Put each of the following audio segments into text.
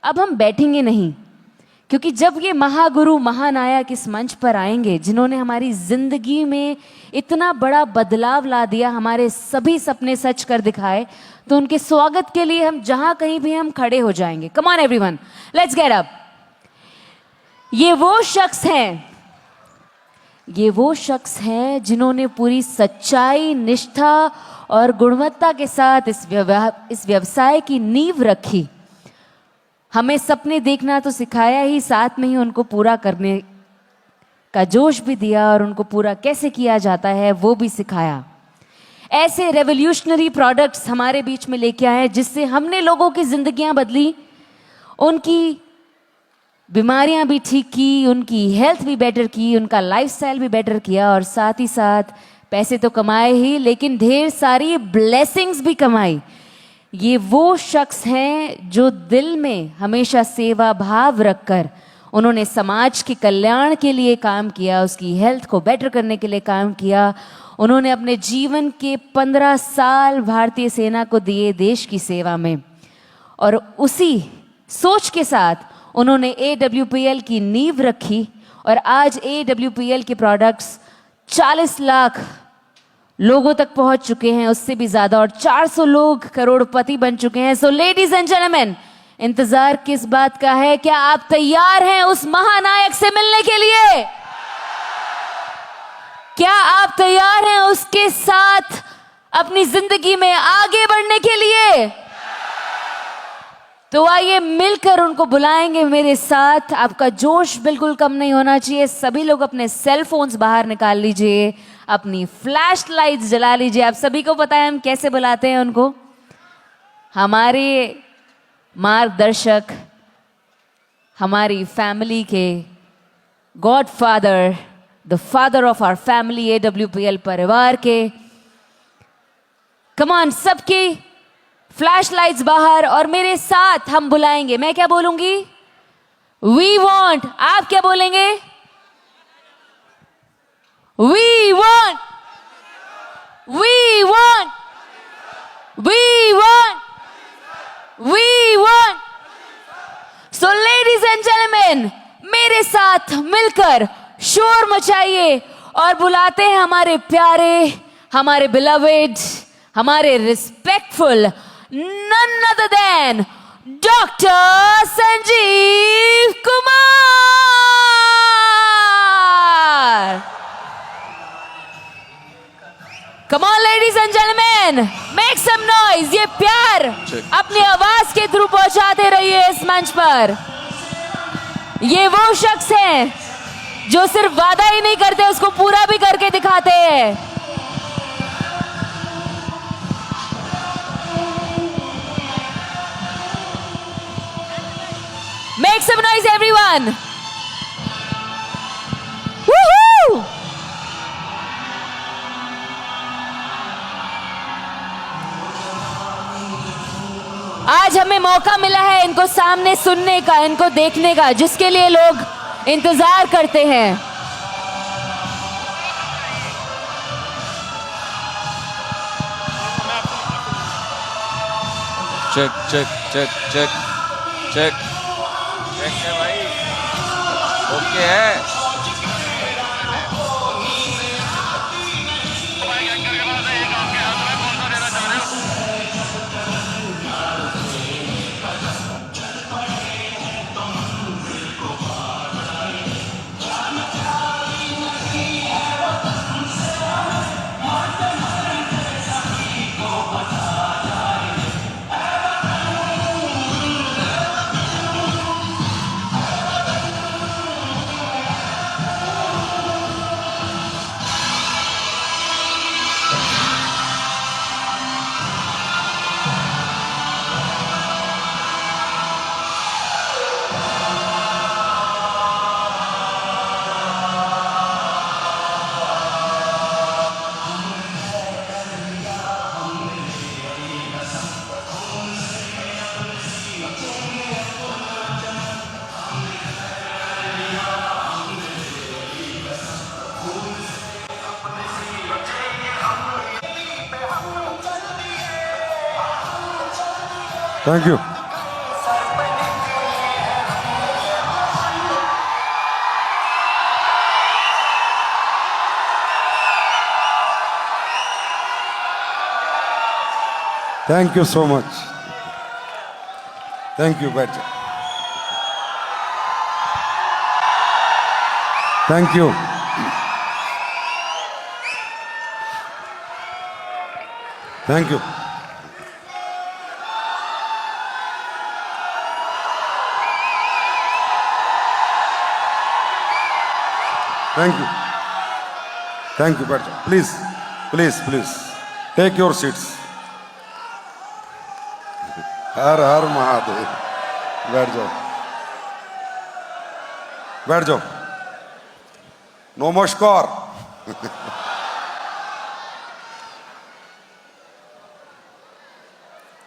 अब हम बैठेंगे नहीं, क्योंकि जब ये महागुरु महानायक इस मंच पर आएंगे, जिन्होंने हमारी जिंदगी में इतना बड़ा बदलाव ला दिया, हमारे सभी सपने सच कर दिखाए, तो उनके स्वागत के लिए हम जहां कहीं भी हम खड़े हो जाएंगे। Come on everyone, let's get up. ये वो शख्स हैं जिन्होंने पूरी सच्चाई, निष्ठा और गुणवत्ता के साथ इस व्यवसाय की नींव रखी। हमें सपने देखना तो सिखाया ही, साथ में ही उनको पूरा करने का जोश भी दिया और उनको पूरा कैसे किया जाता है वो भी सिखाया। ऐसे रेवोल्यूशनरी प्रोडक्ट्स हमारे बीच में लेके आए जिससे हमने लोगों की जिंदगियां बदली, उनकी बीमारियां भी ठीक की, उनकी हेल्थ भी बेटर की, उनका लाइफस्टाइल भी बेटर किया और साथ ही साथ पैसे तो कमाए ही, लेकिन ढेर सारी ब्लेसिंग्स भी कमाई। ये वो शख्स हैं जो दिल में हमेशा सेवा भाव रखकर उन्होंने समाज के कल्याण के लिए काम किया, उसकी हेल्थ को बेटर करने के लिए काम किया। उन्होंने अपने जीवन के 15 साल भारतीय सेना को दिए देश की सेवा में, और उसी सोच के साथ उन्होंने AWPL की नींव रखी और आज AWPL के प्रोडक्ट्स 40 लाख लोगों तक पहुंच चुके हैं, उससे भी ज्यादा, और 400 लोग करोड़पति बन चुके हैं। सो लेडीज एंड जेंटलमैन, इंतजार किस बात का है? क्या आप तैयार हैं उस महानायक से मिलने के लिए? क्या आप तैयार हैं उसके साथ अपनी जिंदगी में आगे बढ़ने के लिए? तो आइए मिलकर उनको बुलाएंगे मेरे साथ। आपका जोश बिल्कुल कम नहीं होना चाहिए। सभी लोग अपने सेल फोन्स बाहर निकाल लीजिए, अपनी फ्लैश लाइट्स जला लीजिए। आप सभी को पता है हम कैसे बुलाते हैं उनको। हमारे मार्गदर्शक, हमारी फैमिली के godfather, the father of our family, AWPL परिवार के। कम ऑन, सबकी फ्लैश लाइट्स बाहर और मेरे साथ हम बुलाएंगे। मैं क्या बोलूंगी? We want. आप क्या बोलेंगे? We want, we want, we want, we want. So ladies and gentleman, मेरे साथ मिलकर शोर मचाइए और बुलाते हैं हमारे प्यारे, हमारे बिलवेड, हमारे respectful, none other than Dr. Sanjeev Kumar. Come on ladies and gentlemen, make some noise. ये प्यार अपनी आवाज के थ्रू पहुंचाते रहिए इस मंच पर। ये वो शख्स हैं जो सिर्फ वादा ही नहीं करते, उसको पूरा भी करके दिखाते हैं। Make some noise everyone. Woohoo! आज हमें मौका मिला है इनको सामने सुनने का, इनको देखने का, जिसके लिए लोग इंतजार करते हैं। Check check check check check है भाई, ओके है। Thank you. Thank you so much, thank you, बैठ जाओ, thank you. Thank you. Thank you, thank you, बैठ जाओ, please please please take your seats. हर हर महादेव, बैठ जाओ, बैठ जाओ, नमस्कार।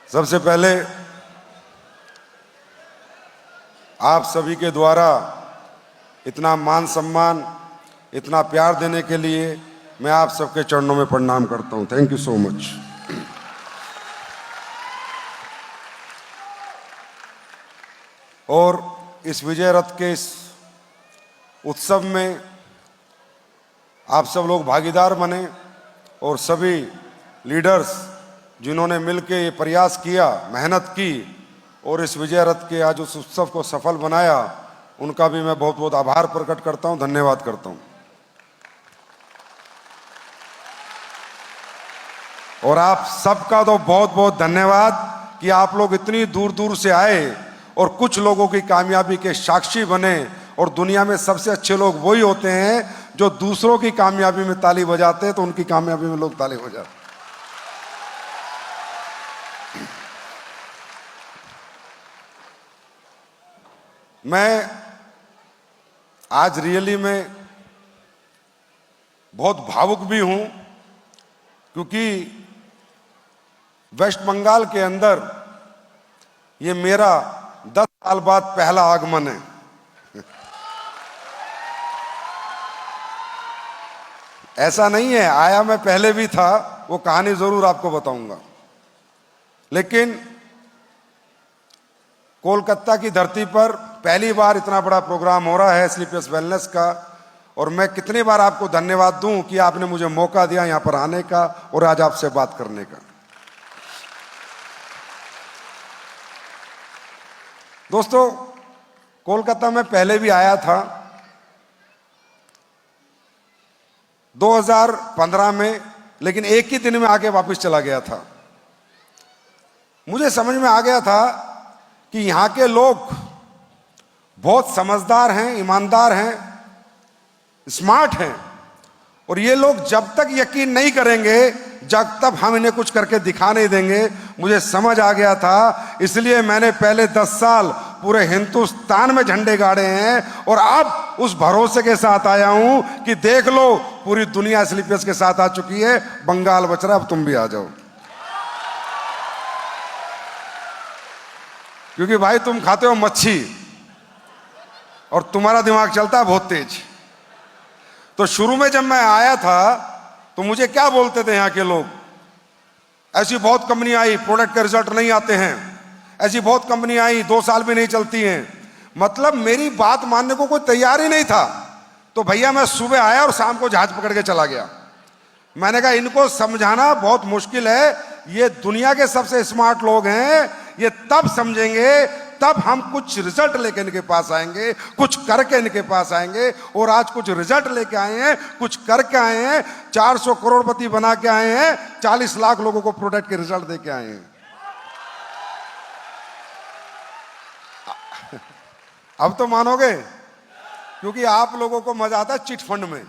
सबसे पहले आप सभी के द्वारा इतना मान सम्मान, इतना प्यार देने के लिए मैं आप सबके चरणों में प्रणाम करता हूं। Thank you so much. और इस विजय रथ के इस उत्सव में आप सब लोग भागीदार बने और सभी लीडर्स जिन्होंने मिलकर ये प्रयास किया, मेहनत की और इस विजय रथ के आज उस उत्सव को सफल बनाया, उनका भी मैं बहुत बहुत आभार प्रकट करता हूं, धन्यवाद करता हूं। और आप सबका तो बहुत बहुत धन्यवाद कि आप लोग इतनी दूर दूर से आए और कुछ लोगों की कामयाबी के साक्षी बने। और दुनिया में सबसे अच्छे लोग वही होते हैं जो दूसरों की कामयाबी में ताली बजाते हैं, तो उनकी कामयाबी में लोग ताली बजाते। मैं आज रियली में बहुत भावुक भी हूं, क्योंकि वेस्ट बंगाल के अंदर ये मेरा 10 साल बाद पहला आगमन है। ऐसा नहीं है, आया मैं पहले भी था, वो कहानी जरूर आपको बताऊंगा। लेकिन कोलकाता की धरती पर पहली बार इतना बड़ा प्रोग्राम हो रहा है स्लीपियस वेलनेस का, और मैं कितनी बार आपको धन्यवाद दूं कि आपने मुझे मौका दिया यहां पर आने का और आज आपसे बात करने का। दोस्तों, कोलकाता में पहले भी आया था 2015 में, लेकिन एक ही दिन में आके वापस चला गया था। मुझे समझ में आ गया था कि यहां के लोग बहुत समझदार हैं, ईमानदार हैं, स्मार्ट हैं, और ये लोग जब तक यकीन नहीं करेंगे, जब तक हम इन्हें कुछ करके दिखा नहीं देंगे। मुझे समझ आ गया था, इसलिए मैंने पहले 10 साल पूरे हिंदुस्तान में झंडे गाड़े हैं और अब उस भरोसे के साथ आया हूं कि देख लो, पूरी दुनिया स्लीपियस के साथ आ चुकी है, बंगाल बच रहा, अब तुम भी आ जाओ। क्योंकि भाई तुम खाते हो मच्छी और तुम्हारा दिमाग चलता है बहुत तेज। तो शुरू में जब मैं आया था तो मुझे क्या बोलते थे यहाँ के लोग, ऐसी बहुत कंपनी आई, प्रोडक्ट के रिजल्ट नहीं आते हैं, ऐसी बहुत कंपनी आई 2 साल भी नहीं चलती हैं। मतलब मेरी बात मानने को कोई तैयार ही नहीं था। तो भैया मैं सुबह आया और शाम को जहाज पकड़ के चला गया। मैंने कहा इनको समझाना बहुत मुश्किल है, ये दुनिया के सबसे स्मार्ट लोग हैं, ये तब समझेंगे, तब हम कुछ रिजल्ट लेके इनके पास आएंगे, कुछ करके इनके पास आएंगे। और आज कुछ रिजल्ट लेके आए हैं, कुछ करके आए हैं, 400 करोड़पति बना के आए हैं, 40 लाख लोगों को प्रोडक्ट के रिजल्ट दे के आए हैं। अब तो मानोगे, क्योंकि आप लोगों को मजा आता है चिट फंड में।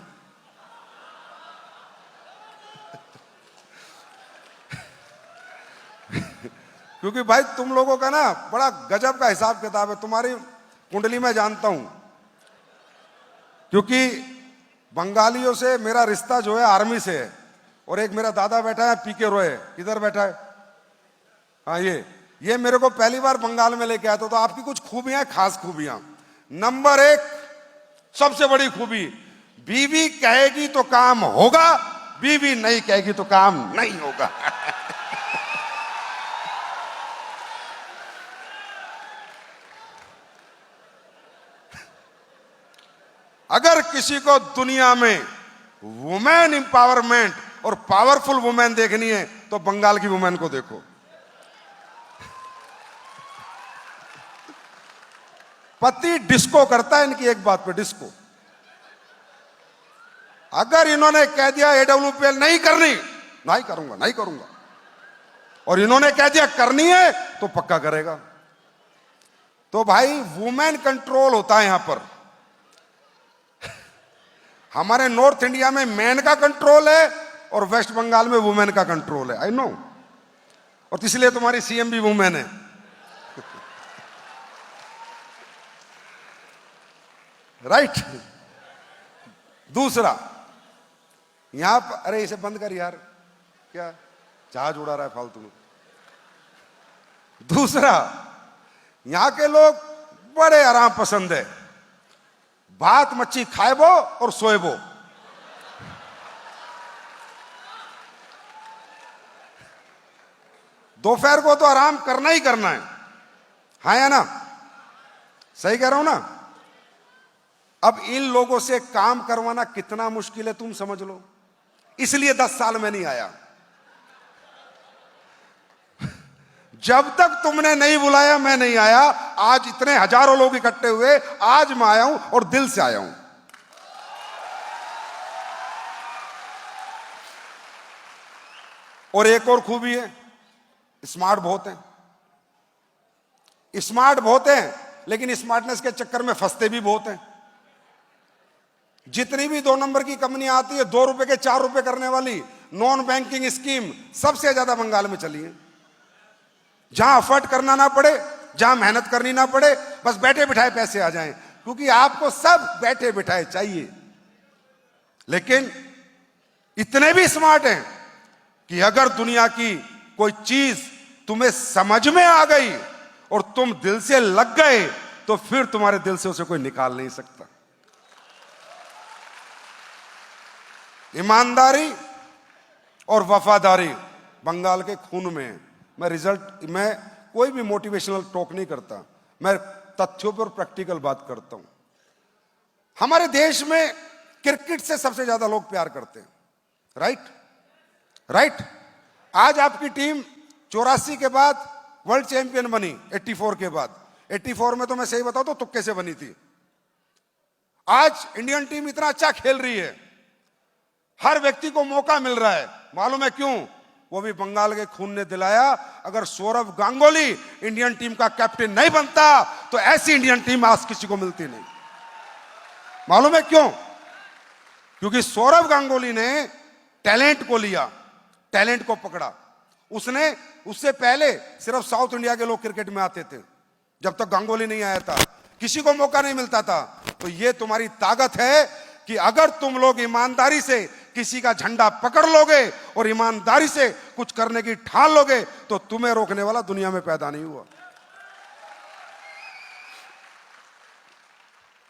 क्योंकि भाई तुम लोगों का ना बड़ा गजब का हिसाब किताब है। तुम्हारी कुंडली में जानता हूं, क्योंकि बंगालियों से मेरा रिश्ता जो है आर्मी से है। और एक मेरा दादा बैठा है पीके रॉय, किधर बैठा है, हाँ ये मेरे को पहली बार बंगाल में लेके आया था। तो आपकी कुछ खूबियां, खास खूबियां। नंबर 1 सबसे बड़ी खूबी, बीवी कहेगी तो काम होगा, बीवी नहीं कहेगी तो काम नहीं होगा। अगर किसी को दुनिया में वुमेन एम्पावरमेंट और पावरफुल वुमेन देखनी है तो बंगाल की वुमेन को देखो। पति डिस्को करता है इनकी एक बात पे, डिस्को। अगर इन्होंने कह दिया AWPL नहीं करनी, नहीं करूंगा, नहीं करूंगा, और इन्होंने कह दिया करनी है तो पक्का करेगा। तो भाई वुमेन कंट्रोल होता है यहां पर। हमारे नॉर्थ इंडिया में मैन का कंट्रोल है और वेस्ट बंगाल में वुमेन का कंट्रोल है, आई नो, और इसलिए तुम्हारी CM भी वुमेन है। राइट। दूसरा, यहां पर, अरे इसे बंद कर यार, क्या जहाज उड़ा रहा है फालतू में। दूसरा, यहां के लोग बड़े आराम पसंद है, भात मच्छी खाएबो और सोएबो। दोपहर को तो आराम करना ही करना है, हाँ या ना? सही कह रहा हूं ना? अब इन लोगों से काम करवाना कितना मुश्किल है तुम समझ लो। इसलिए 10 साल में नहीं आया। जब तक तुमने नहीं बुलाया मैं नहीं आया। आज इतने हजारों लोग इकट्ठे हुए, आज मैं आया हूं और दिल से आया हूं। और एक और खूबी है, स्मार्ट बहुत हैं। स्मार्ट बहुत हैं, लेकिन स्मार्टनेस के चक्कर में फंसते भी बहुत हैं। जितनी भी 2 नंबर की कंपनियां आती है, 2 रुपए के 4 रुपए करने वाली नॉन बैंकिंग स्कीम सबसे ज्यादा बंगाल में चली है। जहां अफर्ट करना ना पड़े, जहां मेहनत करनी ना पड़े, बस बैठे बिठाए पैसे आ जाएं, क्योंकि आपको सब बैठे बिठाए चाहिए। लेकिन इतने भी स्मार्ट हैं कि अगर दुनिया की कोई चीज तुम्हें समझ में आ गई और तुम दिल से लग गए, तो फिर तुम्हारे दिल से उसे कोई निकाल नहीं सकता। ईमानदारी और वफादारी बंगाल के खून में है। मैं कोई भी मोटिवेशनल टॉक नहीं करता, मैं तथ्यों पर प्रैक्टिकल बात करता हूं। हमारे देश में क्रिकेट से सबसे ज्यादा लोग प्यार करते हैं, राइट। आज आपकी टीम 84 के बाद वर्ल्ड चैंपियन बनी, 84 के बाद। 84 में तो मैं सही बताऊं तो तुक्के से बनी थी। आज इंडियन टीम इतना अच्छा खेल रही है, हर व्यक्ति को मौका मिल रहा है। मालूम है क्यों? वो भी बंगाल के खून ने दिलाया। अगर सौरव गांगुली इंडियन टीम का कैप्टन नहीं बनता तो ऐसी इंडियन टीम आज किसी को मिलती नहीं। मालूम है क्यों? क्योंकि सौरव गांगुली ने टैलेंट को लिया, टैलेंट को पकड़ा। उससे पहले सिर्फ साउथ इंडिया के लोग क्रिकेट में आते थे, जब तक गांगुली नहीं आया था, किसी को मौका नहीं मिलता था। तो ये तुम्हारी ताकत है कि अगर तुम लोग ईमानदारी से किसी का झंडा पकड़ लोगे और ईमानदारी से कुछ करने की ठान लोगे, तो तुम्हें रोकने वाला दुनिया में पैदा नहीं हुआ।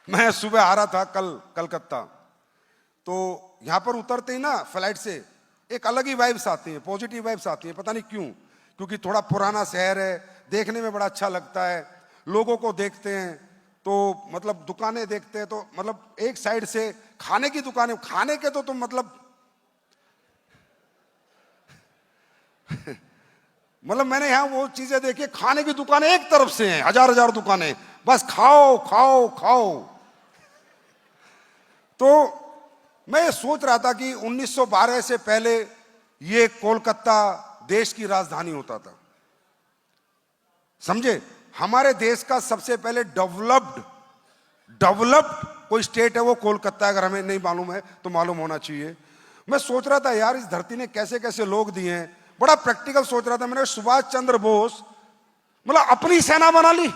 मैं सुबह आ रहा था कल कलकत्ता, तो यहां पर उतरते ही ना फ्लाइट से एक अलग ही वाइब्स आती है, पॉजिटिव वाइब्स आती है। पता नहीं क्यों, क्योंकि थोड़ा पुराना शहर है, देखने में बड़ा अच्छा लगता है। लोगों को देखते हैं तो मतलब दुकानें देखते हैं तो मतलब एक साइड से खाने की दुकानें, खाने के तो तुम मतलब मतलब मैंने यहां वो चीजें देखी, खाने की दुकानें एक तरफ से हैं, हजार दुकानें, बस खाओ खाओ खाओ। तो मैं ये सोच रहा था कि 1912 से पहले ये कोलकाता देश की राजधानी होता था, समझे? हमारे देश का सबसे पहले डेवलप्ड कोई स्टेट है वो कोलकाता। अगर हमें नहीं मालूम है तो मालूम होना चाहिए। मैं सोच रहा था यार इस धरती ने कैसे कैसे लोग दिए हैं, बड़ा प्रैक्टिकल सोच रहा था। मैंने सुभाष चंद्र बोस मतलब अपनी सेना बना ली,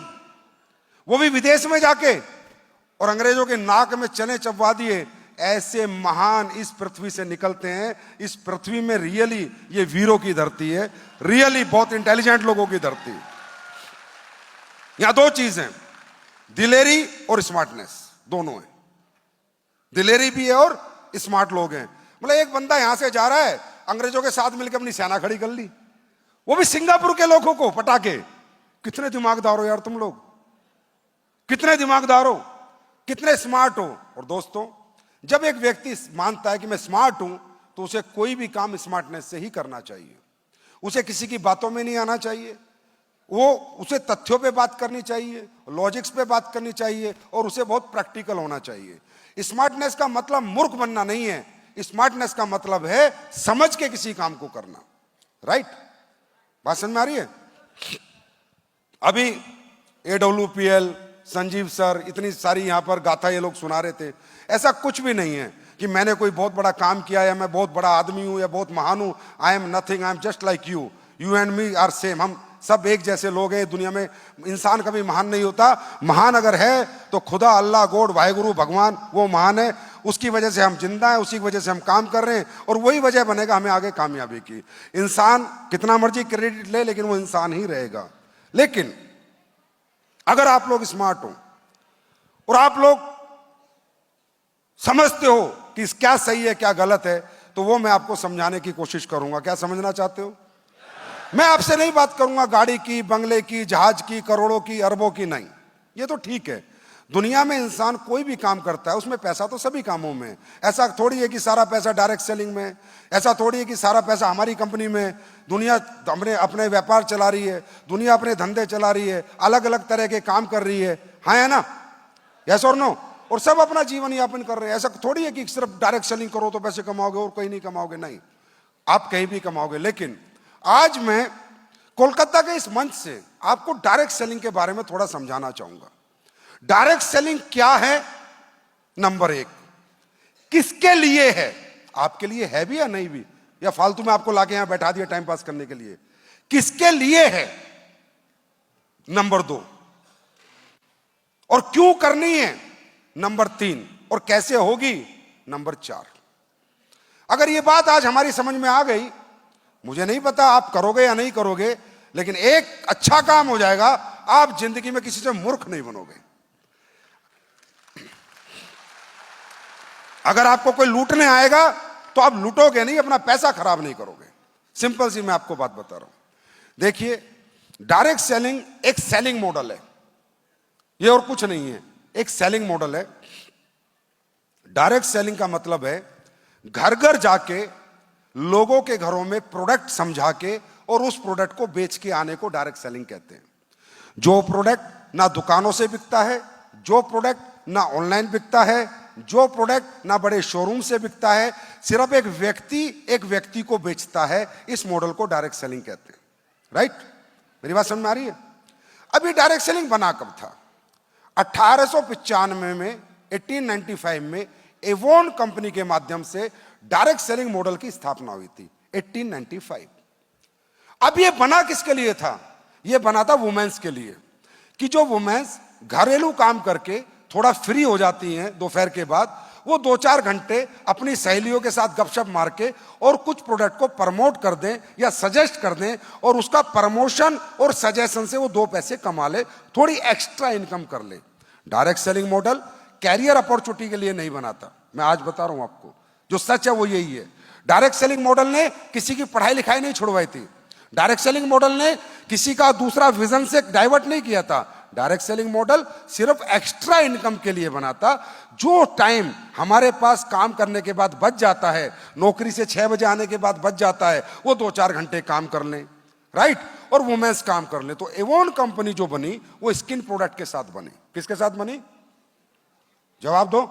वो भी विदेश में जाके, और अंग्रेजों के नाक में चने चबवा दिए। ऐसे महान इस पृथ्वी से निकलते हैं। इस पृथ्वी में रियली ये वीरों की धरती है, रियली बहुत इंटेलिजेंट लोगों की धरती है। यहां 2 चीज हैं, दिलेरी और स्मार्टनेस, दोनों है। दिलेरी भी है और स्मार्ट लोग हैं। मतलब एक बंदा यहां से जा रहा है, अंग्रेजों के साथ मिलकर अपनी सेना खड़ी कर ली, वो भी सिंगापुर के लोगों को पटाके। कितने दिमागदार हो यार तुम लोग, कितने दिमागदार हो, कितने स्मार्ट हो। और दोस्तों, जब एक व्यक्ति मानता है कि मैं स्मार्ट हूं, तो उसे कोई भी काम स्मार्टनेस से ही करना चाहिए। उसे किसी की बातों में नहीं आना चाहिए, वो उसे तथ्यों पे बात करनी चाहिए, लॉजिक्स पे बात करनी चाहिए और उसे बहुत प्रैक्टिकल होना चाहिए। स्मार्टनेस का मतलब मूर्ख बनना नहीं है, स्मार्टनेस का मतलब है समझ के किसी काम को करना। राइट? बात समझ में आ रही है? अभी AWPL, संजीव सर, इतनी सारी यहां पर गाथा ये लोग सुना रहे थे। ऐसा कुछ भी नहीं है कि मैंने कोई बहुत बड़ा काम किया या मैं बहुत बड़ा आदमी हूं या बहुत महान हूं। I am nothing, I am just like you, you and me are same. हम सब एक जैसे लोग हैं दुनिया में। इंसान कभी महान नहीं होता। महान अगर है तो खुदा, अल्लाह, गॉड, वाहेगुरु, भगवान, वो महान है। उसकी वजह से हम जिंदा हैं, उसी की वजह से हम काम कर रहे हैं और वही वजह बनेगा हमें आगे कामयाबी की। इंसान कितना मर्जी क्रेडिट ले लेकिन वो इंसान ही रहेगा। लेकिन अगर आप लोग स्मार्ट हो और आप लोग समझते हो कि क्या सही है क्या गलत है, तो वो मैं आपको समझाने की कोशिश करूंगा। क्या समझना चाहते हो? मैं आपसे नहीं बात करूंगा गाड़ी की, बंगले की, जहाज की, करोड़ों की, अरबों की, नहीं। ये तो ठीक है, दुनिया में इंसान कोई भी काम करता है उसमें पैसा तो सभी कामों में है। ऐसा थोड़ी है कि सारा पैसा डायरेक्ट सेलिंग में, ऐसा थोड़ी है कि सारा पैसा हमारी कंपनी में। दुनिया अपने व्यापार चला रही है, दुनिया अपने धंधे चला रही है, अलग अलग तरह के काम कर रही है। हाँ है ना? यस और नो? और सब अपना जीवन यापन कर रहे हैं। ऐसा थोड़ी है कि सिर्फ डायरेक्ट सेलिंग करो तो पैसे कमाओगे और कहीं नहीं कमाओगे, नहीं, आप कहीं भी कमाओगे। लेकिन आज मैं कोलकाता के इस मंच से आपको डायरेक्ट सेलिंग के बारे में थोड़ा समझाना चाहूंगा। डायरेक्ट सेलिंग क्या है? नंबर एक, किसके लिए है? आपके लिए है भी या नहीं भी, या फालतू में आपको लाके यहां बैठा दिया टाइम पास करने के लिए? किसके लिए है? नंबर दो, और क्यों करनी है? नंबर तीन, और कैसे होगी? नंबर चार। अगर ये बात आज हमारी समझ में आ गई, मुझे नहीं पता आप करोगे या नहीं करोगे, लेकिन एक अच्छा काम हो जाएगा, आप जिंदगी में किसी से मूर्ख नहीं बनोगे। अगर आपको कोई लूटने आएगा तो आप लूटोगे नहीं, अपना पैसा खराब नहीं करोगे। सिंपल सी मैं आपको बात बता रहा हूं। देखिए, डायरेक्ट सेलिंग एक सेलिंग मॉडल है, ये और कुछ नहीं है, एक सेलिंग मॉडल है। डायरेक्ट सेलिंग का मतलब है घर घर जाके लोगों के घरों में प्रोडक्ट समझा के और उस प्रोडक्ट को बेच के आने को डायरेक्ट सेलिंग कहते हैं। जो प्रोडक्ट ना दुकानों से बिकता है, जो प्रोडक्ट ना ऑनलाइन बिकता है, जो प्रोडक्ट ना बड़े शोरूम से बिकता है, सिर्फ एक व्यक्ति को बेचता है, इस मॉडल को डायरेक्ट सेलिंग कहते हैं। राइट? मेरी बात समझ में आ रही है? अभी डायरेक्ट सेलिंग बना कब था? 1895 में, 1895 में एवोन कंपनी के माध्यम से डायरेक्ट सेलिंग मॉडल की स्थापना हुई थी, 1895। अब ये बना किसके लिए था? ये बना था वुमेन्स के लिए, कि जो वुमेन्स घरेलू काम करके थोड़ा फ्री हो जाती हैं दोपहर के बाद, वो 2-4 घंटे अपनी सहेलियों के साथ गपशप मार के और कुछ प्रोडक्ट को प्रमोट कर दें या सजेस्ट कर दें, और उसका प्रमोशन और सजेशन से वो 2 पैसे कमा ले, थोड़ी एक्स्ट्रा इनकम कर ले। Direct selling model career opportunity के लिए नहीं बनाता, मैं आज बता रहा हूं आपको। जो सच है वो यही है। डायरेक्ट सेलिंग मॉडल ने किसी की पढ़ाई लिखाई नहीं छुड़वाई थी। डायरेक्ट सेलिंग मॉडल ने किसी का दूसरा विजन से डाइवर्ट नहीं किया था। डायरेक्ट सेलिंग मॉडल सिर्फ एक्स्ट्रा इनकम के लिए बना था। जो टाइम हमारे पास काम करने के बाद बच जाता है, नौकरी से 6 बजे आने के बाद बच जाता है, वो 2-4 घंटे काम कर लें, राइट, और वुमेन्स काम कर लें। तो एवोन कंपनी जो बनी वो स्किन प्रोडक्ट के साथ बनी। किसके साथ बनी? जवाब दो।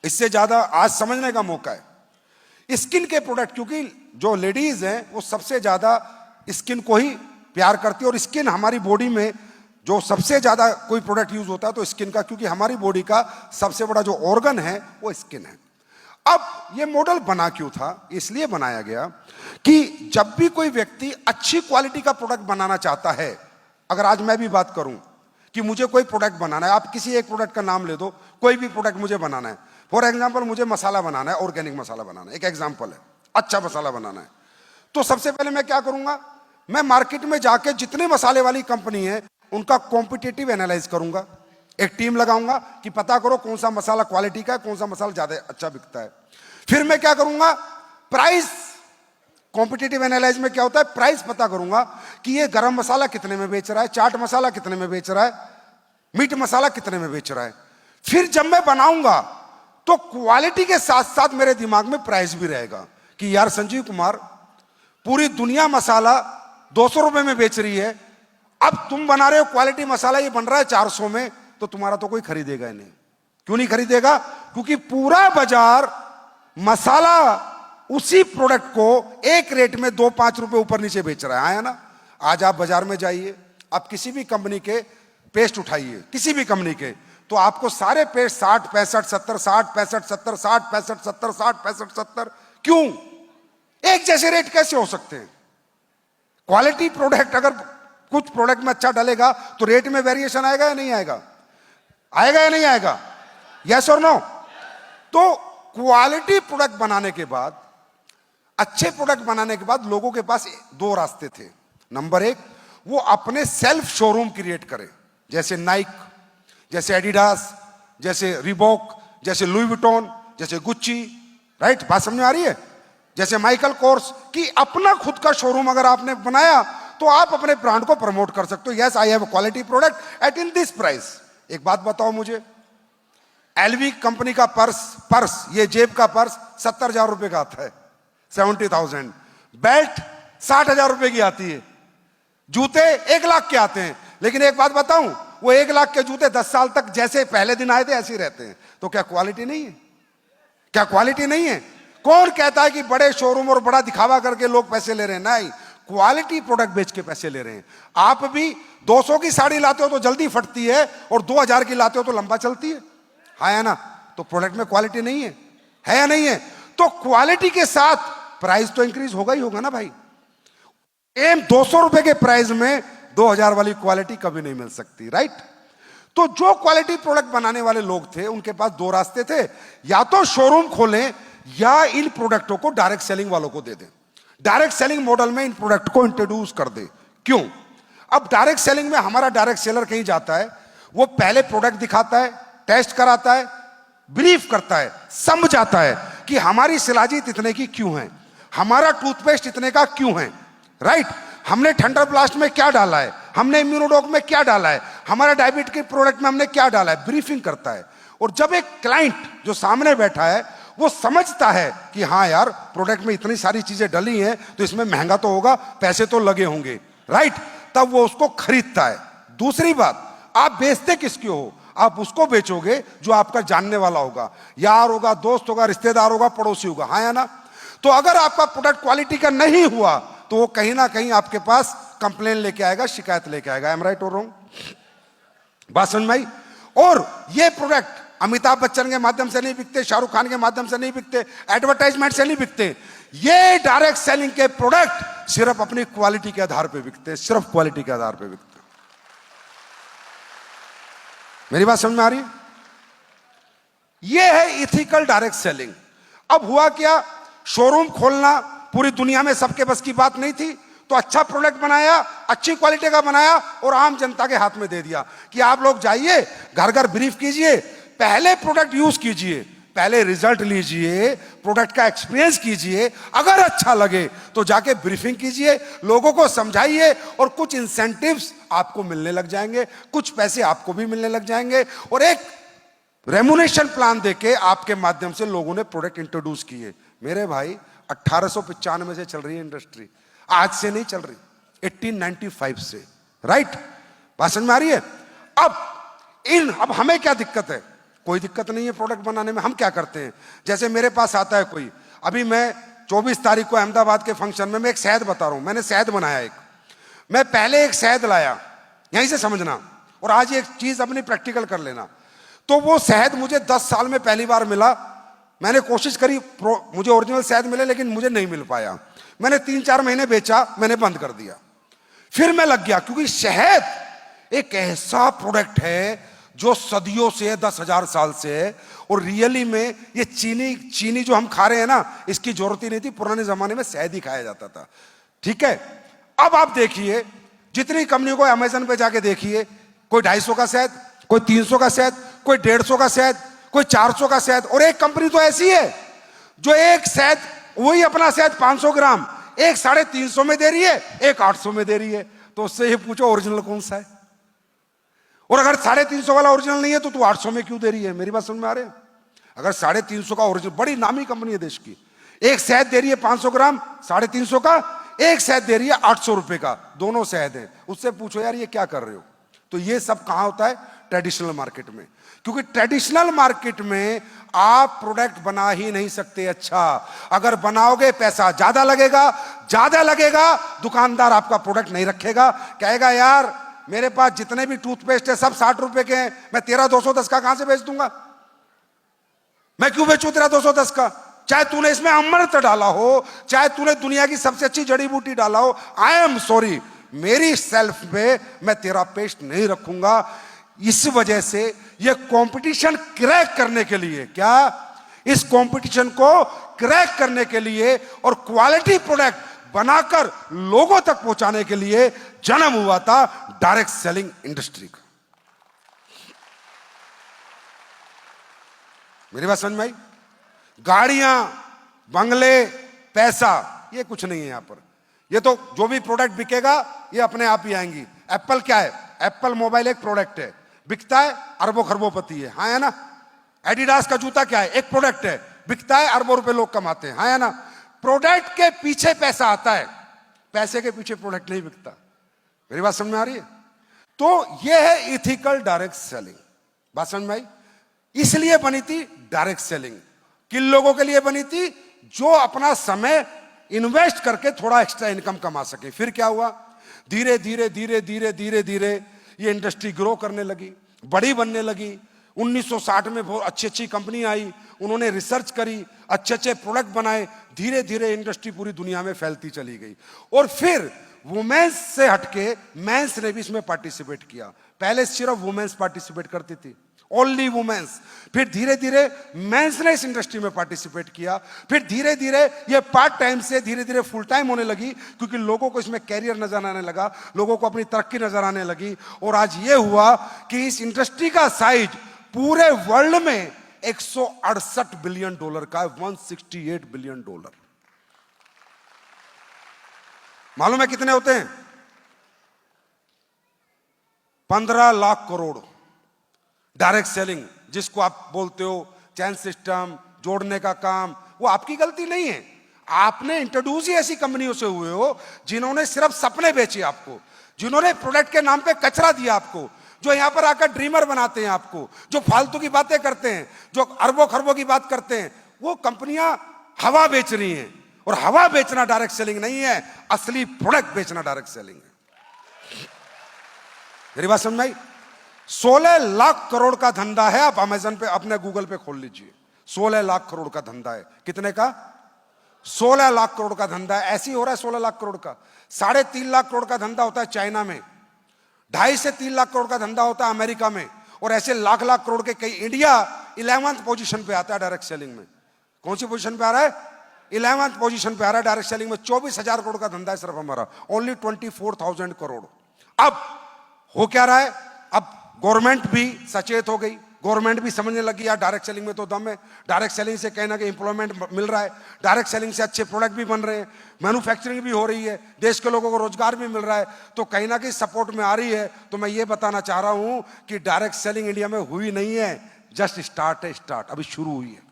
इससे ज्यादा आज समझने का मौका है। स्किन के प्रोडक्ट, क्योंकि जो लेडीज हैं वो सबसे ज्यादा स्किन को ही प्यार करती है, और स्किन हमारी बॉडी में जो सबसे ज्यादा कोई प्रोडक्ट यूज होता है तो स्किन का, क्योंकि हमारी बॉडी का सबसे बड़ा जो ऑर्गन है वो स्किन है। अब ये मॉडल बना क्यों था? इसलिए बनाया गया कि जब भी कोई व्यक्ति अच्छी क्वालिटी का प्रोडक्ट बनाना चाहता है, अगर आज मैं भी बात करूं कि मुझे कोई प्रोडक्ट बनाना है, आप किसी एक प्रोडक्ट का नाम ले दो, कोई भी प्रोडक्ट मुझे बनाना है। फॉर एग्जाम्पल, मुझे मसाला बनाना है, ऑर्गेनिक मसाला बनाना है, एक एग्जाम्पल है, अच्छा मसाला बनाना है। तो सबसे पहले मैं क्या करूंगा? मैं मार्केट में जाके जितने मसाले वाली कंपनी है उनका कॉम्पिटिटिव एनालाइज करूंगा। एक टीम लगाऊंगा कि पता करो कौन सा मसाला क्वालिटी का है, कौन सा मसाला ज्यादा अच्छा बिकता है। फिर मैं क्या करूंगा? प्राइस, कॉम्पिटिटिव एनालाइज में क्या होता है? प्राइस पता करूंगा कि ये गरम मसाला कितने में बेच रहा है, चाट मसाला कितने में बेच रहा है, मीट मसाला कितने में बेच रहा है। फिर जब मैं बनाऊंगा तो क्वालिटी के साथ साथ मेरे दिमाग में प्राइस भी रहेगा कि यार संजीव कुमार, पूरी दुनिया मसाला 200 रुपए में बेच रही है। अब तुम बना रहे हो क्वालिटी मसाला, ये बन रहा है 400 में, तो तुम्हारा तो कोई खरीदेगा ही नहीं। क्यों नहीं खरीदेगा? क्योंकि पूरा बाजार मसाला उसी प्रोडक्ट को एक रेट में 2-5 रुपए ऊपर नीचे बेच रहा है ना। आज आप बाजार में जाइए, आप किसी भी कंपनी के पेस्ट उठाइए, किसी भी कंपनी के, तो आपको सारे पेस्ट 60, 65, 70, 60, 65, 70, 60, 65, 70, 60, 65, 70। क्यों? एक जैसे रेट कैसे हो सकते हैं? क्वालिटी प्रोडक्ट अगर कुछ प्रोडक्ट में अच्छा डालेगा तो रेट में वेरिएशन आएगा या नहीं आएगा? आएगा या नहीं आएगा? यस और नो? तो क्वालिटी प्रोडक्ट बनाने के बाद, अच्छे प्रोडक्ट बनाने के बाद लोगों के पास 2 रास्ते थे। नंबर 1, वो अपने सेल्फ शोरूम क्रिएट करे, जैसे नाइक, जैसे एडिडास, जैसे रिबॉक, जैसे लुई विटॉन, जैसे गुच्ची, राइट? बात समझ में आ रही है? जैसे माइकल कोर्स, कि अपना खुद का शोरूम अगर आपने बनाया तो आप अपने ब्रांड को प्रमोट कर सकते हो। Yes, I have quality product at in this price. एक बात बताओ मुझे, एलवी कंपनी का पर्स, ये जेब का पर्स 70,000 रुपए का आता है, 70,000। बेल्ट 60,000 रुपए की आती है। जूते 1 लाख के आते हैं। लेकिन एक बात बताऊं, वो 1 लाख के जूते 10 साल तक जैसे पहले दिन आए थे ऐसे ही रहते हैं। तो क्या क्वालिटी नहीं है? क्या क्वालिटी नहीं है? कौन कहता है कि बड़े शोरूम और बड़ा दिखावा करके लोग पैसे ले रहे हैं? नहीं, क्वालिटी प्रोडक्ट बेच के पैसे ले रहे हैं। आप भी 200 की साड़ी लाते हो तो जल्दी फटती है, और 2000 की लाते हो तो लंबा चलती है। हाँ या ना? तो प्रोडक्ट में क्वालिटी नहीं है या नहीं है? तो क्वालिटी के साथ प्राइस तो इंक्रीज होगा ही होगा ना भाई। 200 रुपए के प्राइस में 2000 वाली क्वालिटी कभी नहीं मिल सकती, राइट? तो जो क्वालिटी प्रोडक्ट बनाने वाले लोग थे उनके पास 2 रास्ते थे, या तो शोरूम खोलें या इन प्रोडक्टों को डायरेक्ट सेलिंग वालों को दे दें। डायरेक्ट सेलिंग मॉडल में इन प्रोडक्ट को इंट्रोड्यूस कर दे। क्यों? अब डायरेक्ट सेलिंग में हमारा डायरेक्ट सेलर कहीं जाता है, वो पहले प्रोडक्ट दिखाता है, टेस्ट कराता है, ब्रीफ करता है, समझाता है कि हमारी शिलाजीत इतने की क्यों है, हमारा टूथपेस्ट इतने का क्यों है, राइट? हमने थंडर ब्लास्ट में क्या डाला है, हमने इम्यूनोडॉक में क्या डाला है, हमारा डायबिट के प्रोडक्ट में हमने क्या डाला है, ब्रीफिंग करता है। और जब एक क्लाइंट जो सामने बैठा है वो समझता है कि हाँ यार, प्रोडक्ट में इतनी सारी चीजें डली हैं तो इसमें महंगा तो होगा, पैसे तो लगे होंगे, राइट? तब वो उसको खरीदता है। दूसरी बात, आप बेचते किसके हो? आप उसको बेचोगे जो आपका जानने वाला होगा, यार होगा, दोस्त होगा, रिश्तेदार होगा, पड़ोसी होगा। हाँ या ना? तो अगर आपका प्रोडक्ट क्वालिटी का नहीं हुआ तो वो कहीं ना कहीं आपके पास कंप्लेन लेके आएगा, शिकायत लेके आएगा। एम राइट और रॉन्ग? बात समझ में आई? और ये प्रोडक्ट अमिताभ बच्चन के माध्यम से नहीं बिकते, शाहरुख खान के माध्यम से नहीं बिकते, एडवर्टाइजमेंट से नहीं बिकते। ये डायरेक्ट सेलिंग के प्रोडक्ट सिर्फ अपनी क्वालिटी के आधार पे बिकते, सिर्फ क्वालिटी के आधार पे बिकते। मेरी बात समझ में आ रही है? ये है इथिकल डायरेक्ट सेलिंग। अब हुआ क्या, शोरूम खोलना पूरी दुनिया में सबके बस की बात नहीं थी, तो अच्छा प्रोडक्ट बनाया, अच्छी क्वालिटी का बनाया और आम जनता के हाथ में दे दिया कि आप लोग जाइए, घर घर ब्रीफ कीजिए, पहले प्रोडक्ट यूज कीजिए, पहले रिजल्ट लीजिए, प्रोडक्ट का एक्सपीरियंस कीजिए, अगर अच्छा लगे तो जाके ब्रीफिंग कीजिए, लोगों को समझाइए, और कुछ इंसेंटिव्स आपको मिलने लग जाएंगे, कुछ पैसे आपको भी मिलने लग जाएंगे, और एक रेमुनेशन प्लान देके आपके माध्यम से लोगों ने प्रोडक्ट इंट्रोड्यूस किए। मेरे भाई 1895 से चल रही है इंडस्ट्री, आज से नहीं चल रही, 1895 से, राइट? बात समझ में आ रही है? अब हमें क्या दिक्कत है? कोई दिक्कत नहीं है प्रोडक्ट बनाने में। हम क्या करते हैं, जैसे मेरे पास आता है कोई, अभी मैं 24 तारीख को अहमदाबाद के फंक्शन में मैं एक शहद बता रहा हूं, मैंने शहद बनाया एक, मैं पहले एक शहद लाया, यहीं से समझना, और आज एक चीज अपनी प्रैक्टिकल कर लेना। तो वो शहद मुझे 10 साल में पहली बार मिला, मैंने कोशिश करी मुझे ओरिजिनल शहद मिले, लेकिन मुझे नहीं मिल पाया। मैंने 3-4 महीने बेचा, मैंने बंद कर दिया। फिर मैं लग गया, क्योंकि शहद एक ऐसा प्रोडक्ट है जो सदियों से है, 10,000 साल से है, और रियली में ये चीनी जो हम खा रहे हैं ना, इसकी जरूरत ही नहीं थी। पुराने जमाने में शहद ही खाया जाता था, ठीक है? अब आप देखिए, जितनी कंपनियों को अमेजन पे जाके देखिए, कोई 250 का शहद, कोई 300 का शहद, कोई 150 का शहद, कोई 400 का शहद, और एक कंपनी तो ऐसी है जो एक शहद, वही अपना शहद 500 ग्राम एक 350 में दे रही है, एक 800 में दे रही है। तो उससे ये पूछो ओरिजिनल कौन सा है? और अगर 350 वाला ओरिजिनल नहीं है तो तू 800 में क्यों दे रही है? मेरी बात समझ में आ रही है? अगर 350 का ओरिजिनल, बड़ी नामी कंपनी है देश की, एक शहद दे रही है 500 ग्राम 350 का, एक शहद दे रही है 800 रुपए का, दोनों शहद हैं। उससे पूछो यार ये क्या कर रहे हो? तो ये सब कहां होता है? ट्रेडिशनल मार्केट में। क्योंकि ट्रेडिशनल मार्केट में आप प्रोडक्ट बना ही नहीं सकते अच्छा। अगर बनाओगे पैसा ज्यादा लगेगा, दुकानदार आपका प्रोडक्ट नहीं रखेगा, कहेगा यार मेरे पास जितने भी टूथपेस्ट है सब 60 रुपए के हैं, मैं तेरा 210 का कहां से बेच दूंगा? मैं क्यों बेचूं तेरा 210 का? चाहे तूने इसमें अमृत डाला हो, चाहे तूने दुनिया की सबसे अच्छी जड़ी बूटी डाला हो, आई एम सॉरी, मेरी सेल्फ पे मैं तेरा पेस्ट नहीं रखूंगा। इस वजह से यह कंपटीशन क्रैक करने के लिए, क्या इस कंपटीशन को क्रैक करने के लिए और क्वालिटी प्रोडक्ट बनाकर लोगों तक पहुंचाने के लिए जन्म हुआ था डायरेक्ट सेलिंग इंडस्ट्री का। मेरी बात समझ में आई? गाड़ियां, बंगले, पैसा, ये कुछ नहीं है यहां पर। ये तो जो भी प्रोडक्ट बिकेगा ये अपने आप ही आएंगी। एप्पल क्या है? एप्पल मोबाइल एक प्रोडक्ट है, बिकता है, अरबों खरबोपति है, हाँ है ना? एडिडास का जूता क्या है? एक प्रोडक्ट है, बिकता है, अरबों रुपए लोग कमाते हैं, हाँ है ना? प्रोडक्ट के पीछे पैसा आता है, पैसे के पीछे प्रोडक्ट नहीं बिकता। मेरी बात समझ में आ रही है? तो यह है इथिकल डायरेक्ट सेलिंग। बात समझ में आई? इसलिए बनी थी डायरेक्ट सेलिंग। किन लोगों के लिए बनी थी? जो अपना समय इन्वेस्ट करके थोड़ा एक्स्ट्रा इनकम कमा सके। फिर क्या हुआ? धीरे धीरे ये इंडस्ट्री ग्रो करने लगी, बड़ी बनने लगी। 1960 में बहुत अच्छी अच्छी कंपनी आई, उन्होंने रिसर्च करी, अच्छे अच्छे प्रोडक्ट बनाए, धीरे धीरे इंडस्ट्री पूरी दुनिया में फैलती चली गई। और फिर वुमेन्स से हटके मेंस ने भी इसमें पार्टिसिपेट किया। पहले सिर्फ वुमेन्स पार्टिसिपेट करती थी, ओनली वुमेन्स। फिर धीरे धीरे मेंस ने इस इंडस्ट्री में पार्टिसिपेट किया। फिर धीरे धीरे ये पार्ट टाइम से धीरे धीरे फुल टाइम होने लगी, क्योंकि लोगों को इसमें कैरियर नजर आने लगा, लोगों को अपनी तरक्की नजर आने लगी। और आज ये हुआ कि इस इंडस्ट्री का साइज पूरे वर्ल्ड में 168 बिलियन डॉलर का है, 168 बिलियन डॉलर। मालूम है कितने होते हैं? 15 लाख करोड़। डायरेक्ट सेलिंग जिसको आप बोलते हो, चैन सिस्टम जोड़ने का काम, वो आपकी गलती नहीं है। आपने इंट्रोड्यूस ही ऐसी कंपनियों से हुए हो जिन्होंने सिर्फ सपने बेचे आपको, जिन्होंने प्रोडक्ट के नाम पे कचरा दिया आपको, जो यहां पर आकर ड्रीमर बनाते हैं आपको, जो फालतू की बातें करते हैं, जो अरबों खरबों की बात करते हैं। वो कंपनियां हवा बेच रही हैं, और हवा बेचना डायरेक्ट सेलिंग नहीं है, असली प्रोडक्ट बेचना डायरेक्ट सेलिंग है। मेरी बात समझ में आई? 16 लाख करोड़ का धंधा है। आप अमेजन पे, अपने गूगल पे खोल लीजिए, 16 लाख करोड़ का धंधा है। कितने का? 16 लाख करोड़ का धंधा है। ऐसे ही हो रहा है 16 लाख करोड़ का। 3.5 लाख करोड़ का धंधा होता है चाइना में, 2.5 से 3 लाख करोड़ का धंधा होता है अमेरिका में, और ऐसे लाख लाख करोड़ के कई। इंडिया 11th पोजीशन पे आता है डायरेक्ट सेलिंग में। कौन सी पोजीशन पे आ रहा है? 11th पोजीशन पे आ रहा है डायरेक्ट सेलिंग में। 24,000 करोड़ का धंधा है सिर्फ हमारा, ओनली 24,000 करोड़। अब हो क्या रहा है? अब गवर्नमेंट भी सचेत हो गई, गवर्नमेंट भी समझने लगी यार डायरेक्ट सेलिंग में तो दम है। डायरेक्ट सेलिंग से कहीं ना कहीं इंप्लॉयमेंट मिल रहा है, डायरेक्ट सेलिंग से अच्छे प्रोडक्ट भी बन रहे हैं, मैन्युफैक्चरिंग भी हो रही है, देश के लोगों को रोजगार भी मिल रहा है, तो कहीं ना कहीं सपोर्ट में आ रही है। तो मैं ये बताना चाह रहा हूं कि डायरेक्ट सेलिंग इंडिया में हुई नहीं है, जस्ट स्टार्ट है, स्टार्ट अभी शुरू हुई है।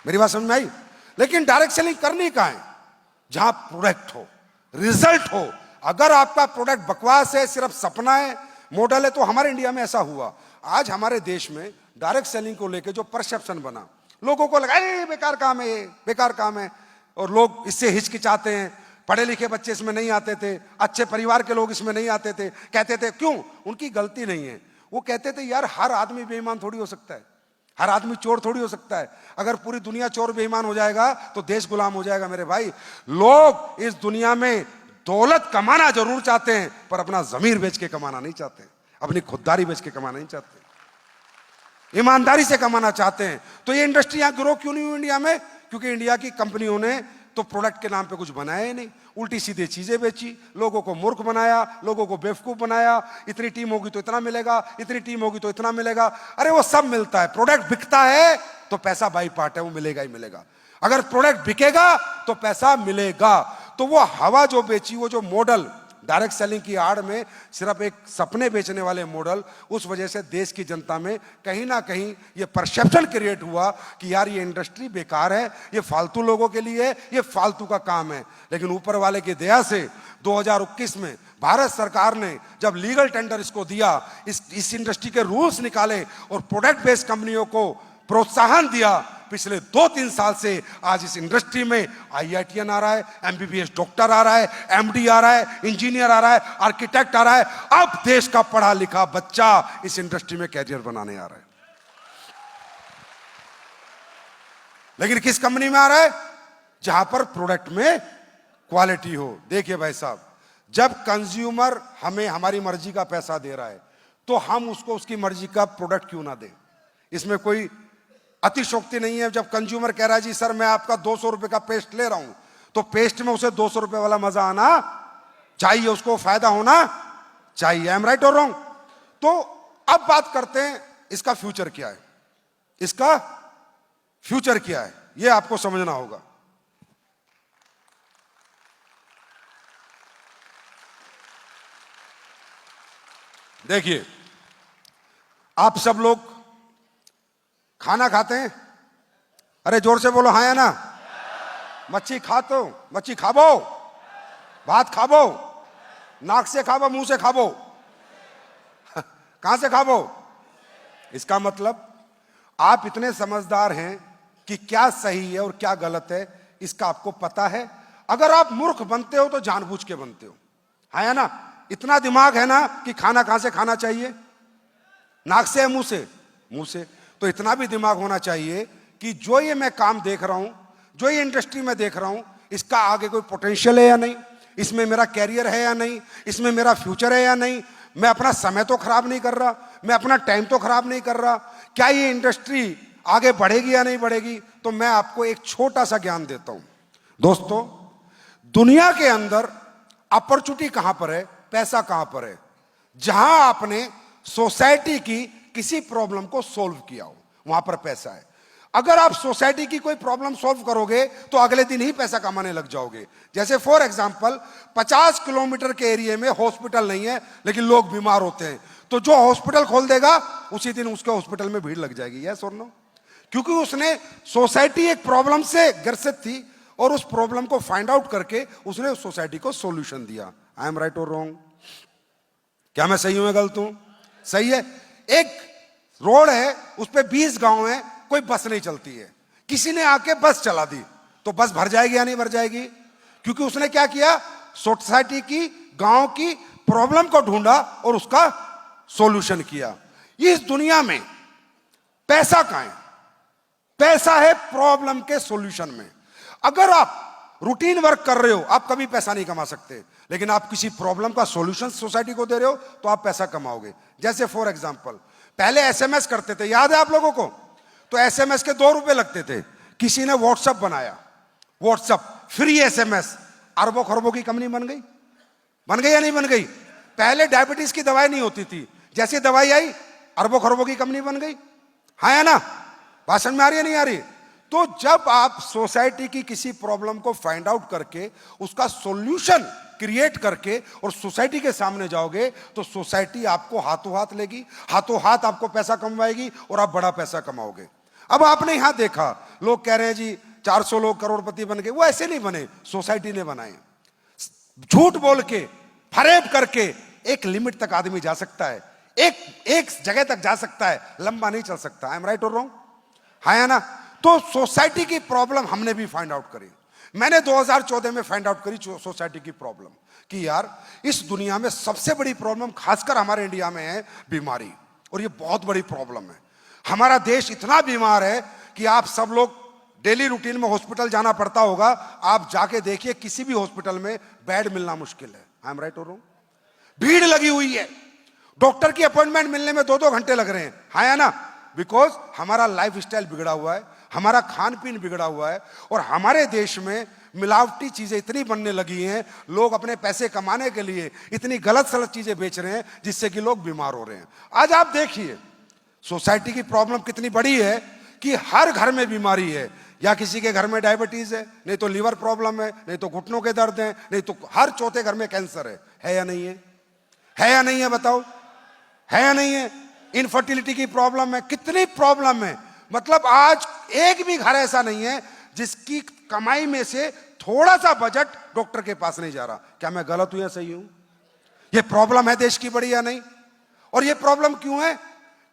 मेरी बात समझ में आई? लेकिन डायरेक्ट सेलिंग करनी कहां है? जहां प्रोडक्ट हो, रिजल्ट हो। अगर आपका प्रोडक्ट बकवास है, सिर्फ सपना है, मॉडल है, तो हमारे इंडिया में ऐसा हुआ। आज हमारे देश में डायरेक्ट सेलिंग को लेकर जो परसेप्शन बना, लोगों को लगा अरे बेकार काम है, ये बेकार काम है, और लोग इससे हिचकिचाते हैं। पढ़े लिखे बच्चे इसमें नहीं आते थे, अच्छे परिवार के लोग इसमें नहीं आते थे, कहते थे क्यों? उनकी गलती नहीं है। वो कहते थे यार हर आदमी बेईमान थोड़ी हो सकता है, हर आदमी चोर थोड़ी हो सकता है। अगर पूरी दुनिया चोर बेईमान हो जाएगा तो देश गुलाम हो जाएगा। मेरे भाई, लोग इस दुनिया में दौलत कमाना जरूर चाहते हैं, पर अपना जमीर बेच के कमाना नहीं चाहते, अपनी खुददारी बेच के कमाना नहीं चाहते, ईमानदारी से कमाना चाहते हैं। तो ये इंडस्ट्री यहां ग्रो क्यों नहीं हुई इंडिया में? क्योंकि इंडिया की कंपनियों ने तो प्रोडक्ट के नाम पे कुछ बनाया ही नहीं, उल्टी सीधे चीजें बेची, लोगों को मूर्ख बनाया, लोगों को बेवकूफ बनाया। इतनी टीम होगी तो इतना मिलेगा, इतनी टीम होगी तो इतना मिलेगा। अरे वो सब मिलता है, प्रोडक्ट बिकता है तो पैसा बाई पार्ट है, वो मिलेगा ही मिलेगा। अगर प्रोडक्ट बिकेगा तो पैसा मिलेगा। तो वो हवा जो बेची, वो जो मॉडल डायरेक्ट सेलिंग की आड़ में सिर्फ एक सपने बेचने वाले मॉडल, उस वजह से देश की जनता में कहीं ना कहीं ये परसेप्शन क्रिएट हुआ कि यार ये इंडस्ट्री बेकार है, ये फालतू लोगों के लिए है, ये फालतू का काम है। लेकिन ऊपर वाले की दया से 2021 में भारत सरकार ने जब लीगल टेंडर इसको दिया, इस इंडस्ट्री के रूल्स निकाले और प्रोडक्ट बेस्ड कंपनियों को प्रोत्साहन दिया, पिछले 2-3 साल से आज इस इंडस्ट्री में IITian आ रहा है, MBBS डॉक्टर आ रहा है, MD आ रहा है, इंजीनियर आ रहा है, आर्किटेक्ट आ रहा है। अब देश का पढ़ा लिखा बच्चा इस इंडस्ट्री में कैरियर बनाने आ रहा है। लेकिन किस कंपनी में आ रहा है? जहां पर प्रोडक्ट में क्वालिटी हो। देखिए भाई साहब, जब कंज्यूमर हमें हमारी मर्जी का पैसा दे रहा है तो हम उसको उसकी मर्जी का प्रोडक्ट क्यों ना दें? इसमें कोई अतिशोक्ति नहीं है। जब कंज्यूमर कह रहा है जी सर मैं आपका 200 रुपए का पेस्ट ले रहा हूं, तो पेस्ट में उसे 200 रुपए वाला मजा आना चाहिए, उसको फायदा होना चाहिए। आई एम राइट और रॉन्ग? तो अब बात करते हैं इसका फ्यूचर क्या है। इसका फ्यूचर क्या है यह आपको समझना होगा। देखिए, आप सब लोग खाना खाते हैं? अरे जोर से बोलो, हाँ या ना? मच्छी खाते हो? मच्छी खाबो, भात खाबो, नाक से खाबो, मुंह से खाबो, कहां से खाबो? इसका मतलब आप इतने समझदार हैं कि क्या सही है और क्या गलत है इसका आपको पता है। अगर आप मूर्ख बनते हो तो जानबूझ के बनते हो, हाँ या ना? इतना दिमाग है ना कि खाना कहां से खाना चाहिए? नाक से या मुंह से? मुंह से। तो इतना भी दिमाग होना चाहिए कि जो ये मैं काम देख रहा हूं, जो ये इंडस्ट्री में देख रहा हूं, इसका आगे कोई पोटेंशियल है या नहीं, इसमें मेरा कैरियर है या नहीं, इसमें मेरा फ्यूचर है या नहीं, मैं अपना समय तो खराब नहीं कर रहा, मैं अपना टाइम तो खराब नहीं कर रहा, क्या ये इंडस्ट्री आगे बढ़ेगी या नहीं बढ़ेगी। तो मैं आपको एक छोटा सा ज्ञान देता हूं दोस्तों। दुनिया के अंदर अपॉर्चुनिटी कहां पर है, पैसा कहां पर है? जहां आपने सोसाइटी की किसी प्रॉब्लम को सॉल्व किया हो, वहां पर पैसा है। अगर आप सोसाइटी की कोई प्रॉब्लम सॉल्व करोगे तो अगले दिन ही पैसा कमाने लग जाओगे। जैसे फॉर एग्जांपल 50 किलोमीटर के एरिया में हॉस्पिटल नहीं है लेकिन लोग बीमार होते हैं, तो जो हॉस्पिटल खोल देगा उसी दिन उसके हॉस्पिटल में भीड़ लग जाएगी। यस और नो? क्योंकि उसने सोसाइटी एक प्रॉब्लम से ग्रसित थी और उस प्रॉब्लम को फाइंड आउट करके उसने उस सोसाइटी को सॉल्यूशन दिया। आई एम राइट और रॉन्ग? क्या मैं सही हूं या गलत हूं? सही है। एक रोड है, उस पे 20 गांव है, कोई बस नहीं चलती है, किसी ने आके बस चला दी, तो बस भर जाएगी या नहीं भर जाएगी? क्योंकि उसने क्या किया? सोसाइटी की, गांव की प्रॉब्लम को ढूंढा और उसका सॉल्यूशन किया। इस दुनिया में पैसा कहां है? पैसा है प्रॉब्लम के सॉल्यूशन में। अगर आप रूटीन वर्क कर रहे हो आप कभी पैसा नहीं कमा सकते, लेकिन आप किसी प्रॉब्लम का सॉल्यूशन सोसाइटी को दे रहे हो तो आप पैसा कमाओगे। जैसे फॉर एग्जांपल पहले SMS करते थे, याद है आप लोगों को? तो SMS के 2 रुपए लगते थे। किसी ने व्हाट्सएप बनाया, व्हाट्सएप फ्री SMS, अरबों खरबों की कंपनी बन गई। बन गई या नहीं बन गई? पहले डायबिटीज की दवाई नहीं होती थी, जैसी दवाई आई अरबों खरबों की कंपनी बन गई। हाँ या ना? भाषण में आ रही है नहीं आ रही? तो जब आप सोसाइटी की किसी प्रॉब्लम को फाइंड आउट करके उसका सॉल्यूशन क्रिएट करके और सोसाइटी के सामने जाओगे तो सोसाइटी आपको हाथों हाथ लेगी, हाथों हाथ आपको पैसा कमवाएगी और आप बड़ा पैसा कमाओगे। अब आपने यहां देखा, लोग कह रहे हैं जी 400 लोग करोड़पति बन गए। वो ऐसे नहीं बने, सोसाइटी ने बनाए। झूठ बोल के, फरेब करके एक लिमिट तक आदमी जा सकता है, एक जगह तक जा सकता है, लंबा नहीं चल सकता। आई एम राइट और रॉन्ग? हाँ या ना? तो सोसाइटी की प्रॉब्लम हमने भी फाइंड आउट करी। मैंने 2014 में फाइंड आउट करी सोसाइटी की प्रॉब्लम कि यार इस दुनिया में सबसे बड़ी प्रॉब्लम खासकर हमारे इंडिया में है बीमारी, और ये बहुत बड़ी प्रॉब्लम है। हमारा देश इतना बीमार है कि आप सब लोग डेली रूटीन में हॉस्पिटल जाना पड़ता होगा। आप जाके देखिए किसी भी हॉस्पिटल में बेड मिलना मुश्किल है। आई एम राइट और रॉन्ग? भीड़ लगी हुई है, डॉक्टर की अपॉइंटमेंट मिलने में 2-2 घंटे लग रहे हैं। हाँ या ना? बिकॉज हमारा लाइफ स्टाइल बिगड़ा हुआ है, हमारा खान पीन बिगड़ा हुआ है, और हमारे देश में मिलावटी चीजें इतनी बनने लगी हैं। लोग अपने पैसे कमाने के लिए इतनी गलत सलत चीजें बेच रहे हैं जिससे कि लोग बीमार हो रहे हैं। आज आप देखिए सोसाइटी की प्रॉब्लम कितनी बड़ी है कि हर घर में बीमारी है। या किसी के घर में डायबिटीज है, नहीं तो लीवर प्रॉब्लम है, नहीं तो घुटनों के दर्द है, नहीं तो हर चौथे घर में कैंसर है या नहीं है? है या नहीं है बताओ? है या नहीं है? इनफर्टिलिटी की प्रॉब्लम है, कितनी प्रॉब्लम है। मतलब आज एक भी घर ऐसा नहीं है जिसकी कमाई में से थोड़ा सा बजट डॉक्टर के पास नहीं जा रहा। क्या मैं गलत हूं या सही हूं? यह प्रॉब्लम है देश की बड़ी या नहीं? और यह प्रॉब्लम क्यों है?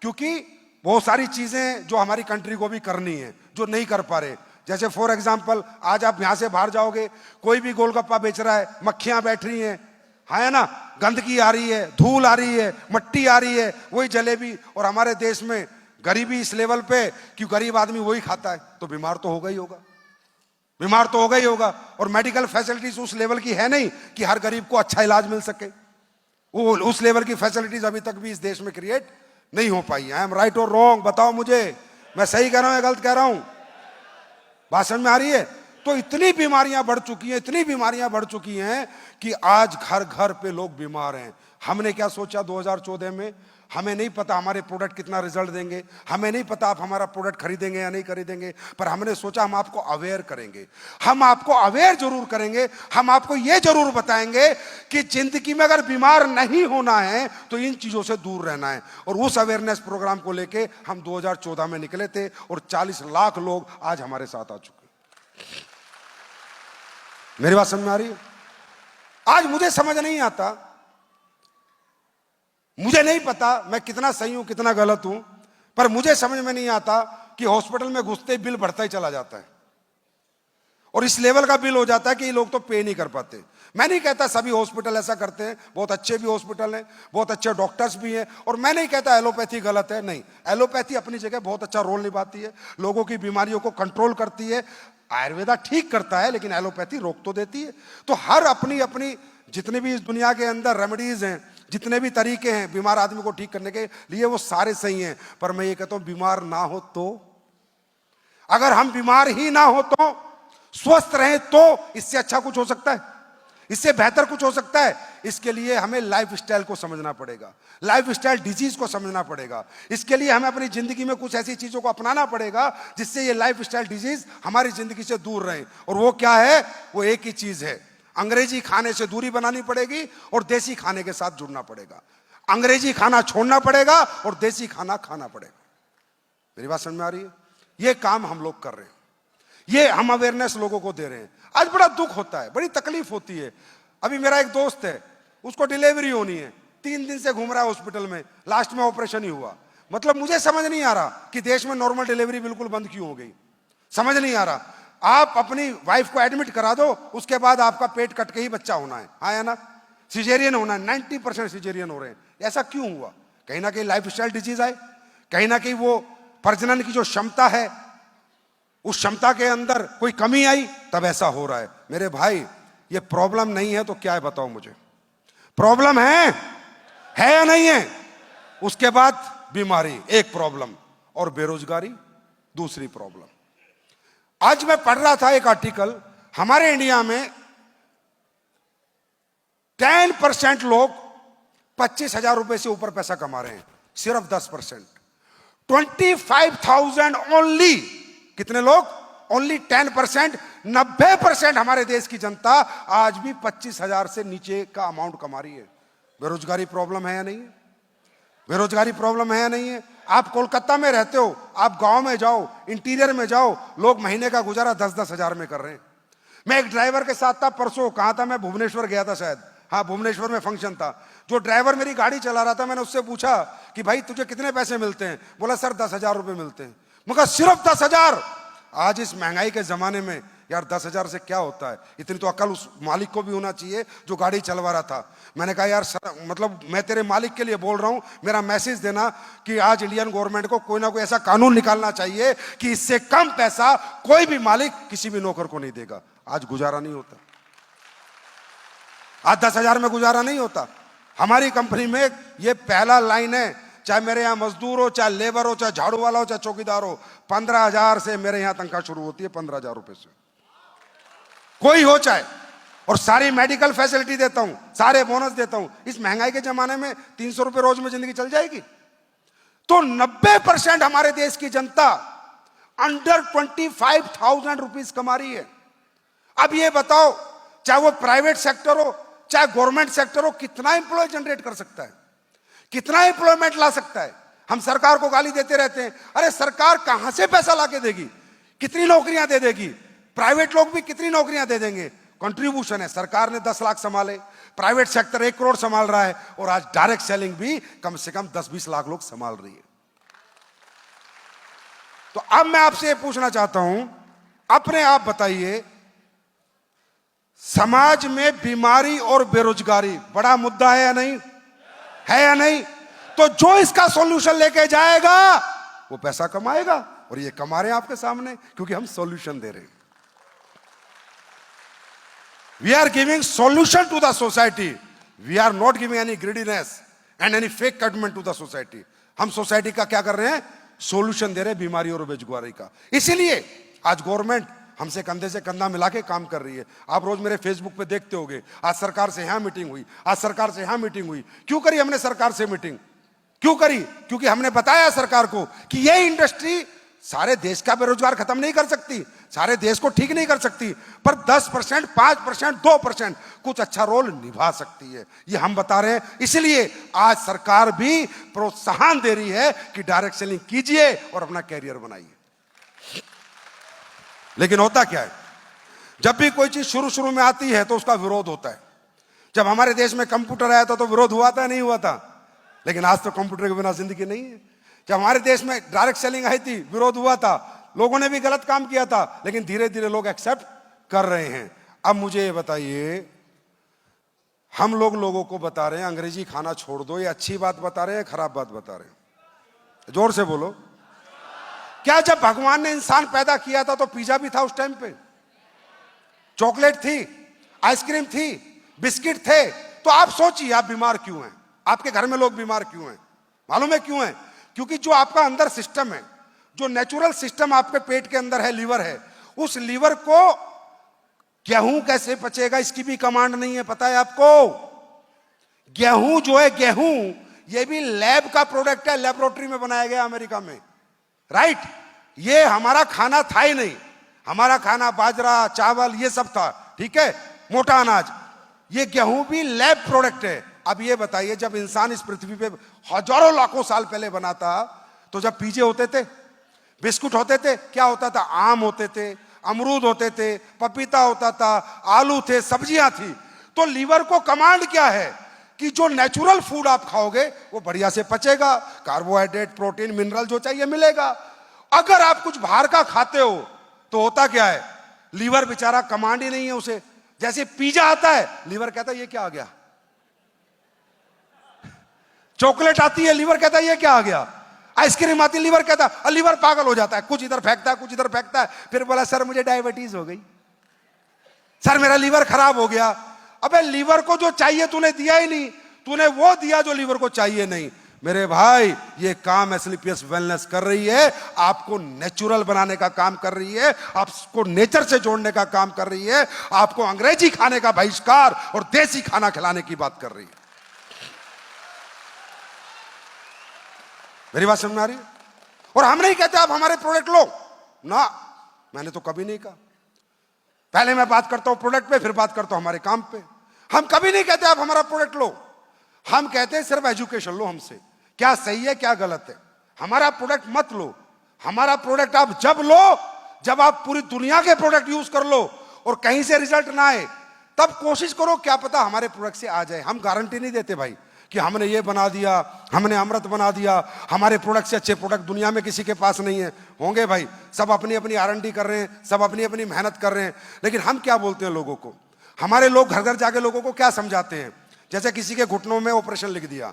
क्योंकि बहुत सारी चीजें जो हमारी कंट्री को भी करनी है जो नहीं कर पा रहे। जैसे फॉर एग्जांपल, आज आप यहां से बाहर जाओगे, कोई भी गोलगप्पा बेच रहा है, मक्खियां बैठ रही हैं, है ना, गंदगी आ रही है, धूल आ रही है, मट्टी आ रही है, वही जलेबी। और हमारे देश में गरीबी इस लेवल पे कि गरीब आदमी वही खाता है, तो बीमार तो होगा ही होगा, बीमार तो होगा ही होगा। और मेडिकल फैसिलिटीज उस लेवल की है नहीं कि हर गरीब को अच्छा इलाज मिल सके। वो उस लेवल की फैसिलिटीज अभी तक भी इस देश में क्रिएट नहीं हो पाई। आई एम राइट और रॉन्ग? बताओ मुझे, मैं सही कह रहा हूं या गलत कह रहा हूं? बात समझ में आ रही है? तो इतनी बीमारियां बढ़ चुकी हैं, इतनी बीमारियां बढ़ चुकी हैं कि आज घर घर पे लोग बीमार हैं। हमने क्या सोचा 2014 में? हमें नहीं पता हमारे प्रोडक्ट कितना रिजल्ट देंगे, हमें नहीं पता आप हमारा प्रोडक्ट खरीदेंगे या नहीं खरीदेंगे, पर हमने सोचा हम आपको अवेयर करेंगे। हम आपको अवेयर जरूर करेंगे, हम आपको यह जरूर बताएंगे कि जिंदगी में अगर बीमार नहीं होना है तो इन चीजों से दूर रहना है। और उस अवेयरनेस प्रोग्राम को लेके हम 2014 में निकले थे और 40 लाख लोग आज हमारे साथ आ चुके। मेरी बात समझ में आ रही है? आज मुझे समझ नहीं आता, मुझे नहीं पता मैं कितना सही हूं कितना गलत हूं, पर मुझे समझ में नहीं आता कि हॉस्पिटल में घुसते बिल बढ़ता ही चला जाता है और इस लेवल का बिल हो जाता है कि ये लोग तो पे नहीं कर पाते। मैं नहीं कहता सभी हॉस्पिटल ऐसा करते हैं, बहुत अच्छे भी हॉस्पिटल हैं, बहुत अच्छे डॉक्टर्स भी हैं। और मैं नहीं कहता एलोपैथी गलत है, नहीं, एलोपैथी अपनी जगह बहुत अच्छा रोल निभाती है, लोगों की बीमारियों को कंट्रोल करती है। आयुर्वेदा ठीक करता है लेकिन एलोपैथी रोक तो देती है। तो हर अपनी अपनी जितनी भी इस दुनिया के अंदर रेमेडीज हैं, जितने भी तरीके हैं बीमार आदमी को ठीक करने के लिए, वो सारे सही हैं। पर मैं ये कहता हूं बीमार ना हो तो, अगर हम बीमार ही ना हो तो, स्वस्थ रहें तो इससे अच्छा कुछ हो सकता है? इससे बेहतर कुछ हो सकता है? इसके लिए हमें लाइफ स्टाइल को समझना पड़ेगा, लाइफ स्टाइल डिजीज को समझना पड़ेगा। इसके लिए हमें अपनी जिंदगी में कुछ ऐसी चीजों को अपनाना पड़ेगा जिससे ये लाइफ स्टाइल डिजीज हमारी जिंदगी से दूर रहे। और वो क्या है? वो एक ही चीज है, अंग्रेजी खाने से दूरी बनानी पड़ेगी और देसी खाने के साथ जुड़ना पड़ेगा। अंग्रेजी खाना छोड़ना पड़ेगा और देसी खाना खाना पड़ेगा। मेरी बात समझ में आ रही है? ये काम हम लोग कर रहे हैं, ये हम अवेयरनेस लोगों को दे रहे हैं। आज बड़ा दुख होता है, बड़ी तकलीफ होती है। अभी मेरा एक दोस्त है, उसको डिलीवरी होनी है, 3 दिन से घूम रहा है हॉस्पिटल में, लास्ट में ऑपरेशन ही हुआ। मतलब मुझे समझ नहीं आ रहा कि देश में नॉर्मल डिलीवरी बिल्कुल बंद क्यों हो गई, समझ नहीं आ रहा। आप अपनी वाइफ को एडमिट करा दो, उसके बाद आपका पेट कट के ही बच्चा होना है, हाँ या ना? सिजेरियन होना है, 90% सिजेरियन हो रहे हैं। ऐसा क्यों हुआ? कहीं ना कहीं लाइफ स्टाइल डिजीज आए, कहीं ना कहीं वो प्रजनन की जो क्षमता है उस क्षमता के अंदर कोई कमी आई, तब ऐसा हो रहा है। मेरे भाई, ये प्रॉब्लम नहीं है तो क्या है बताओ मुझे? प्रॉब्लम है या नहीं है? उसके बाद बीमारी एक प्रॉब्लम और बेरोजगारी दूसरी प्रॉब्लम। आज मैं पढ़ रहा था एक आर्टिकल, हमारे इंडिया में 10% लोग 25,000 रुपए से ऊपर पैसा कमा रहे हैं, सिर्फ 10%। 25,000 ओनली। कितने लोग? ओनली 10%। 90% हमारे देश की जनता आज भी 25,000 से नीचे का अमाउंट कमा रही है। बेरोजगारी प्रॉब्लम है या नहीं है? बेरोजगारी प्रॉब्लम है या नहीं है? आप कोलकाता में रहते हो, आप गांव में जाओ, इंटीरियर में जाओ, लोग महीने का गुजारा 10-10 हजार में कर रहे हैं। मैं एक ड्राइवर के साथ था परसों, कहाँ था मैं? भुवनेश्वर गया था शायद, हाँ भुवनेश्वर में फंक्शन था। जो ड्राइवर मेरी गाड़ी चला रहा था, मैंने उससे पूछा कि भाई तुझे कितने पैसे मिलते हैं? बोला सर 10,000 रुपए मिलते हैं। मगर सिर्फ 10,000? आज इस महंगाई के जमाने में यार 10,000 से क्या होता है? इतनी तो अकल उस मालिक को भी होना चाहिए जो गाड़ी चलवा रहा था। मैंने कहा यार सर, मतलब मैं तेरे मालिक के लिए बोल रहा हूं, मेरा मैसेज देना कि आज इंडियन गवर्नमेंट को कोई ना कोई ऐसा कानून निकालना चाहिए कि इससे कम पैसा कोई भी मालिक किसी भी नौकर को नहीं देगा। आज गुजारा नहीं होता, आज 10,000 में गुजारा नहीं होता। हमारी कंपनी में ये पहला लाइन है, चाहे मेरे यहाँ मजदूर हो, चाहे लेबर हो, चाहे झाड़ू वाला हो, चाहे चौकीदार हो, 15,000 से मेरे यहाँ तनख्वाह शुरू होती है, 15,000 रुपए से, कोई हो चाहे। और सारी मेडिकल फैसिलिटी देता हूं, सारे बोनस देता हूं। इस महंगाई के जमाने में 300 रुपए रोज में जिंदगी चल जाएगी? तो 90% हमारे देश की जनता अंडर 25,000 रुपीज कमा रही है। अब ये बताओ, चाहे वो प्राइवेट सेक्टर हो चाहे गवर्नमेंट सेक्टर हो, कितना एम्प्लॉय जनरेट कर सकता है, कितना एम्प्लॉयमेंट ला सकता है। हम सरकार को गाली देते रहते हैं, अरे सरकार कहां से पैसा लाके देगी, कितनी नौकरियां दे देगी, प्राइवेट लोग भी कितनी नौकरियां दे देंगे। कंट्रीब्यूशन है, सरकार ने 10 लाख संभाले, प्राइवेट सेक्टर 1 करोड़ संभाल रहा है, और आज डायरेक्ट सेलिंग भी कम से कम 10-20 लाख लोग संभाल रही है। तो अब मैं आपसे ये पूछना चाहता हूं, अपने आप बताइए, समाज में बीमारी और बेरोजगारी बड़ा मुद्दा है या नहीं, है या नहीं? तो जो इसका सॉल्यूशन लेके जाएगा वो पैसा कमाएगा, और ये कमा रहे हैं आपके सामने, क्योंकि हम सॉल्यूशन दे रहे हैं। We are giving solution to the society, we are not giving any greediness and any fake commitment to the society. हम सोसाइटी का क्या कर रहे हैं, सॉल्यूशन दे रहे हैं बीमारी और बेरोजगारी का। इसीलिए आज गवर्नमेंट हमसे कंधे से कंधा मिला के काम कर रही है। आप रोज मेरे फेसबुक पे देखते होंगे, आज सरकार से यहां मीटिंग हुई, आज सरकार से यहां मीटिंग हुई। क्यों करी हमने सरकार से मीटिंग, क्यों करी? क्योंकि हमने बताया सरकार को कि यह इंडस्ट्री सारे देश का बेरोजगार खत्म नहीं कर सकती, सारे देश को ठीक नहीं कर सकती, पर 10%, 5%, 2% कुछ अच्छा रोल निभा सकती है। ये हम बता रहे हैं। इसलिए आज सरकार भी प्रोत्साहन दे रही है कि डायरेक्ट सेलिंग कीजिए और अपना कैरियर बनाइए। लेकिन होता क्या है, जब भी कोई चीज शुरू में आती है तो उसका विरोध होता है। जब हमारे देश में कंप्यूटर आया था तो विरोध हुआ था, नहीं हुआ था? लेकिन आज तो कंप्यूटर के बिना जिंदगी नहीं है। जब हमारे देश में डायरेक्ट सेलिंग आई थी, विरोध हुआ था, लोगों ने भी गलत काम किया था, लेकिन धीरे धीरे लोग एक्सेप्ट कर रहे हैं। अब मुझे ये बताइए, हम लोगों को बता रहे हैं अंग्रेजी खाना छोड़ दो, ये अच्छी बात बता रहे हैं, खराब बात बता रहे हैं? जोर से बोलो। क्या जब भगवान ने इंसान पैदा किया था तो पिज्जा भी था उस टाइम पे, चॉकलेट थी, आइसक्रीम थी, बिस्किट थे? तो आप सोचिए, आप बीमार क्यों हैं, आपके घर में लोग बीमार क्यों हैं? मालूम है क्यों है? क्योंकि जो आपका अंदर सिस्टम है, जो नेचुरल सिस्टम आपके पेट के अंदर है, लीवर है, उस लीवर को गेहूं कैसे पचेगा इसकी भी कमांड नहीं है। पता है आपको? गेहूं जो है, गेहूं ये भी लैब का प्रोडक्ट है, लेबोरेटरी में बनाया गया अमेरिका में, राइट? ये हमारा खाना था ही नहीं। हमारा खाना बाजरा, चावल ये सब था, ठीक है, मोटा अनाज। ये गेहूं भी लैब प्रोडक्ट है। अब ये बताइए, जब इंसान इस पृथ्वी पे हजारों लाखों साल पहले बना था, तो जब पिज्जे होते थे, बिस्कुट होते थे, क्या होता था? आम होते थे, अमरूद होते थे, पपीता होता था, आलू थे, सब्जियां थी। तो लीवर को कमांड क्या है कि जो नेचुरल फूड आप खाओगे वो बढ़िया से पचेगा, कार्बोहाइड्रेट, प्रोटीन, मिनरल जो चाहिए मिलेगा। अगर आप कुछ बाहर का खाते हो तो होता क्या है, लीवर बेचारा कमांड ही नहीं है उसे। जैसे पिज्जा आता है, लीवर कहता है ये क्या आ गया। चॉकलेट आती है, लीवर कहता है ये क्या आ गया। आइसक्रीम आती है, लीवर कहता है, लीवर पागल हो जाता है, कुछ इधर फेंकता है, कुछ इधर फेंकता है, फिर बोला सर मुझे डायबिटीज हो गई, सर मेरा लीवर खराब हो गया। अबे लीवर को जो चाहिए तूने दिया ही नहीं, तूने वो दिया जो लीवर को चाहिए नहीं। मेरे भाई, ये काम एसलीपीएस वेलनेस कर रही है, आपको नेचुरल बनाने का काम कर रही है, आपको नेचर से जोड़ने का काम कर रही है, आपको अंग्रेजी खाने का बहिष्कार और देसी खाना खिलाने की बात कर रही है। मेरी बात समझ में आ रही है? और हम नहीं कहते आप हमारे प्रोडक्ट लो ना, मैंने तो कभी नहीं कहा। पहले मैं बात करता हूं प्रोडक्ट पे, फिर बात करता हूं हमारे काम पे। हम कभी नहीं कहते आप हमारा प्रोडक्ट लो, हम कहते हैं सिर्फ एजुकेशन लो हमसे, क्या सही है क्या गलत है। हमारा प्रोडक्ट मत लो। हमारा प्रोडक्ट आप जब लो जब आप पूरी दुनिया के प्रोडक्ट यूज कर लो और कहीं से रिजल्ट ना आए, तब कोशिश करो, क्या पता हमारे प्रोडक्ट से आ जाए। हम गारंटी नहीं देते भाई कि हमने ये बना दिया, हमने अमृत बना दिया, हमारे प्रोडक्ट से अच्छे प्रोडक्ट दुनिया में किसी के पास नहीं है। होंगे भाई, सब अपनी अपनी R&D कर रहे हैं, सब अपनी अपनी मेहनत कर रहे हैं। लेकिन हम क्या बोलते हैं लोगों को, हमारे लोग घर घर जाके लोगों को क्या समझाते हैं। जैसे किसी के घुटनों में ऑपरेशन लिख दिया,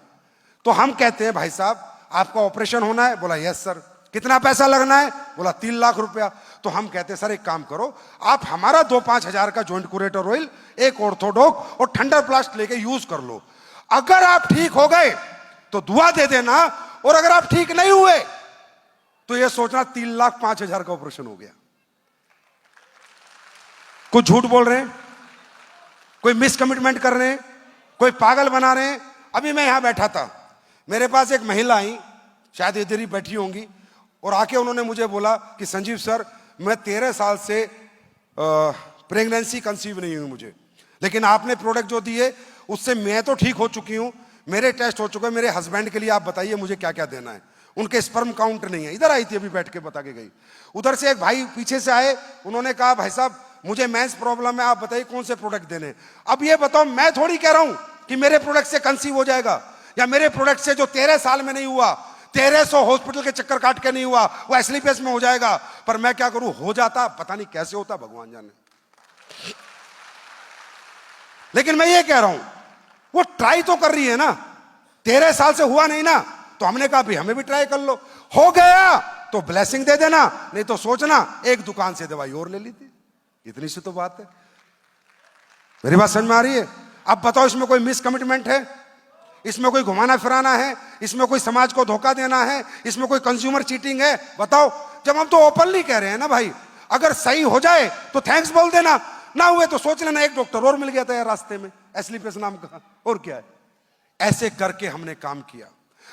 तो हम कहते हैं भाई साहब आपका ऑपरेशन होना है, बोला यस सर, कितना पैसा लगना है, बोला 3 लाख रुपया। तो हम कहते हैं सर एक काम करो, आप हमारा 2-5 हजार का जॉइंट कुरेटर ऑयल, एक ऑर्थोडॉक और ठंडर प्लास्ट लेके यूज कर लो। अगर आप ठीक हो गए तो दुआ दे देना, और अगर आप ठीक नहीं हुए तो यह सोचना 3,05,000 का ऑपरेशन हो गया। कुछ झूठ बोल रहे हैं, कोई मिसकमिटमेंट कर रहे हैं, कोई पागल बना रहे हैं। अभी मैं यहां बैठा था, मेरे पास एक महिला आई, शायद इधर ही बैठी होंगी, और आके उन्होंने मुझे बोला कि संजीव सर, मैं 13 साल से प्रेगनेंसी कंसीव नहीं हुई मुझे, लेकिन आपने प्रोडक्ट जो दिए उससे मैं तो ठीक हो चुकी हूं, मेरे टेस्ट हो चुके हैं, मेरे हस्बैंड के लिए आप बताइए मुझे क्या क्या देना है। उनके स्पर्म काउंट नहीं है। इधर आई थी अभी बैठ के बता के गई। उधर से एक भाई पीछे से आए, उन्होंने कहा भाई साहब मुझे मेंस प्रॉब्लम है, आप बताइए कौन से प्रोडक्ट देने। अब ये बताओ, मैं थोड़ी कह रहा हूं कि मेरे प्रोडक्ट से कंसीव हो जाएगा, या मेरे प्रोडक्ट से जो 13 साल में नहीं हुआ, 1300 हॉस्पिटल के चक्कर काट के नहीं हुआ, वो एसलीपीएस में हो जाएगा। पर मैं क्या करूं, हो जाता, पता नहीं कैसे होता, भगवान जाने। लेकिन मैं ये कह रहा हूं, वो ट्राई तो कर रही है ना, 13 साल से हुआ नहीं ना, तो हमने कहा भी हमें भी ट्राई कर लो, हो गया तो ब्लेसिंग दे देना, नहीं तो सोचना एक दुकान से दवाई और ले ली थी। इतनी सी तो बात है। मेरी बात समझ में आ रही है? अब बताओ, इसमें कोई मिस कमिटमेंट है? इसमें कोई घुमाना फिराना है? इसमें कोई समाज को धोखा देना है? इसमें कोई कंज्यूमर चीटिंग है? बताओ। जब हम तो ओपनली कह रहे हैं ना भाई, अगर सही हो जाए तो थैंक्स बोल देना, ना हुए तो सोच लेना एक डॉक्टर और मिल गया था यार रास्ते में, एसलीपीएस नाम का, और क्या है। ऐसे करके हमने काम किया।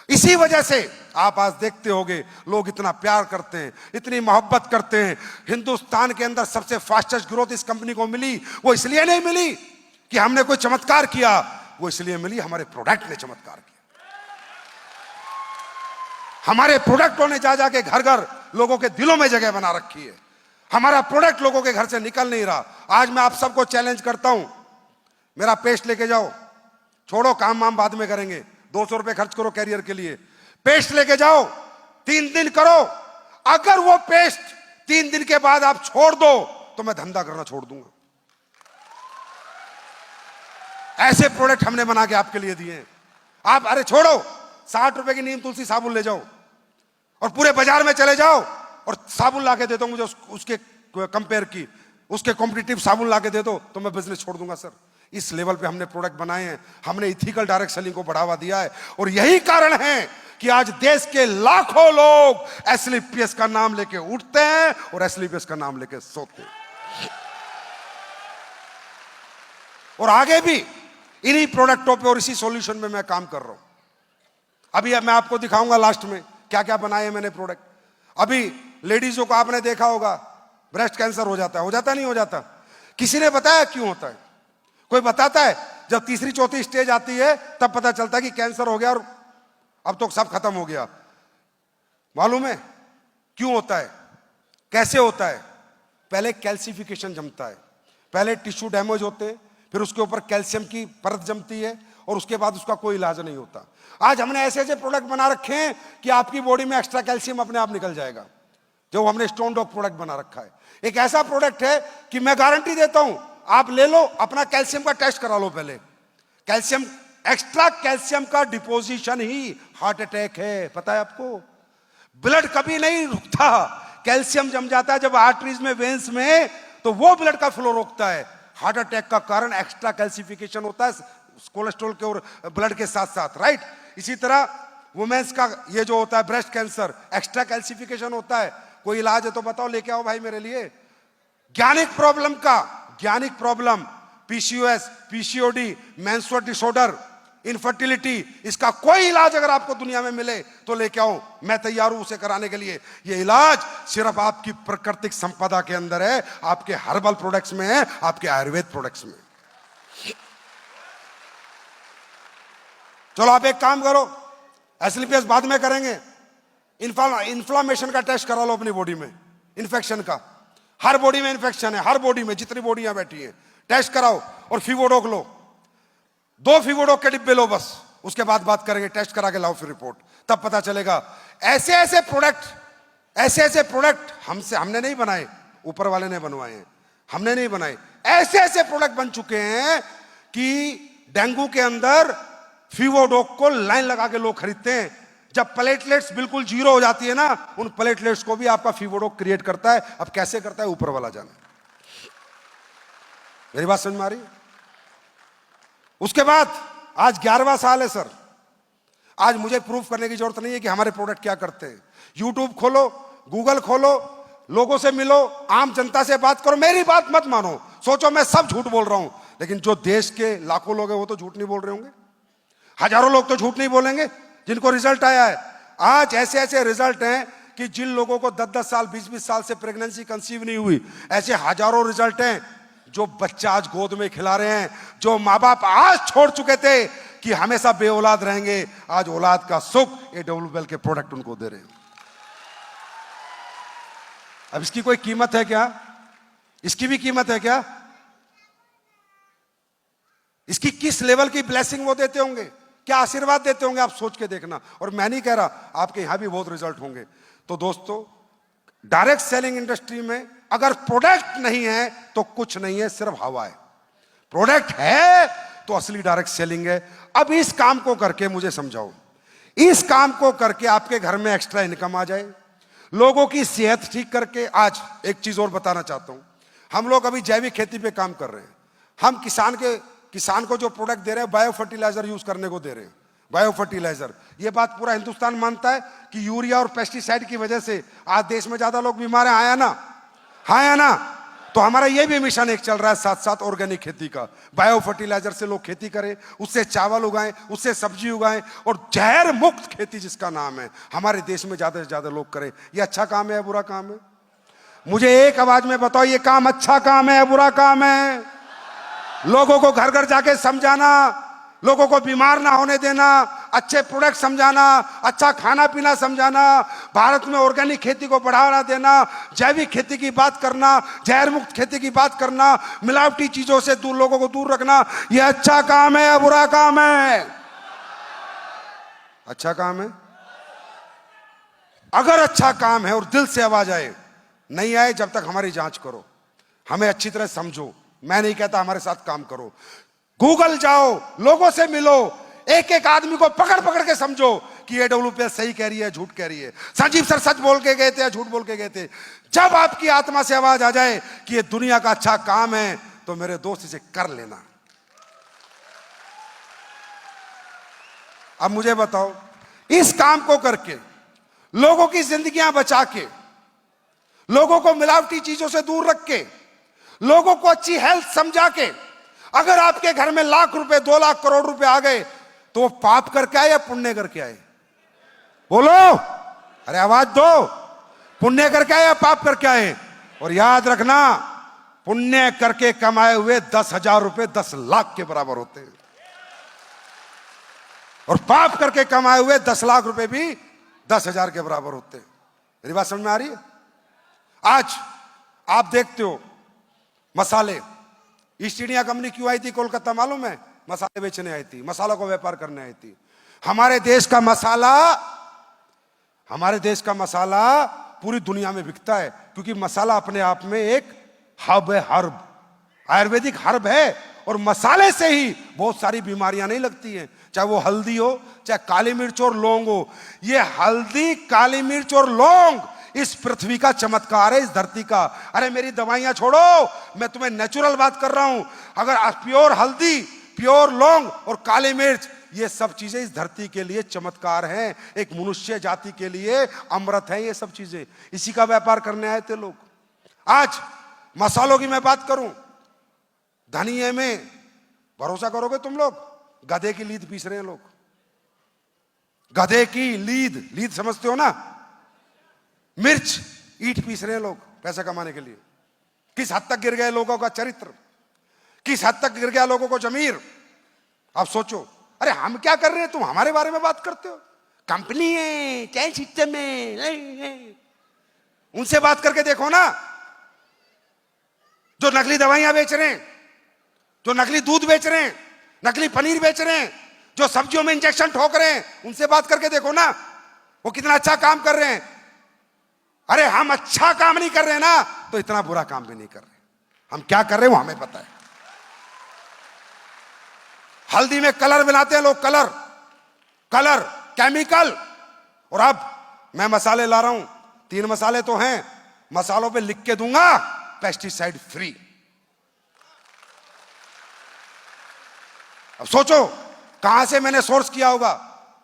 इसी वजह से आप आज देखते होंगे लोग इतना प्यार करते हैं, इतनी मोहब्बत करते हैं। हिंदुस्तान के अंदर सबसे फास्टेस्ट ग्रोथ इस कंपनी को मिली, वो इसलिए नहीं मिली कि हमने कोई चमत्कार किया, वो इसलिए मिली हमारे प्रोडक्ट ने चमत्कार किया। हमारे प्रोडक्टों ने जा जाके घर घर लोगों के दिलों में जगह बना रखी है। हमारा प्रोडक्ट लोगों के घर से निकल नहीं रहा। आज मैं आप सबको चैलेंज करता हूं, मेरा पेस्ट लेके जाओ, छोड़ो काम वाम बाद में करेंगे, 200 रुपए खर्च करो कैरियर के लिए, पेस्ट लेके जाओ, 3 दिन करो। अगर वो पेस्ट 3 दिन के बाद आप छोड़ दो तो मैं धंधा करना छोड़ दूंगा। ऐसे प्रोडक्ट हमने बना के आपके लिए दिए हैं। आप अरे छोड़ो, 60 रुपए की नीम तुलसी साबुन ले जाओ और पूरे बाजार में चले जाओ और साबुन लाके दे दो मुझे उसके कंपेयर की, उसके कॉम्पिटिटिव साबुन लाके दे दो तो मैं बिजनेस छोड़ दूंगा सर। इस लेवल पे हमने प्रोडक्ट बनाए हैं, हमने इथिकल डायरेक्ट सेलिंग को बढ़ावा दिया है। और यही कारण है कि आज देश के लाखों लोग एसलीपीएस का नाम लेके उठते हैं और एसलीपीएस का नाम लेके सोते हैं। और आगे भी इन्हीं प्रोडक्टों पे और इसी सॉल्यूशन में मैं काम कर रहा हूं। अभी अब मैं आपको दिखाऊंगा लास्ट में क्या क्या बनाए हैं मैंने प्रोडक्ट। अभी लेडीजों को आपने देखा होगा ब्रेस्ट कैंसर हो जाता है नहीं हो जाता? किसी ने बताया क्यों होता है? कोई बताता है? जब तीसरी चौथी स्टेज आती है तब पता चलता है कि कैंसर हो गया और अब तो सब खत्म हो गया। मालूम है क्यों होता है, कैसे होता है? पहले कैल्सिफिकेशन जमता है, पहले टिश्यू डैमेज होते हैं, फिर उसके ऊपर कैल्शियम की परत जमती है और उसके बाद उसका कोई इलाज नहीं होता। आज हमने ऐसे ऐसे प्रोडक्ट बना रखे हैं कि आपकी बॉडी में एक्स्ट्रा कैल्शियम अपने आप निकल जाएगा, जो हमने स्टोन डॉग प्रोडक्ट बना रखा है। एक ऐसा प्रोडक्ट है कि मैं गारंटी देता हूं, आप ले लो, अपना कैल्शियम का टेस्ट करा लो पहले। कैल्शियम, एक्स्ट्रा कैल्शियम का डिपोजिशन ही हार्ट अटैक है, पता है आपको? ब्लड कभी नहीं रुकता, कैल्शियम जम जाता है जब आर्टरीज में, वेन्स में, तो वो ब्लड का फ्लो रोकता है। हार्ट अटैक का कारण एक्स्ट्रा कैल्सिफिकेशन होता है कोलेस्ट्रॉल के और ब्लड के साथ साथ, राइट? इसी तरह वुमेन्स का ये जो होता है ब्रेस्ट कैंसर, एक्स्ट्रा कैल्सिफिकेशन होता है। कोई इलाज है तो बताओ, लेके आओ भाई मेरे लिए। ज्ञानिक प्रॉब्लम का, ज्ञानिक problem, PCOS, PCOD, menstrual disorder, infertility, इसका कोई इलाज अगर आपको दुनिया में मिले तो लेके आओ, मैं तैयार हूं उसे कराने के लिए। ये इलाज सिर्फ आपकी प्राकृतिक संपदा के अंदर है, आपके हर्बल प्रोडक्ट्स में है, आपके आयुर्वेद प्रोडक्ट्स में। चलो आप एक काम करो, एसलीपीएस बाद में करेंगे, इन्फ्लामेशन का टेस्ट करा लो अपनी बॉडी में, इन्फेक्शन का। हर बॉडी में इन्फेक्शन है, हर बॉडी में, जितनी बॉडियां बैठी हैं, टेस्ट कराओ और फीवोडोक लो, 2 फीवोडोक के डिब्बे लो बस, उसके बाद बात करेंगे। टेस्ट करा के लाओ फिर रिपोर्ट, तब पता चलेगा। ऐसे ऐसे प्रोडक्ट हमने नहीं बनाए, ऊपर वाले ने बनवाए हैं, हमने नहीं बनाए। ऐसे ऐसे प्रोडक्ट बन चुके हैं कि डेंगू के अंदर फीवोडोक को लाइन लगा के लोग खरीदते हैं। जब प्लेटलेट्स बिल्कुल जीरो हो जाती है ना, उन प्लेटलेट्स को भी आपका फीवोडोक क्रिएट करता है। अब कैसे करता है, ऊपर वाला जाने। मेरी बात समझ में आ रही? उसके बाद आज 11वां साल है सर। आज मुझे प्रूफ करने की जरूरत नहीं है कि हमारे प्रोडक्ट क्या करते हैं। यूट्यूब खोलो, गूगल खोलो, लोगों से मिलो, आम जनता से बात करो। मेरी बात मत मानो, सोचो मैं सब झूठ बोल रहा हूं, लेकिन जो देश के लाखों लोग हैं वो तो झूठ नहीं बोल रहे होंगे। हजारों लोग तो झूठ नहीं बोलेंगे जिनको रिजल्ट आया है। आज ऐसे ऐसे रिजल्ट हैं कि जिन लोगों को 10-10 साल 20-20 साल से प्रेगनेंसी कंसीव नहीं हुई, ऐसे हजारों रिजल्ट हैं। जो बच्चा आज गोद में खिला रहे हैं, जो माँ बाप आज छोड़ चुके थे कि हमेशा बे औलाद रहेंगे, आज औलाद का सुख AWL के प्रोडक्ट उनको दे रहे हैं। अब इसकी कोई कीमत है क्या? इसकी भी कीमत है क्या? इसकी किस लेवल की ब्लेसिंग वो देते होंगे, क्या आशीर्वाद देते होंगे, आप सोच के देखना। और मैं नहीं कह रहा, आपके यहां भी बहुत रिजल्ट होंगे। तो दोस्तों, डायरेक्ट सेलिंग इंडस्ट्री में अगर प्रोडक्ट नहीं है तो कुछ नहीं है, सिर्फ हवा है। प्रोडक्ट है तो असली डायरेक्ट सेलिंग है। अब इस काम को करके मुझे समझाओ, इस काम को करके आपके घर में एक्स्ट्रा इनकम आ जाए, लोगों की सेहत ठीक करके। आज एक चीज और बताना चाहता हूं, हम लोग अभी जैविक खेती पे काम कर रहे हैं। हम किसान को जो प्रोडक्ट दे रहे हैं, बायो फर्टिलाइजर यूज करने को दे रहे हैं। बायो फर्टिलाइजर, ये बात पूरा हिंदुस्तान मानता है कि यूरिया और पेस्टिसाइड की वजह से आज देश में ज्यादा लोग बीमार हैं, आया ना? हाँ या ना? तो हमारा ये भी मिशन एक चल रहा है साथ साथ ऑर्गेनिक खेती का। बायो फर्टिलाइजर से लोग खेती करें, उससे चावल उगाएं, उससे सब्जी उगाएं, और जहर मुक्त खेती जिसका नाम है, हमारे देश में ज्यादा से ज्यादा लोग करें। ये अच्छा काम है या बुरा काम है? मुझे एक आवाज में बताओ, ये काम अच्छा काम है या बुरा काम है? लोगों को घर घर जाके समझाना, लोगों को बीमार ना होने देना, अच्छे प्रोडक्ट समझाना, अच्छा खाना पीना समझाना, भारत में ऑर्गेनिक खेती को बढ़ावा देना, जैविक खेती की बात करना, जहर मुक्त खेती की बात करना, मिलावटी चीजों से दूर लोगों को दूर रखना, यह अच्छा काम है या बुरा काम है? अच्छा काम है। अगर अच्छा काम है और दिल से आवाज आए, नहीं आए जब तक हमारी जांच करो, हमें अच्छी तरह समझो। मैं नहीं कहता हमारे साथ काम करो, गूगल जाओ, लोगों से मिलो, एक एक आदमी को पकड़ पकड़ के समझो कि AWL सही कह रही है, झूठ कह रही है, संजीव सर सच बोल के गए थे या झूठ बोल के गए थे। जब आपकी आत्मा से आवाज आ जाए कि ये दुनिया का अच्छा काम है, तो मेरे दोस्त इसे कर लेना। अब मुझे बताओ, इस काम को करके लोगों की जिंदगियां बचा के, लोगों को मिलावटी चीजों से दूर रख के, लोगों को अच्छी हेल्थ समझा के, अगर आपके घर में लाख रुपए, 2 लाख करोड़ रुपए आ गए, तो वो पाप करके आए या पुण्य करके आए? बोलो, अरे आवाज दो। पुण्य करके आए या पाप करके आए? और याद रखना, पुण्य करके कमाए हुए 10,000 रुपए 10 लाख के बराबर होते हैं, और पाप करके कमाए हुए 10 लाख रुपए भी 10,000 के बराबर होते हैं। मेरी बात समझ में आ रही है? आज आप देखते हो मसाले, ईस्ट इंडिया कंपनी क्यों आई थी कोलकाता मालूम है? मसाले बेचने आई थी, मसाला को व्यापार करने आई थी। हमारे देश का मसाला पूरी दुनिया में बिकता है, क्योंकि मसाला अपने आप में एक हब है, हर्ब, आयुर्वेदिक हर्ब है, और मसाले से ही बहुत सारी बीमारियां नहीं लगती हैं, चाहे वो हल्दी हो, चाहे काली मिर्च और लौंग हो। ये हल्दी, काली मिर्च और लौंग इस पृथ्वी का चमत्कार है, इस धरती का। अरे मेरी दवाइयां छोड़ो, मैं तुम्हें नेचुरल बात कर रहा हूं। अगर प्योर हल्दी, प्योर लौंग और काली मिर्च, ये सब चीजें इस धरती के लिए चमत्कार हैं, एक मनुष्य जाति के लिए अमृत है ये सब चीजें। इसी का व्यापार करने आए थे लोग। आज मसालों की मैं बात करूं, धनिये में भरोसा करोगे तुम लोग, गधे की लीद पीस रहे हैं लोग। गधे की लीद समझते हो ना? मिर्च, ईंट पीस रहे हैं लोग पैसा कमाने के लिए। किस हद तक गिर गए लोगों का चरित्र, किस हद तक गिर गया लोगों को जमीर। आप सोचो, अरे हम क्या कर रहे हैं, तुम हमारे बारे में बात करते हो। कंपनी है, चैन सिस्टम है, उनसे बात करके देखो ना, जो नकली दवाइयां बेच रहे हैं, जो नकली दूध बेच रहे हैं, नकली पनीर बेच रहे हैं, जो सब्जियों में इंजेक्शन ठोक रहे हैं, उनसे बात करके देखो ना, वो कितना अच्छा काम कर रहे हैं। अरे हम अच्छा काम नहीं कर रहे ना, तो इतना बुरा काम भी नहीं कर रहे। हम क्या कर रहे हैं वो हमें पता है। हल्दी में कलर मिलाते हैं लोग, कलर केमिकल। और अब मैं मसाले ला रहा हूं, 3 मसाले तो हैं, मसालों पे लिख के दूंगा पेस्टिसाइड फ्री। अब सोचो कहां से मैंने सोर्स किया होगा,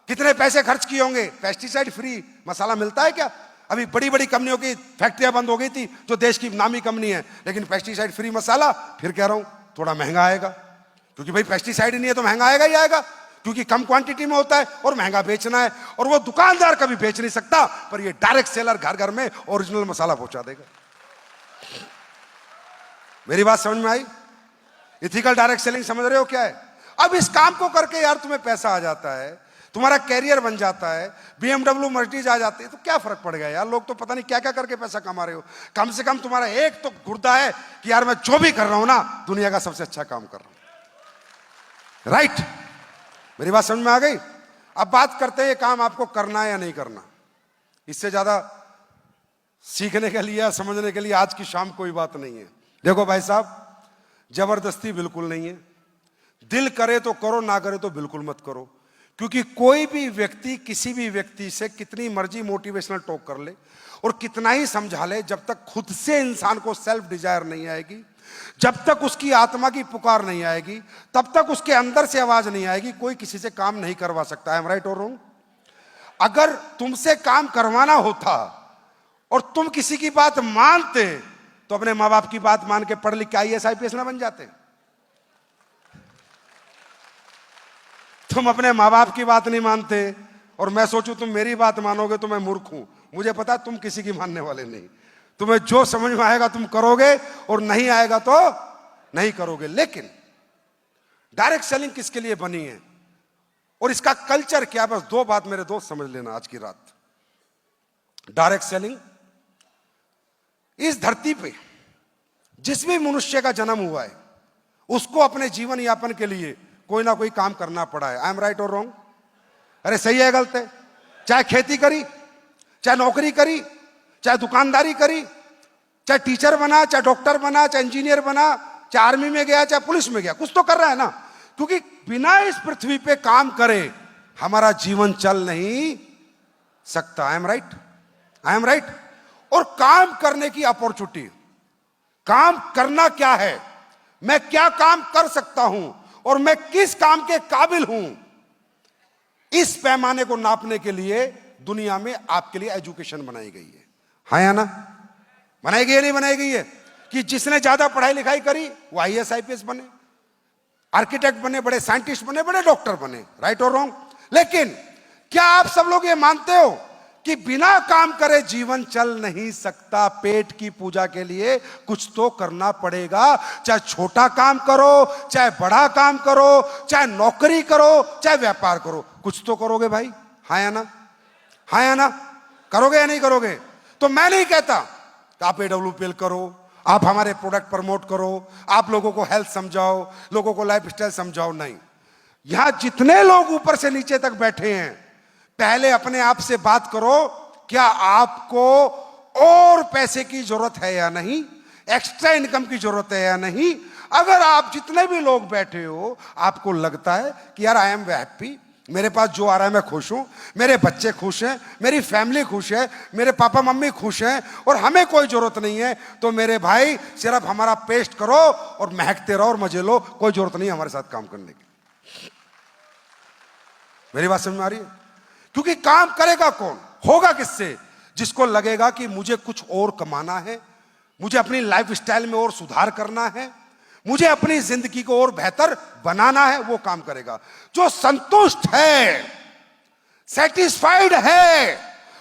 कितने पैसे खर्च किए होंगे। पेस्टिसाइड फ्री मसाला मिलता है क्या? अभी बड़ी बड़ी कंपनियों की फैक्ट्रियां बंद हो गई थी, जो देश की नामी कंपनी है, लेकिन पेस्टिसाइड फ्री मसाला, फिर कह रहा हूं थोड़ा महंगा आएगा, क्योंकि भाई पेस्टिसाइड नहीं है तो महंगा आएगा ही आएगा। क्योंकि कम क्वांटिटी में होता है और महंगा बेचना है, और वो दुकानदार कभी बेच नहीं सकता, पर ये डायरेक्ट सेलर घर घर में ओरिजिनल मसाला पहुंचा देगा। मेरी बात समझ में आई? इथिकल डायरेक्ट सेलिंग समझ रहे हो क्या है? अब इस काम को करके यार तुम्हें पैसा आ जाता है, तुम्हारा कैरियर बन जाता है, BMW मर्सिडीज आ जाती है, तो क्या फर्क पड़ गया यार? लोग तो पता नहीं क्या क्या करके पैसा कमा रहे हो। कम से कम तुम्हारा एक तो गुर्दा है कि यार मैं जो भी कर रहा हूं ना, दुनिया का सबसे अच्छा काम कर रहा हूं। राइट? मेरी बात समझ में आ गई? अब बात करते हैं ये काम आपको करना है या नहीं करना। इससे ज्यादा सीखने के लिए, समझने के लिए आज की शाम कोई बात नहीं है। देखो भाई साहब, जबरदस्ती बिल्कुल नहीं है। दिल करे तो करो, ना करे तो बिल्कुल मत करो। क्योंकि कोई भी व्यक्ति किसी भी व्यक्ति से कितनी मर्जी मोटिवेशनल टॉक कर ले और कितना ही समझा ले, जब तक खुद से इंसान को सेल्फ डिजायर नहीं आएगी, जब तक उसकी आत्मा की पुकार नहीं आएगी, तब तक उसके अंदर से आवाज नहीं आएगी, कोई किसी से काम नहीं करवा सकता। आई एम राइट और रॉन्ग? अगर तुमसे काम करवाना होता और तुम किसी की बात मानते, तो अपने माँ बाप की बात मान के पढ़ लिख के IAS IPS ना बन जाते। तुम अपने माँ बाप की बात नहीं मानते और मैं सोचूं तुम मेरी बात मानोगे तो मैं मूर्ख हूं। मुझे पता है तुम किसी की मानने वाले नहीं। तुम्हें जो समझ में आएगा तुम करोगे और नहीं आएगा तो नहीं करोगे। लेकिन डायरेक्ट सेलिंग किसके लिए बनी है और इसका कल्चर क्या? बस दो बात मेरे दोस्त समझ लेना आज की रात। डायरेक्ट सेलिंग, इस धरती पे जिस भी मनुष्य का जन्म हुआ है उसको अपने जीवन यापन के लिए कोई ना कोई काम करना पड़ा है। आई एम राइट और रॉन्ग? अरे सही है गलत है? चाहे खेती करी, चाहे नौकरी करी, चाहे दुकानदारी करी, चाहे टीचर बना, चाहे डॉक्टर बना, चाहे इंजीनियर बना, चाहे आर्मी में गया, चाहे पुलिस में गया, कुछ तो कर रहा है ना। क्योंकि बिना इस पृथ्वी पे काम करे हमारा जीवन चल नहीं सकता। I am right? I am right? और काम करने की अपॉर्चुनिटी, काम करना क्या है, मैं क्या काम कर सकता हूं और मैं किस काम के काबिल हूं, इस पैमाने को नापने के लिए दुनिया में आपके लिए एजुकेशन बनाई गई है। हाँ या ना? बनाई गई है नहीं बनाई गई है? कि जिसने ज्यादा पढ़ाई लिखाई करी वो IAS IPS बने, आर्किटेक्ट बने, बड़े साइंटिस्ट बने, बड़े डॉक्टर बने। राइट और रॉन्ग? लेकिन क्या आप सब लोग ये मानते हो कि बिना काम करे जीवन चल नहीं सकता? पेट की पूजा के लिए कुछ तो करना पड़ेगा। चाहे छोटा काम करो, चाहे बड़ा काम करो, चाहे नौकरी करो, चाहे व्यापार करो, कुछ तो करोगे भाई। हाँ या ना? हाँ या ना? करोगे या नहीं करोगे? तो मैं नहीं कहता कि आप AWPL करो, आप हमारे प्रोडक्ट प्रमोट करो, आप लोगों को हेल्थ समझाओ, लोगों को लाइफस्टाइल समझाओ। नहीं, यहां जितने लोग ऊपर से नीचे तक बैठे हैं, पहले अपने आप से बात करो, क्या आपको और पैसे की जरूरत है या नहीं, एक्स्ट्रा इनकम की जरूरत है या नहीं। अगर आप जितने भी लोग बैठे हो आपको लगता है कि यार आई एम हैप्पी, मेरे पास जो आ रहा है मैं खुश हूं, मेरे बच्चे खुश हैं, मेरी फैमिली खुश है, मेरे पापा मम्मी खुश हैं और हमें कोई जरूरत नहीं है, तो मेरे भाई सिर्फ हमारा पेस्ट करो और महकते रहो और मजे लो, कोई जरूरत नहीं हमारे साथ काम करने की। मेरी बात समझ में आ रही है? क्योंकि काम करेगा कौन, होगा किससे? जिसको लगेगा कि मुझे कुछ और कमाना है, मुझे अपनी लाइफस्टाइल में और सुधार करना है, मुझे अपनी जिंदगी को और बेहतर बनाना है, वो काम करेगा। जो संतुष्ट है, सेटिस्फाइड है,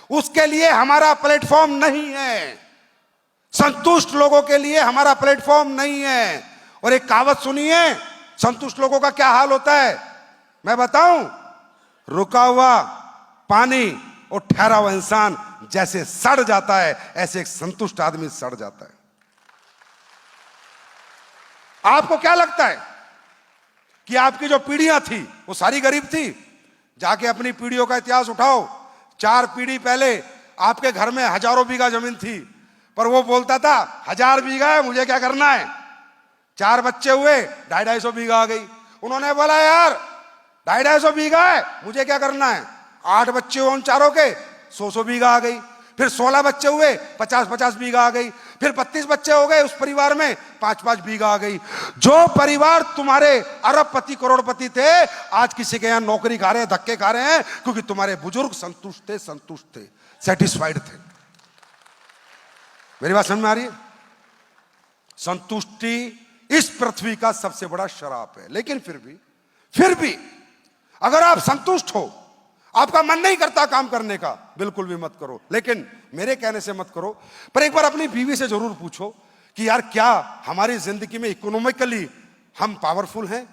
उसके लिए हमारा प्लेटफॉर्म नहीं है। संतुष्ट लोगों के लिए हमारा प्लेटफॉर्म नहीं है। और एक कहावत सुनिए, संतुष्ट लोगों का क्या हाल होता है मैं बताऊं? रुका हुआ पानी और ठहरा हुआ इंसान जैसे सड़ जाता है, ऐसे एक संतुष्ट आदमी सड़ जाता है। आपको क्या लगता है कि आपकी जो पीढ़ियां थी वो सारी गरीब थी? जाके अपनी पीढ़ियों का इतिहास उठाओ। 4 पीढ़ी पहले आपके घर में हजारों बीघा जमीन थी, पर वो बोलता था 1000 बीघा है, मुझे क्या करना है। 4 बच्चे हुए, 250-250 बीघा आ गई। उन्होंने बोला यार 250-250 बीघा है, मुझे क्या करना है। 8 बच्चे हुए उन चारों के, 100-100 बीघा आ गई। फिर 16 बच्चे हुए, 50-50 बीघा आ गई। फिर 32 बच्चे हो गए उस परिवार में, 5-5 बीघा आ गई। जो परिवार तुम्हारे अरबपति करोड़पति थे, आज किसी के यहां नौकरी खा रहे हैं, धक्के खा रहे हैं, क्योंकि तुम्हारे बुजुर्ग संतुष्ट थे, सेटिस्फाइड थे। मेरी बात समझ में आ रही है? संतुष्टि इस पृथ्वी का सबसे बड़ा शराब है। लेकिन फिर भी अगर आप संतुष्ट हो, आपका मन नहीं करता काम करने का, बिल्कुल भी मत करो, लेकिन मेरे कहने से मत करो। पर एक बार अपनी बीवी से जरूर पूछो कि यार क्या हमारी जिंदगी में इकोनॉमिकली हम पावरफुल हैं?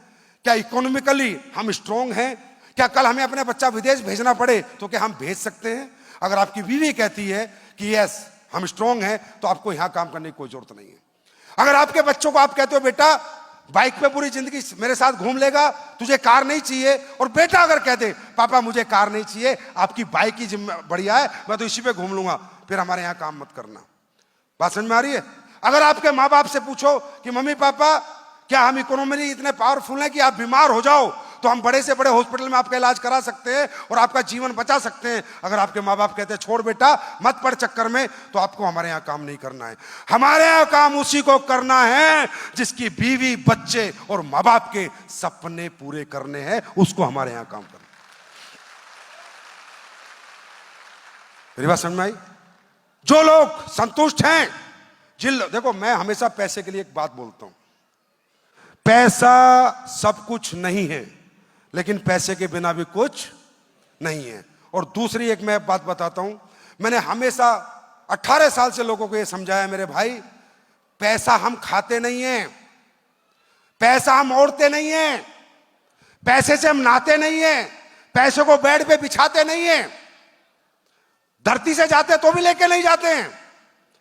क्या इकोनॉमिकली हम स्ट्रांग हैं? क्या कल हमें अपने बच्चा विदेश भेजना पड़े तो क्या हम भेज सकते हैं? अगर आपकी बीवी कहती है कि यस हम स्ट्रांग हैं, तो आपको यहां काम करने की कोई जरूरत नहीं है। अगर आपके बच्चों को आप कहते हो बेटा बाइक पे पूरी जिंदगी मेरे साथ घूम लेगा, तुझे कार नहीं चाहिए, और बेटा अगर कह दे पापा मुझे कार नहीं चाहिए, आपकी बाइक ही बढ़िया है, मैं तो इसी पे घूम लूंगा, फिर हमारे यहां काम मत करना। बात समझ में आ रही है? अगर आपके माँ बाप से पूछो कि मम्मी पापा क्या हम इकोनॉमिकली इतने पावरफुल हैं कि आप बीमार हो जाओ तो हम बड़े से बड़े हॉस्पिटल में आपका इलाज करा सकते हैं और आपका जीवन बचा सकते हैं, अगर आपके माँ बाप कहते हैं छोड़ बेटा मत पड़ चक्कर में, तो आपको हमारे यहाँ काम नहीं करना है। हमारे यहाँ काम उसी को करना है जिसकी बीवी बच्चे और माँ बाप के सपने पूरे करने हैं, उसको हमारे यहाँ काम करना। मेरी बात समझ में आई? जो लोग संतुष्ट हैं, देखो मैं हमेशा पैसे के लिए एक बात बोलता हूं, पैसा सब कुछ नहीं है, लेकिन पैसे के बिना भी कुछ नहीं है। और दूसरी एक मैं बात बताता हूं, मैंने हमेशा 18 साल से लोगों को यह समझाया मेरे भाई, पैसा हम खाते नहीं हैं, पैसा हम ओढ़ते नहीं हैं, पैसे से हम नहाते नहीं हैं, पैसे को बेड पे बिछाते नहीं हैं, धरती से जाते तो भी लेके नहीं जाते हैं,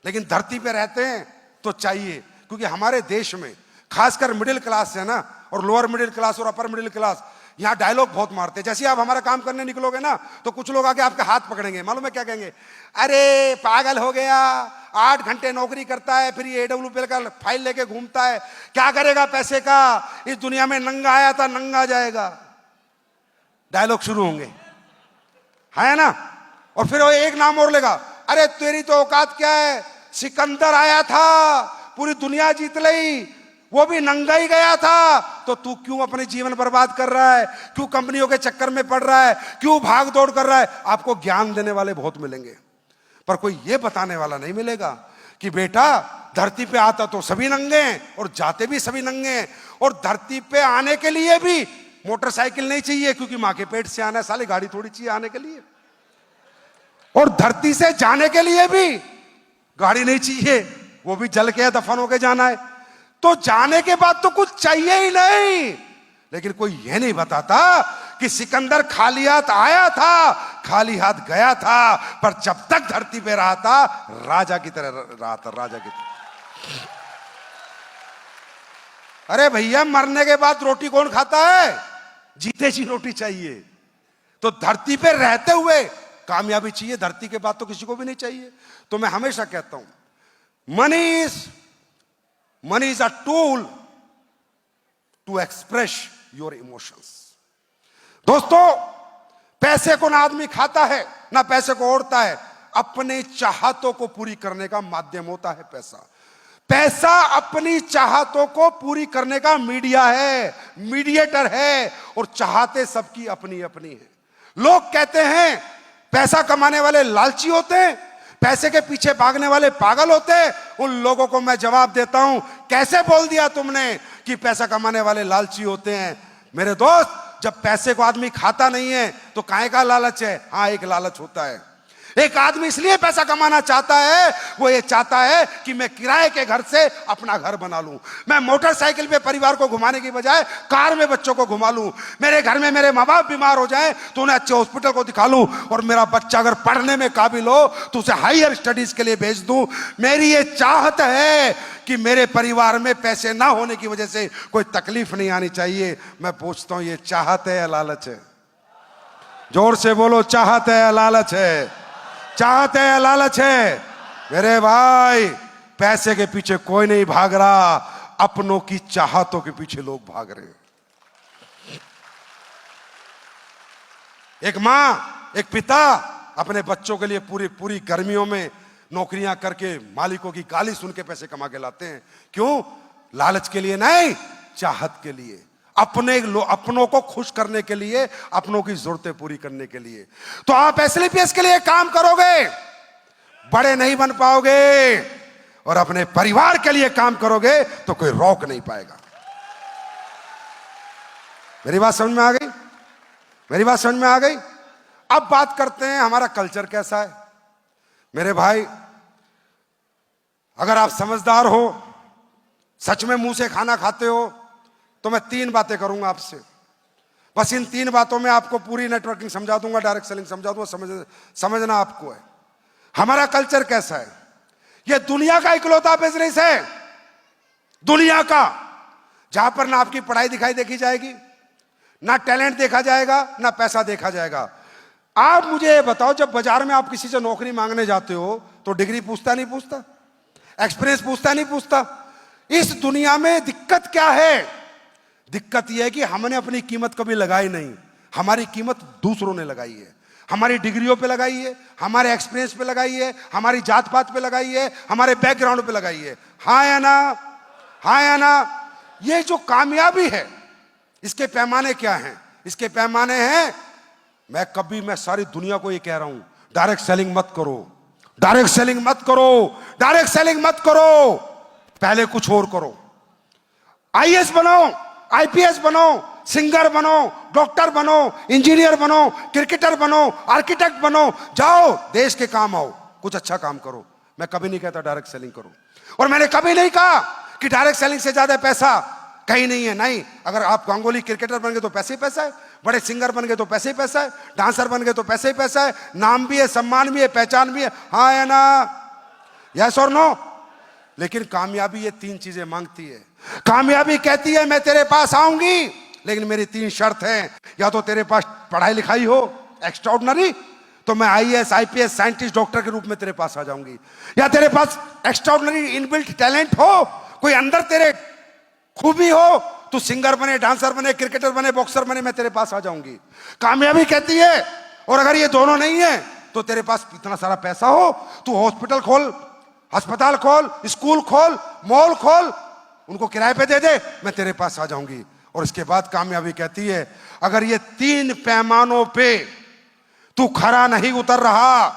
लेकिन धरती पे रहते हैं तो चाहिए। क्योंकि हमारे देश में खासकर मिडिल क्लास है ना, और लोअर मिडिल क्लास और अपर मिडिल क्लास यहां डायलॉग बहुत मारते हैं। जैसे आप हमारा काम करने निकलोगे ना, तो कुछ लोग आके आपके हाथ पकड़ेंगे, मालूम है क्या कहेंगे? अरे पागल हो गया, 8 घंटे नौकरी करता है, फिर ये AWPL का फाइल लेके घूमता है, क्या करेगा पैसे का? इस दुनिया में नंगा आया था नंगा जाएगा, डायलॉग शुरू होंगे, है ना? और फिर वो एक नाम और लेगा, अरे तेरी तो औकात क्या है, सिकंदर आया था पूरी दुनिया जीत ली, वो भी नंगा ही गया था, तो तू क्यों अपने जीवन बर्बाद कर रहा है? क्यों कंपनियों के चक्कर में पड़ रहा है? क्यों भाग दौड़ कर रहा है? आपको ज्ञान देने वाले बहुत मिलेंगे, पर कोई ये बताने वाला नहीं मिलेगा कि बेटा धरती पे आता तो सभी नंगे हैं और जाते भी सभी नंगे हैं, और धरती पे आने के लिए भी मोटरसाइकिल नहीं चाहिए, क्योंकि मां के पेट से आना है, साले गाड़ी थोड़ी चाहिए आने के लिए, और धरती से जाने के लिए भी गाड़ी नहीं चाहिए, वो भी जल के दफन होके जाना है। तो जाने के बाद तो कुछ चाहिए ही नहीं, लेकिन कोई यह नहीं बताता कि सिकंदर खाली हाथ आया था, खाली हाथ गया था, पर जब तक धरती पे रहा था राजा की तरह रहा था, राजा की तरह। अरे भैया मरने के बाद रोटी कौन खाता है? जीते जी रोटी चाहिए। तो धरती पे रहते हुए कामयाबी चाहिए, धरती के बाद तो किसी को भी नहीं चाहिए। तो मैं हमेशा कहता हूं money is a tool to express your emotions. दोस्तों पैसे को ना आदमी खाता है ना पैसे को ओढ़ता है, अपने चाहतों को पूरी करने का माध्यम होता है पैसा। पैसा अपनी चाहतों को पूरी करने का मीडिया है, मीडिएटर है, और चाहते सबकी अपनी अपनी है। लोग कहते हैं पैसा कमाने वाले लालची होते हैं, पैसे के पीछे भागने वाले पागल होते हैं। उन लोगों को मैं जवाब देता हूं, कैसे बोल दिया तुमने कि पैसा कमाने वाले लालची होते हैं? मेरे दोस्त, जब पैसे को आदमी खाता नहीं है तो काहे का लालच है? हाँ, एक लालच होता है। एक आदमी इसलिए पैसा कमाना चाहता है, वो ये चाहता है कि मैं किराए के घर से अपना घर बना लूं, मैं मोटरसाइकिल पे परिवार को घुमाने की बजाय कार में बच्चों को घुमा लूं, मेरे घर में मेरे माँ बाप बीमार हो जाएं तो उन्हें अच्छे हॉस्पिटल को दिखा लूं, और मेरा बच्चा अगर पढ़ने में काबिल हो तो उसे हायर स्टडीज के लिए भेज दूं। मेरी ये चाहत है कि मेरे परिवार में पैसे ना होने की वजह से कोई तकलीफ नहीं आनी चाहिए। मैं पूछता हूं, ये चाहत है या लालच है? जोर से बोलो, चाहत है या लालच है? चाहते हैं लालच है? मेरे भाई, पैसे के पीछे कोई नहीं भाग रहा, अपनों की चाहतों के पीछे लोग भाग रहे हैं। एक मां, एक पिता अपने बच्चों के लिए पूरी पूरी गर्मियों में नौकरियां करके मालिकों की गाली सुन के पैसे कमा के लाते हैं। क्यों? लालच के लिए नहीं, चाहत के लिए, अपनों को खुश करने के लिए, अपनों की जरूरतें पूरी करने के लिए। तो आप SLPS के लिए काम करोगे, बड़े नहीं बन पाओगे, और अपने परिवार के लिए काम करोगे तो कोई रोक नहीं पाएगा। मेरी बात समझ में आ गई? मेरी बात समझ में आ गई? अब बात करते हैं हमारा कल्चर कैसा है। मेरे भाई, अगर आप समझदार हो, सच में मुंह से खाना खाते हो, तो मैं 3 बातें करूंगा आपसे। बस इन 3 बातों में आपको पूरी नेटवर्किंग समझा दूंगा, डायरेक्ट सेलिंग समझा दूंगा। समझना आपको है हमारा कल्चर कैसा है। यह दुनिया का इकलौता बिजनेस है, दुनिया का, जहां पर ना आपकी पढ़ाई दिखाई देखी जाएगी, ना टैलेंट देखा जाएगा, ना पैसा देखा जाएगा। आप मुझे ये बताओ, जब बाजार में आप किसी से नौकरी मांगने जाते हो तो डिग्री पूछता नहीं पूछता, एक्सपीरियंस पूछता नहीं पूछता। इस दुनिया में दिक्कत क्या है? दिक्कत यह है कि हमने अपनी कीमत कभी लगाई नहीं। हमारी कीमत दूसरों ने लगाई है। हमारी डिग्रियों पे लगाई है, हमारे एक्सपीरियंस पे लगाई है, हमारी जात पात पे लगाई है, हमारे बैकग्राउंड पे लगाई है। हाँ या ना? हाँ या ना? ये जो कामयाबी है, इसके पैमाने क्या हैं? इसके पैमाने हैं, मैं सारी दुनिया को ये कह रहा हूं, डायरेक्ट सेलिंग मत करो, डायरेक्ट सेलिंग मत करो, डायरेक्ट सेलिंग मत करो। पहले कुछ और करो। आईएएस बनो, आईपीएस बनो, सिंगर बनो, डॉक्टर बनो, इंजीनियर बनो, क्रिकेटर बनो, आर्किटेक्ट बनो, जाओ देश के काम आओ, कुछ अच्छा काम करो। मैं कभी नहीं कहता डायरेक्ट सेलिंग करो, और मैंने कभी नहीं कहा कि डायरेक्ट सेलिंग से ज्यादा पैसा कहीं नहीं है। नहीं, अगर आप गांगुली क्रिकेटर बन गए तो पैसे ही पैसा है, बड़े सिंगर बन गए तो पैसे ही पैसा है, डांसर बन गए तो पैसे ही पैसा है, नाम भी है, सम्मान भी है, पहचान भी है। हाँ या ना? यस और नो? लेकिन कामयाबी ये 3 चीजें मांगती है। कामयाबी कहती है मैं तेरे पास आऊंगी, लेकिन मेरी 3 शर्त हैं। या तो तेरे पास पढ़ाई लिखाई हो एक्स्ट्राऑर्डिनरी, तो मैं आईएएस, आईपीएस, साइंटिस्ट, डॉक्टर के रूप में तेरे पास आ जाऊंगी। या तेरे पास एक्स्ट्राऑर्डिनरी इनबिल्ट टैलेंट हो, कोई अंदर तेरे खूबी हो, तू सिंगर बने, डांसर बने, क्रिकेटर बने, बॉक्सर बने, मैं तेरे पास आ जाऊंगी। कामयाबी कहती है, और अगर ये दोनों नहीं है तो तेरे पास इतना सारा पैसा हो, तू हॉस्पिटल खोल, अस्पताल खोल, स्कूल खोल, मॉल खोल, उनको किराए पे दे दे, मैं तेरे पास आ जाऊंगी। और इसके बाद कामयाबी कहती है, अगर ये 3 पैमानों पे तू खरा नहीं उतर रहा,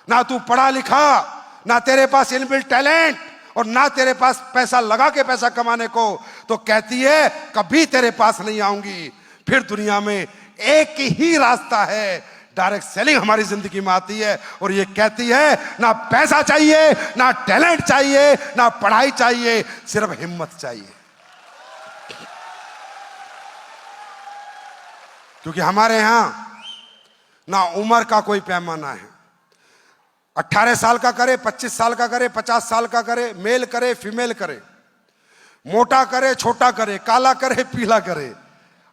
ना तू पढ़ा लिखा, ना तेरे पास इनबिल्ट टैलेंट, और ना तेरे पास पैसा लगा के पैसा कमाने को, तो कहती है कभी तेरे पास नहीं आऊंगी। फिर दुनिया में एक ही रास्ता है, डायरेक्ट सेलिंग हमारी जिंदगी में आती है, और ये कहती है ना पैसा चाहिए, ना टैलेंट चाहिए, ना पढ़ाई चाहिए, सिर्फ हिम्मत चाहिए। क्योंकि हमारे यहां ना उम्र का कोई पैमाना है। 18 साल का करे, 25 साल का करे, 50 साल का करे, मेल करे, फीमेल करे, मोटा करे, छोटा करे, काला करे, पीला करे,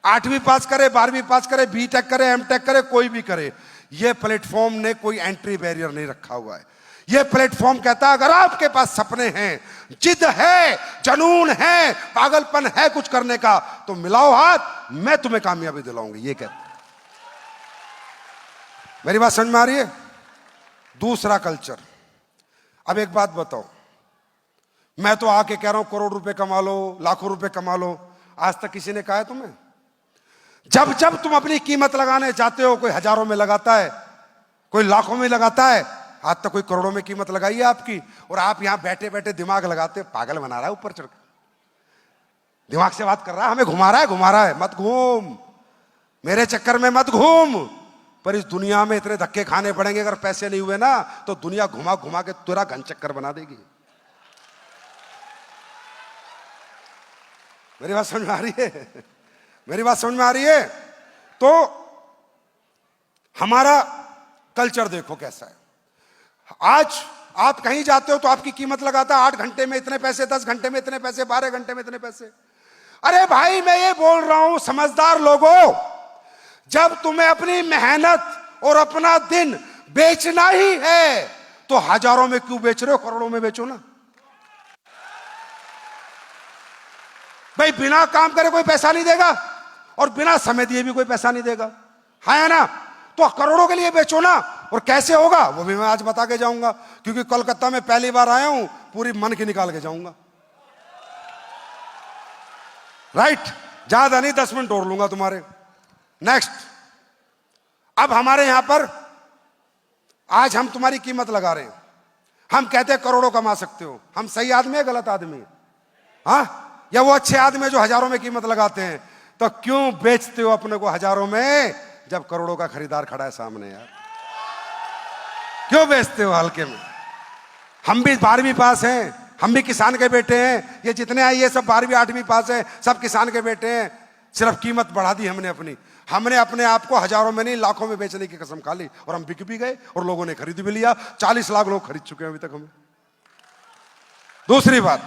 8वीं पास करे, 12वीं पास करे, बीटेक करे, एमटेक करे, कोई भी करे। यह प्लेटफॉर्म ने कोई एंट्री बैरियर नहीं रखा हुआ है। यह प्लेटफॉर्म कहता है अगर आपके पास सपने हैं, जिद है, जुनून है, पागलपन है कुछ करने का, तो मिलाओ हाथ, मैं तुम्हें कामयाबी दिलाऊंगी। ये कहता है। मेरी बात समझ में आ रही है? दूसरा कल्चर। अब एक बात बताओ, मैं तो आके कह रहा हूं करोड़ रुपए कमा लो, लाखों रुपए कमा लो, आज तक किसी ने कहा है तुम्हें? जब जब तुम अपनी कीमत लगाने जाते हो, कोई हजारों में लगाता है, कोई लाखों में लगाता है, आज तक कोई करोड़ों में कीमत लगाई है आपकी, और आप यहां बैठे बैठे दिमाग लगाते, पागल बना रहा है ऊपर चढ़, दिमाग से बात कर रहा है, हमें घुमा रहा है। मत घूम, मेरे चक्कर में मत घूम। पर इस दुनिया में इतने धक्के खाने पड़ेंगे, अगर पैसे नहीं हुए ना तो दुनिया घुमा घुमा के तेरा घन चक्कर बना देगी। मेरी बात समझ में आ रही है? मेरी बात समझ में आ रही है? तो हमारा कल्चर देखो कैसा है। आज आप कहीं जाते हो तो आपकी कीमत लगाता है 8 घंटे में इतने पैसे, 10 घंटे में इतने पैसे, 12 घंटे में इतने पैसे। अरे भाई, मैं ये बोल रहा हूं समझदार लोगों, जब तुम्हें अपनी मेहनत और अपना दिन बेचना ही है तो हजारों में क्यों बेच रहे हो, करोड़ों में बेचो ना। भाई बिना काम करे कोई पैसा नहीं देगा, और बिना समय दिए भी कोई पैसा नहीं देगा, है ना? तो करोड़ों के लिए बेचो ना। और कैसे होगा वो भी मैं आज बता के जाऊंगा, क्योंकि कोलकाता में पहली बार आया हूं, पूरी मन की निकाल के जाऊंगा। राइट? ज्यादा नहीं, 10 मिनट और लूंगा तुम्हारे। नेक्स्ट, अब हमारे यहां पर आज हम तुम्हारी कीमत लगा रहे हैं, हम कहते हैं करोड़ों कमा सकते हो। हम सही आदमी है, गलत आदमी है? हाँ, या वो अच्छे आदमी जो हजारों में कीमत लगाते हैं? तो क्यों बेचते हो अपने को हजारों में? जब करोड़ों का खरीदार खड़ा है सामने यार। क्यों बेचते हो हल्के में? हम भी 12वीं पास हैं, हम भी किसान के बेटे हैं। ये जितने आए ये सब 12वीं 8वीं पास हैं, सब किसान के बेटे हैं। सिर्फ कीमत बढ़ा दी हमने अपनी। हमने अपने आप को हजारों में नहीं लाखों में बेचने की कसम खा ली और हम बिक भी गए और लोगों ने खरीद भी लिया। 40 लाख लोग खरीद चुके हैं अभी तक हमें। दूसरी बात,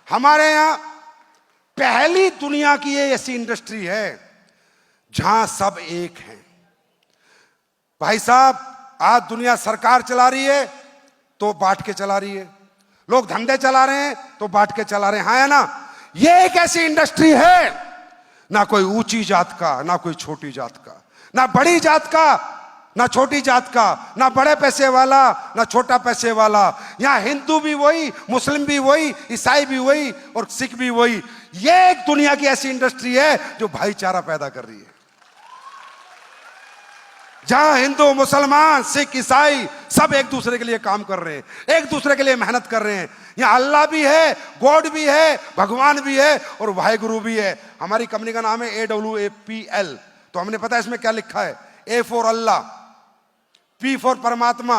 हमारे यहां पहली दुनिया की ये ऐसी इंडस्ट्री है जहां सब एक हैं। भाई साहब, आज दुनिया सरकार चला रही है तो बांट के चला रही है, लोग धंधे चला रहे हैं तो बांट के चला रहे हैं, हाँ है ना? ये एक ऐसी इंडस्ट्री है, ना कोई ऊंची जात का, ना कोई छोटी जात का, ना बड़ी जात का, ना छोटी जात का, ना बड़े पैसे वाला, ना छोटा पैसे वाला। यहां हिंदू भी वही, मुस्लिम भी वही, ईसाई भी वही और सिख भी वही। ये एक दुनिया की ऐसी इंडस्ट्री है जो भाईचारा पैदा कर रही है, जहां हिंदू, मुसलमान, सिख, ईसाई सब एक दूसरे के लिए काम कर रहे हैं, एक दूसरे के लिए मेहनत कर रहे हैं। यहां अल्लाह भी है, गॉड भी है, भगवान भी है और वाहेगुरु भी है। हमारी कंपनी का नाम है AWAPL। तो हमने पता है इसमें क्या लिखा है? A for Allah, P for परमात्मा,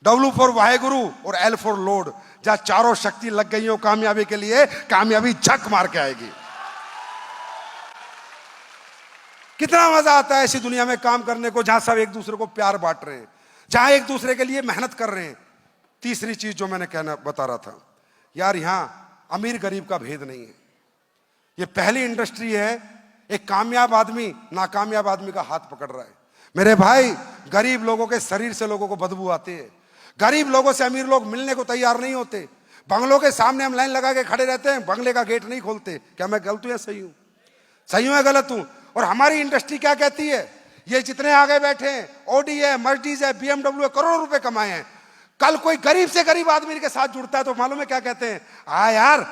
W फॉर वाहेगुरु और L फॉर लॉर्ड। जहां चारों शक्ति लग गई हो कामयाबी के लिए, कामयाबी झक मार के आएगी। कितना मजा आता है ऐसी दुनिया में काम करने को जहां सब एक दूसरे को प्यार बांट रहे हैं, जहां एक दूसरे के लिए मेहनत कर रहे हैं। तीसरी चीज जो मैंने कहना बता रहा था यार, यहां अमीर गरीब का भेद नहीं है। ये पहली इंडस्ट्री है, एक कामयाब आदमी नाकामयाब आदमी का हाथ पकड़ रहा है। मेरे भाई, गरीब लोगों के शरीर से लोगों को बदबू आती है। गरीब लोगों से अमीर लोग मिलने को तैयार नहीं होते। बंगलों के सामने हम लाइन लगा के खड़े रहते हैं, बंगले का गेट नहीं खोलते। क्या मैं गलत हूं या सही हूं? सही हूं या गलत हूं? और हमारी इंडस्ट्री क्या कहती है? ये जितने आगे बैठे हैं, ऑडी है, मर्सिडीज है, BMW है, करोड़ों रुपए कमाए हैं। कल कोई गरीब से गरीब आदमी के साथ जुड़ता है तो मालूम है क्या कहते हैं? हाँ यार,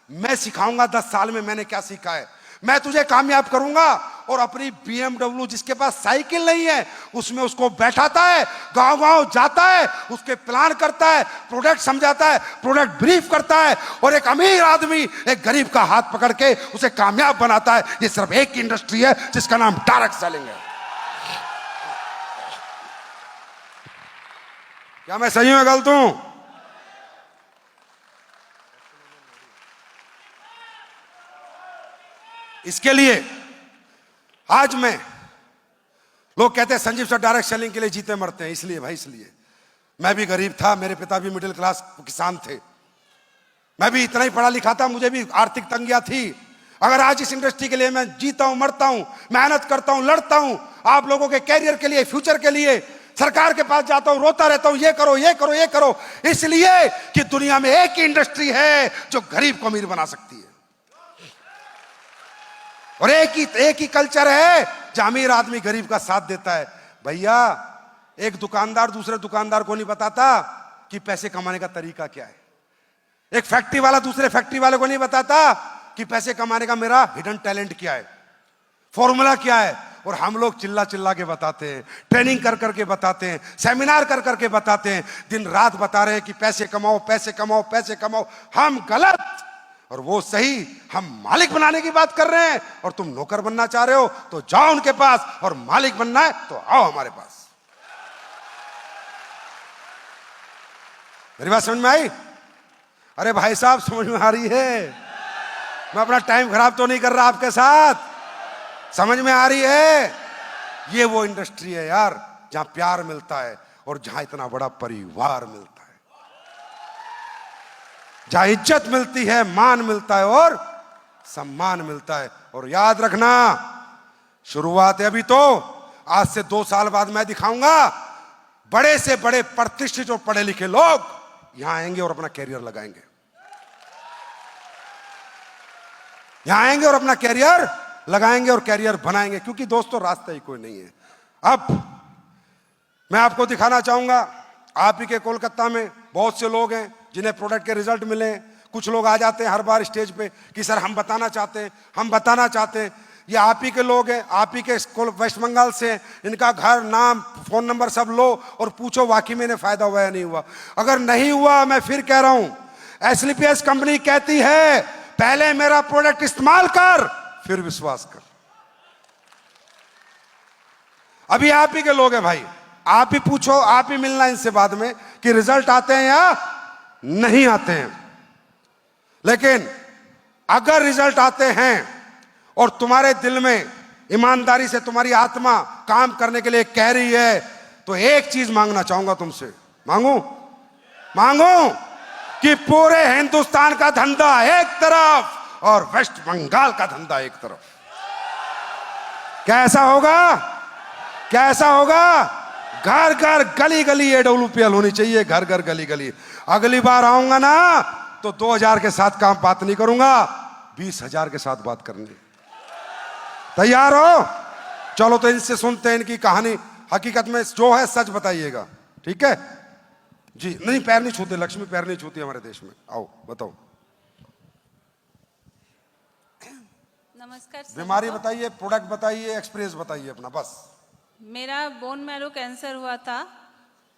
मैं सिखाऊंगा 10 साल में मैंने क्या सीखा है, मैं तुझे कामयाब करूंगा। और अपनी BMW जिसके पास साइकिल नहीं है उसमें उसको बैठाता है, गांव गांव जाता है, उसके प्लान करता है, प्रोडक्ट समझाता है, प्रोडक्ट ब्रीफ करता है और एक अमीर आदमी एक गरीब का हाथ पकड़ के उसे कामयाब बनाता है। ये सिर्फ एक इंडस्ट्री है जिसका नाम डायरेक्ट सेलिंग है। क्या मैं सही हूं या गलत हूं? इसके लिए आज लोग कहते हैं संजीव सर डायरेक्ट सेलिंग के लिए जीते मरते हैं। इसलिए भाई, इसलिए मैं भी गरीब था, मेरे पिता भी मिडिल क्लास किसान थे, मैं भी इतना ही पढ़ा लिखा था, मुझे भी आर्थिक तंगियां थी। अगर आज इस इंडस्ट्री के लिए मैं जीता हूं, मरता हूं, मेहनत करता हूं, लड़ता हूं, आप लोगों के कैरियर के लिए, फ्यूचर के लिए, सरकार के पास जाता हूं, रोता रहता हूं, ये करो, ये करो, ये करो, इसलिए कि दुनिया में एक ही इंडस्ट्री है जो गरीब को अमीर बना सकती है। और एक ही कल्चर है जहां अमीर आदमी गरीब का साथ देता है। भैया, एक दुकानदार दूसरे दुकानदार को नहीं बताता कि पैसे कमाने का तरीका क्या है। एक फैक्ट्री वाला दूसरे फैक्ट्री वाले को नहीं बताता कि पैसे कमाने का मेरा हिडन टैलेंट क्या है, फॉर्मूला क्या है। और हम लोग चिल्ला चिल्ला के बताते हैं, ट्रेनिंग कर करके बताते हैं, सेमिनार कर करके बताते हैं, दिन रात बता रहे हैं कि पैसे कमाओ, पैसे कमाओ, पैसे कमाओ। हम गलत और वो सही। हम मालिक बनाने की बात कर रहे हैं और तुम नौकर बनना चाह रहे हो तो जाओ उनके पास, और मालिक बनना है तो आओ हमारे पास। मेरी बात समझ में आई? अरे भाई साहब, समझ में आ रही है? मैं अपना टाइम खराब तो नहीं कर रहा आपके साथ, समझ में आ रही है? ये वो इंडस्ट्री है यार जहां प्यार मिलता है और जहां इतना बड़ा परिवार मिलता है, जहां इज्जत मिलती है, मान मिलता है और सम्मान मिलता है। और याद रखना, शुरुआत है अभी तो, आज से 2 साल बाद मैं दिखाऊंगा बड़े से बड़े प्रतिष्ठित और पढ़े लिखे लोग यहां आएंगे और अपना कैरियर लगाएंगे, यहां आएंगे और अपना कैरियर लगाएंगे और कैरियर बनाएंगे। क्योंकि दोस्तों, रास्ता ही कोई नहीं है। अब मैं आपको दिखाना चाहूंगा, आप ही के कोलकाता में बहुत से लोग हैं जिन्हें प्रोडक्ट के रिजल्ट मिले हैं। कुछ लोग आ जाते हैं हर बार स्टेज पे कि सर हम बताना चाहते हैं, हम बताना चाहते हैं। ये आप ही के लोग हैं, आप ही के वेस्ट बंगाल से, इनका घर, नाम, फोन नंबर सब लो और पूछो वाकई में इन्हें फायदा हुआ या नहीं हुआ। अगर नहीं हुआ, मैं फिर कह रहा हूं, एसलीपीएस कंपनी कहती है पहले मेरा प्रोडक्ट इस्तेमाल कर, फिर विश्वास कर। अभी आप ही के लोग हैं भाई, आप ही पूछो, आप ही मिलना इनसे बाद में कि रिजल्ट आते हैं या नहीं आते हैं। लेकिन अगर रिजल्ट आते हैं और तुम्हारे दिल में ईमानदारी से तुम्हारी आत्मा काम करने के लिए कह रही है, तो एक चीज मांगना चाहूंगा तुमसे। मांगू कि पूरे हिंदुस्तान का धंधा एक तरफ और वेस्ट बंगाल का धंधा एक तरफ। क्या ऐसा होगा? घर घर गली गली AWPL होनी चाहिए, घर घर गली गली। अगली बार आऊंगा ना तो 2000 के साथ काम बात नहीं करूंगा, 20,000 के साथ बात करनी। तैयार हो? चलो तो इनसे सुनते हैं इनकी कहानी। हकीकत में जो है सच बताइएगा, ठीक है जी? नहीं, पैर नहीं छूते, लक्ष्मी पैर नहीं छूती हमारे देश में। आओ बताओ, नमस्कार। बीमारी बताइए, प्रोडक्ट बताइए, एक्सपीरियंस बताइए अपना बस। मेरा बोन मैरो कैंसर हुआ था,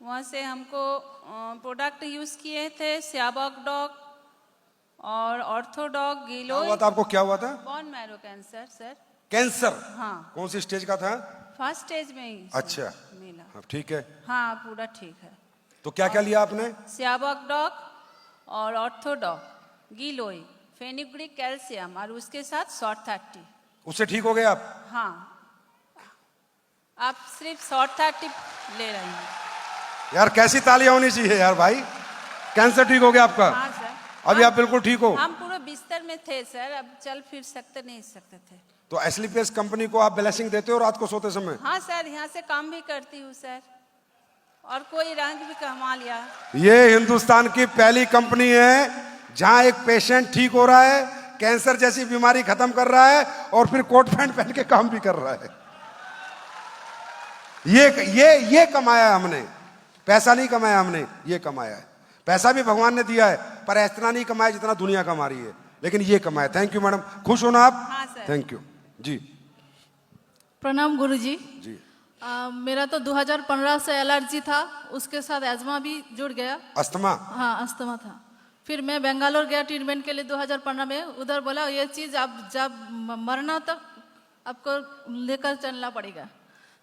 वहाँ से हमको प्रोडक्ट यूज़ किए थे, सियाबॉक डॉग और ऑर्थोडॉग, गिलोय। हुआ था आपको? क्या हुआ था? Bone marrow cancer sir. Cancer? हाँ। कौन सी स्टेज का था? फर्स्ट स्टेज में ही सर अच्छा मिला। हाँ, ठीक है। हाँ, पूरा ठीक है। तो क्या क्या लिया आपने? सियाबॉक डॉग और ऑर्थोडॉग, गिलोय, फेनुग्रिक कैल्शियम और उसके साथ शॉर्ट 30। उससे ठीक हो गए आप? हाँ, आप सिर्फ शॉर्ट 30 ले रहे हैं। यार कैसी तालियां होनी चाहिए यार भाई। कैंसर ठीक हो गया आपका? हाँ सर। अभी आप बिल्कुल ठीक हो? हम पूरे बिस्तर में थे सर, अब चल फिर सकते नहीं सकते थे। तो एस्लीपियस कंपनी को आप ब्लेसिंग देते हो रात को सोते समय? हाँ सर, यहाँ से काम भी करती हूँ सर, और कोई रंग भी कमा लिया। ये हिंदुस्तान की पहली कंपनी है जहां एक पेशेंट ठीक हो रहा है, कैंसर जैसी बीमारी खत्म कर रहा है और फिर कोट पैंट पहन के काम भी कर रहा है। ये कमाया हमने, पैसा नहीं कमाया हमने, ये कमाया है। पैसा भी भगवान ने दिया है, पर इतना नहीं कमाया जितना दुनिया कमा रही है, लेकिन ये कमाया। थैंक यू मैडम, खुश हो ना आप? हाँ सर। थैंक यू जी। प्रणाम गुरुजी। जी मेरा तो 2015 से एलर्जी था, उसके साथ एजमा भी जुड़ गया। अस्थमा? हाँ, अस्थमा था। फिर मैं बेंगलोर गया ट्रीटमेंट के लिए 2015 में। उधर बोला ये चीज़ आप जब मरना तक आपको लेकर चलना पड़ेगा।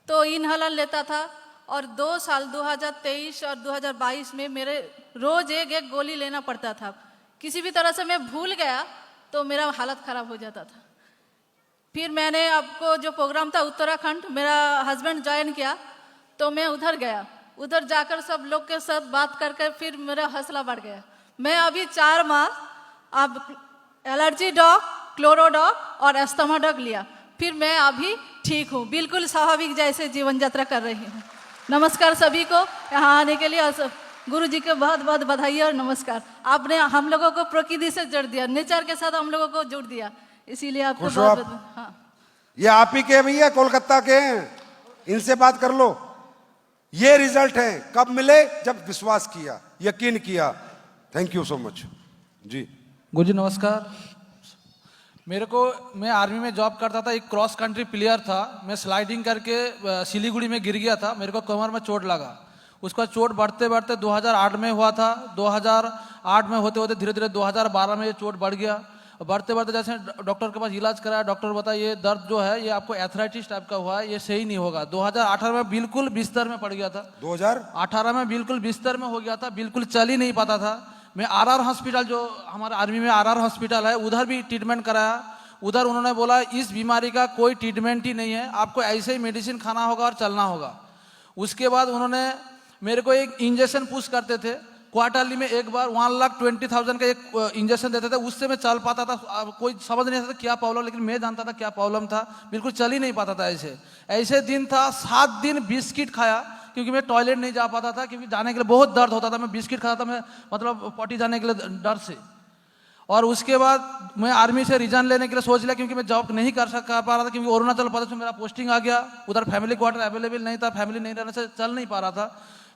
तो इनहेलर लेता था और 2 साल 2023 और 2022 में मेरे रोज एक गोली लेना पड़ता था। किसी भी तरह से मैं भूल गया तो मेरा हालत ख़राब हो जाता था। फिर मैंने आपको जो प्रोग्राम था उत्तराखंड, मेरा हस्बैंड ज्वाइन किया तो मैं उधर गया। उधर जाकर सब लोग के साथ बात करके फिर मेरा हौसला बढ़ गया। मैं अभी 4 माह अब एलर्जी डॉग, क्लोरो डॉग और अस्थमा डॉग लिया, फिर मैं अभी ठीक हूँ, बिल्कुल स्वाभाविक जैसे जीवन यात्रा कर रही हूँ। नमस्कार सभी को यहाँ आने के लिए, और गुरु जी के बहुत बहुत बधाई और नमस्कार। आपने हम लोगों को प्रकृति से जोड़ दिया, नेचर के साथ हम लोगों को जोड़ दिया, इसीलिए आपको खुश हो बहुत आप? बहुत हाँ। ये आप ही के भैया, कोलकाता के हैं, इनसे बात कर लो। ये रिजल्ट है, कब मिले? जब विश्वास किया, यकीन किया। थैंक यू सो मच जी। गुरुजी नमस्कार। मैं आर्मी में जॉब करता था, एक क्रॉस कंट्री प्लेयर था। मैं स्लाइडिंग करके सिलीगुड़ी में गिर गया था, मेरे को कमर में चोट लगा। उसका चोट बढ़ते बढ़ते 2008 में हुआ था। 2008 में होते होते धीरे धीरे 2012 में ये चोट बढ़ गया। बढ़ते बढ़ते जैसे डॉक्टर के पास इलाज कराया, डॉक्टर बताया ये दर्द जो है ये आपको एथराइटिस टाइप का हुआ है, ये सही नहीं होगा। 2018 में बिल्कुल बिस्तर में पड़ गया था। 2018 में बिल्कुल बिस्तर में हो गया था, बिल्कुल चल ही नहीं पाता था। मैं आरआर हॉस्पिटल, जो हमारे आर्मी में आरआर हॉस्पिटल है, उधर भी ट्रीटमेंट कराया। उधर उन्होंने बोला इस बीमारी का कोई ट्रीटमेंट ही नहीं है, आपको ऐसे ही मेडिसिन खाना होगा और चलना होगा। उसके बाद उन्होंने मेरे को एक इंजेक्शन पुश करते थे क्वार्टरली में एक बार, 1,20,000 का एक इंजेक्शन देते थे, उससे मैं चल पाता था। कोई समझ नहीं सकता क्या प्रॉब्लम, लेकिन मैं जानता था क्या प्रॉब्लम था, बिल्कुल चल ही नहीं पाता था। ऐसे दिन था, 7 दिन बिस्किट खाया, क्योंकि मैं टॉयलेट नहीं जा पाता था, क्योंकि जाने के लिए बहुत दर्द होता था। मैं बिस्किट खाता था, मैं मतलब पॉटी जाने के लिए डर से। और उसके बाद मैं आर्मी से रिजाइन लेने के लिए सोच लिया, क्योंकि मैं जॉब नहीं कर पा रहा था, क्योंकि अरुणाचल प्रदेश में मेरा पोस्टिंग आ गया। उधर फैमिली क्वार्टर अवेलेबल नहीं था, फैमिली नहीं रहने से चल नहीं पा रहा था।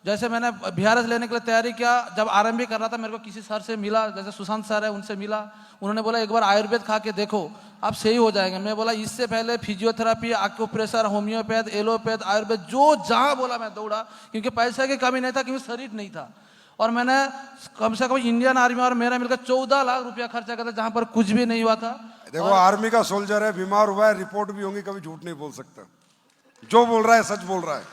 जैसे मैंने VRS लेने के लिए तैयारी किया, जब आरएमबी कर रहा था, मेरे को किसी सर से मिला, जैसे सुशांत सर है, उनसे मिला। उन्होंने बोला एक बार आयुर्वेद खा के देखो, आप सही हो जाएंगे। मैं बोला इससे पहले physiotherapy, acupressure, homeopath, allopath, Ayurveda, जो जहाँ बोला मैं दौड़ा, क्योंकि पैसे की कमी नहीं था, क्योंकि शरीर नहीं था। और मैंने कम से कम इंडियन आर्मी और मेरा मिलकर 14 लाख रुपया खर्चा किया था, जहाँ पर कुछ भी नहीं हुआ था। देखो आर्मी का सोल्जर है, बीमार हुआ है, रिपोर्ट भी होंगी, कभी झूठ नहीं बोल सकता। जो बोल रहा है सच बोल रहा है।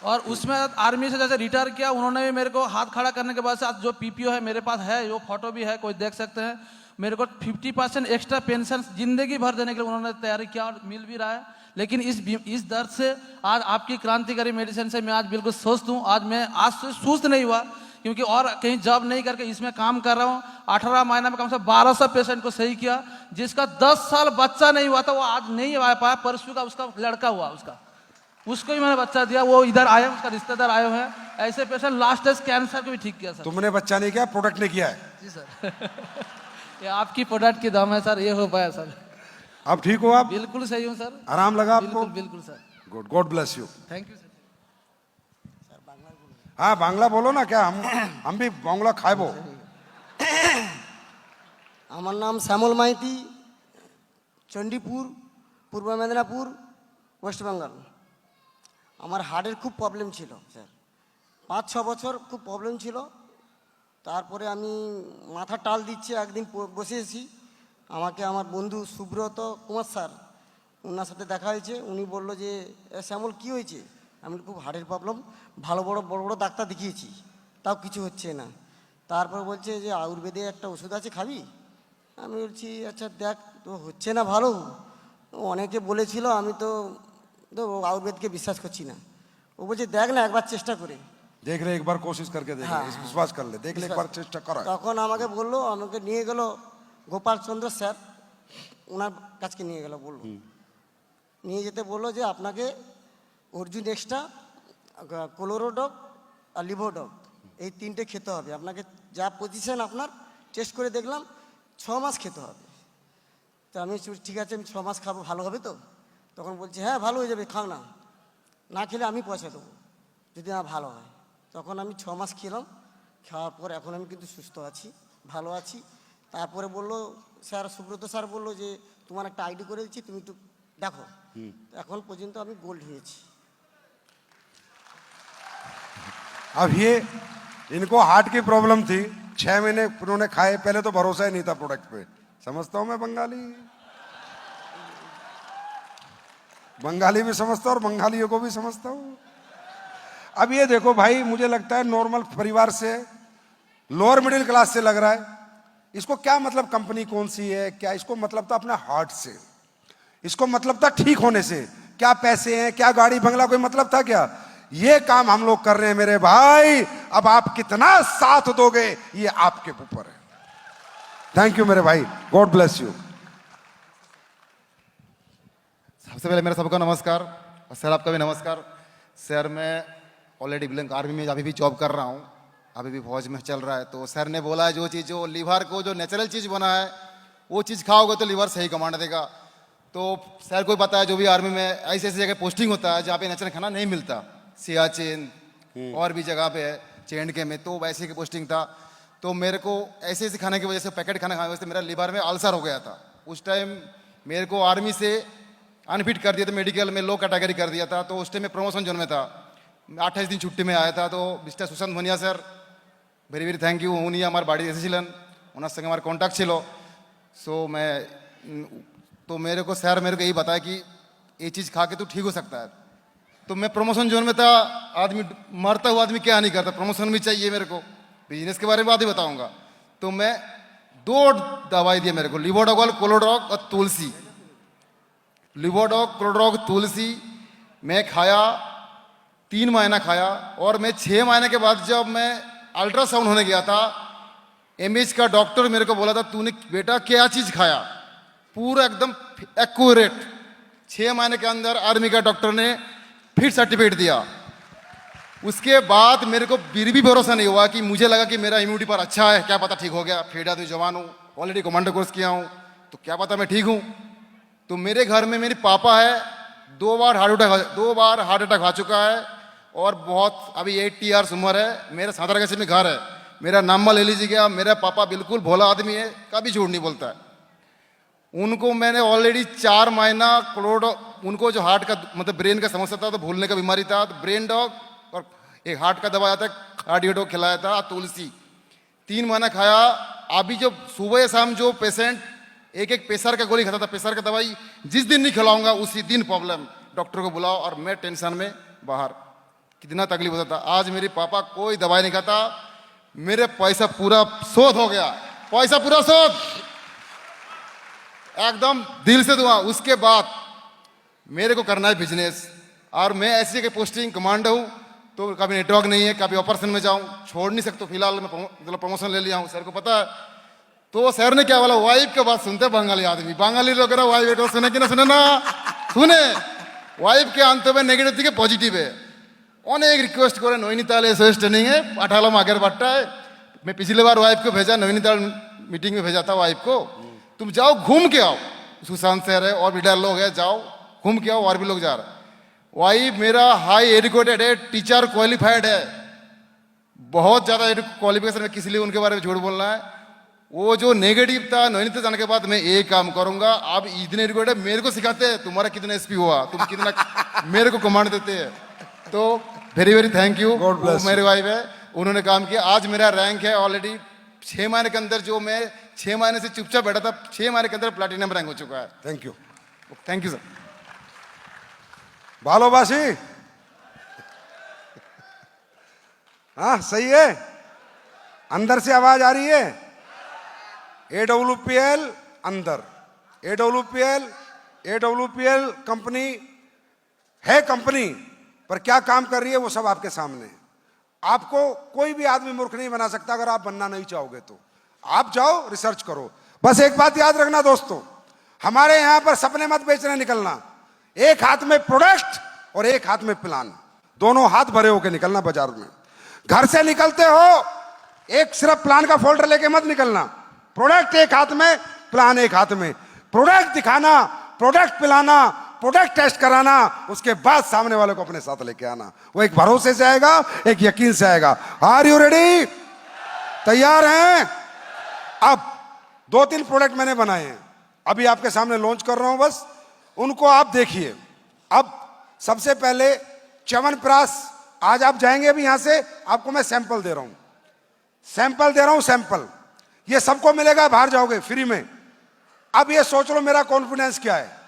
और उसमें आर्मी से जैसे रिटायर किया, उन्होंने भी मेरे को हाथ खड़ा करने के बाद से आज जो पीपीओ है मेरे पास है, वो फोटो भी है, कोई देख सकते हैं। मेरे को 50% एक्स्ट्रा पेंशन जिंदगी भर देने के लिए उन्होंने तैयारी किया और मिल भी रहा है। लेकिन इस दर्द से आज आपकी क्रांतिकारी मेडिसिन से मैं आज बिल्कुल स्वस्थ हूँ। आज मैं आज से सुस्त नहीं हुआ, क्योंकि और कहीं जॉब नहीं करके इसमें काम कर रहा हूँ। 18 महीना में कम से कम 1200 पेशेंट को सही किया। जिसका 10 साल बच्चा नहीं हुआ था वो आज नहीं आ पाया, परसों का उसका लड़का हुआ, उसको ही मैंने बच्चा दिया। वो इधर आए, उसका रिश्तेदार आए हुए हैं। ऐसे पेशेंट लास्ट स्टेज कैंसर को भी ठीक किया सर। तुमने बच्चा नहीं किया, प्रोडक्ट ने किया है। जी सर। ये आपकी प्रोडक्ट की दम है सर, ये हो पाया सर। अब ठीक हो आप? बिल्कुल सही हूँ सर। आराम लगा आपको? बिल्कुल बिल्कुल sir. Good, God bless you. Thank you sir. हाँ बांग्ला बोलो ना, क्या हम भी बांग्ला खाएबो। আমার নাম শ্যামল মাইতি, চণ্ডীপুর, পূর্ব মেদিনীপুর, ওয়েস্ট বেঙ্গল। আমার হার্টের খুব প্রবলেম ছিল স্যার, 5-6 বছর খুব প্রবলেম ছিল। তারপরে আমি মাথা টাল দিচ্ছে, একদিন বসেছি, আমাকে আমার বন্ধু সুব্রত কুমার স্যার, ওনার সাথে দেখা হয়েছে। উনি বললো যে শ্যামল কী হয়েছে? আমি খুব হার্টের প্রবলেম, ভালো বড় বড় ডাক্তার দেখিয়েছি, তাও কিছু হচ্ছে না। তারপর বলছে যে আয়ুর্বেদে একটা ওষুধ আছে, খাবি? আমি বলছি আচ্ছা দেখ, তো হচ্ছে না ভালো, অনেকে বলেছিল, আমি তো আয়ুর্বেদকে বিশ্বাস করছি না। ও বলছে দেখ না একবার চেষ্টা করে देख रहे एक बार कोशिश करके देख हाँ, ले, विश्वास कर ले, देख ले एक बार चेष्टा करा। তখন আমাকে বললো, আমাকে নিয়ে গেল গোপালচন্দ্র স্যার, ওনার কাছকে নিয়ে গেল। বললো, নিয়ে যেতে বললো যে আপনাকে অর্জুন এক্সট্রা, কোলোরোডক আর লিভোডক এই 3টে খেতে হবে। আপনাকে যা পজিশন আপনার টেস্ট করে দেখলাম 6 মাস খেতে হবে। তো আমি ঠিক আছে, আমি 6 মাস খাবো, ভালো হবে তো? তখন বলছে হ্যাঁ ভালো হয়ে যাবে, খাও না, না খেলে আমি পয়সা দেবো যদি না ভালো হয়। তখন আমি 6 মাস খেলাম, খাওয়ার পর এখন আমি কিন্তু সুস্থ আছি, ভালো আছি। তারপরে বললো স্যার, সুব্রত স্যার বললো যে তোমার একটা আইডি করে দিচ্ছি, তুমি একটু দেখো। এখন পর্যন্ত আমি গোল্ড হয়েছি। अब ये इनको हार्ट की प्रॉब्लम थी, 6 महीने उन्होंने खाए, पहले तो भरोसा ही नहीं था प्रोडक्ट पे। समझता हूं मैं बंगाली भी समझता हूं और बंगालियों को भी समझता हूं। अब ये देखो भाई, मुझे लगता है नॉर्मल परिवार से, लोअर मिडिल क्लास से लग रहा है। इसको क्या मतलब कंपनी कौन सी है, क्या इसको मतलब था अपना हार्ट से, इसको मतलब था ठीक होने से। क्या पैसे हैं, क्या गाड़ी बंगला, कोई मतलब था क्या? ये काम हम लोग कर रहे हैं मेरे भाई। अब आप कितना साथ दोगे ये आपके ऊपर है। थैंक यू मेरे भाई, गॉड ब्लेस यू। सबसे पहले मेरा सबका नमस्कार, और सर आपका भी नमस्कार। सर मैं ऑलरेडी ब्लैंक आर्मी में अभी भी जॉब कर रहा हूँ, अभी भी फौज में चल रहा है। तो सर ने बोला है जो चीज़, जो लीवर को जो नेचुरल चीज़ बना है वो चीज़ खाओगे तो लीवर सही कमांड देगा। तो सर को पता है जो भी आर्मी में ऐसी ऐसी जगह पोस्टिंग होता है जहाँ पे नेचुरल खाना नहीं मिलता, सियाचिन और भी जगह पे है, J&K में, तो वैसे की पोस्टिंग था। तो मेरे को ऐसे ऐसे खाने की वजह से, पैकेट खाना खाने की वजह से मेरा लीवर में अल्सर हो गया था। उस टाइम मेरे को आर्मी से अनफिट कर दिया था, मेडिकल में लो कैटेगरी कर दिया था। तो उस टाइम में प्रमोशन जोन में था, 28 दिन छुट्टी में आया था। तो मिस्टर सुशांत भनिया sir, very very thank you. उन्हीं हमारे बाड़ी एसेছিলেন, ওনার সঙ্গে আমার কন্ট্যাক্ট ছিল। सो मैं तो मेरे को सर मेरे को यही बताया कि ये चीज़ खा के तो ठीक हो सकता है। तो मैं प्रमोशन जोन में था, आदमी मरता हुआ आदमी क्या नहीं करता, प्रमोशन भी चाहिए मेरे को। बिजनेस के बारे में बाद ही बताऊंगा। तो मैं 2 दवाई दिए मेरे को, लिवोडॉगल, कोलोडॉग और तुलसी। लिवोडॉग, कोलोडॉग, तुलसी मैं खाया, 3 महीना खाया। और मैं 6 महीने के बाद जब मैं अल्ट्रासाउंड होने गया था, एमएच का डॉक्टर मेरे को बोला था तूने बेटा क्या चीज़ खाया, पूरा एकदम एक्यूरेट। 6 महीने के अंदर आर्मी का डॉक्टर ने फिर सर्टिफिकेट दिया। उसके बाद मेरे को फिर भी भरोसा नहीं हुआ, कि मुझे लगा कि मेरा इम्यूनिटी पर अच्छा है, क्या पता ठीक हो गया, फिर तो जवान हूँ, ऑलरेडी कमांडो कोर्स किया हूँ, तो क्या पता मैं ठीक हूँ। तो मेरे घर में मेरे पापा है, 2 बार हार्ट अटैक आ चुका है, और बहुत अभी 80 ईयर्स उम्र है। मेरा सातारा में घर है, मेरा नाम ले लीजिएगा। मेरा पापा बिल्कुल भोला आदमी है, कभी झूठ नहीं बोलता है। उनको मैंने ऑलरेडी 4 महीना उनको जो हार्ट का मतलब ब्रेन का समस्या था, तो भूलने का बीमारी था, तो ब्रेन डॉग और एक हार्ट का दवा आता है कार्डियो डॉग खिलाया था, तुलसी 3 महीना खाया। अभी जो सुबह शाम जो पेशेंट एक प्रेशर का गोली खाता था, प्रेशर का दवाई जिस दिन नहीं खिलाऊंगा उसी दिन प्रॉब्लम। डॉक्टर को बुलाओ, और मैं टेंशन में बाहर। कितना तकलीफ होता था। आज मेरे पापा कोई दवाई नहीं खाता, मेरे पैसा पूरा शोध हो गया, पैसा पूरा शोध, एकदम दिल से दुआ। उसके बाद मेरे को करना है बिजनेस, और मैं ऐसी जगह पोस्टिंग कमांडर हूँ, तो कभी नेटवर्क नहीं है, कभी ऑपरेशन में जाऊँ, छोड़ नहीं सकता। फिलहाल मैं मतलब प्रमोशन ले लिया हूँ, सर को पता है। तो सर ने क्या बोला, वाइफ के बात सुनते बंगाली आदमी, बंगाली लोग ना वाइफ बेटो सुने कि ना सुने ना सुने, वाइफ के अंत में नेगेटिव থেকে पॉजिटिव है। অনেক রিকোয়েস্ট করে নৈনিতাল এসএস ट्रेनिंग है, पाठालम आगे बढ़ता है। मैं पिछली बार वाइफ को भेजा, नैनीताल मीटिंग में भेजा था वाइफ को, तुम जाओ घूम के आओ, सुशांत सर है और भी डर लोग है, जाओ घूम के आओ, और भी लोग जा रहे। वाइफ मेरा हाई एजुकेटेड है, टीचर क्वालिफाइड है, बहुत ज़्यादा क्वालिफिकेशन है, किस लिए उनके बारे में झूठ बोलना है। वो जो नेगेटिव था नैनीताल जाने के बाद मैं एक काम करूंगा, आप इतने एजुकेटेड मेरे को सिखाते हैं, तुम्हारा कितना एसपी हुआ, तुम कितना मेरे को कमांड देते हैं। तो वेरी वेरी थैंक यू। मेरे वाइफ है, उन्होंने काम किया। आज मेरा रैंक है ऑलरेडी 6 महीने के अंदर, जो मैं 6 महीने से चुपचाप बैठा था, 6 महीने के अंदर प्लैटिनम रैंक हो चुका है। Thank you, thank you sir. भालोबासी, हाँ सही है, अंदर से आवाज आ रही है। AWPL अंदर, AWPL कंपनी है, कंपनी पर क्या काम कर रही है वो सब आपके सामने है। आपको कोई भी आदमी मूर्ख नहीं बना सकता, अगर आप बनना नहीं चाहोगे तो आप जाओ रिसर्च करो। बस एक बात याद रखना दोस्तों, हमारे यहां पर सपने मत बेचने निकलना। एक हाथ में प्रोडक्ट और एक हाथ में प्लान, दोनों हाथ भरे होकर निकलना बाजार में। घर से निकलते हो, एक सिर्फ प्लान का फोल्डर लेके मत निकलना, प्रोडक्ट एक हाथ में, प्लान एक हाथ में। प्रोडक्ट दिखाना, प्रोडक्ट पिलाना, प्रोडक्ट टेस्ट कराना, उसके बाद सामने वाले को अपने साथ लेके आना। वो एक भरोसे से आएगा, एक यकीन से आएगा। Are you ready? तैयार हैं? अब 2-3 प्रोडक्ट मैंने बनाए हैं, अभी आपके सामने लॉन्च कर रहा हूं, बस उनको आप देखिए। अब सबसे पहले च्यवनप्राश, आज आप जाएंगे अभी यहां से, आपको मैं सैंपल दे रहा हूं, सैंपल ये सबको मिलेगा, बाहर जाओगे फ्री में। अब ये सोच लो मेरा कॉन्फिडेंस क्या है।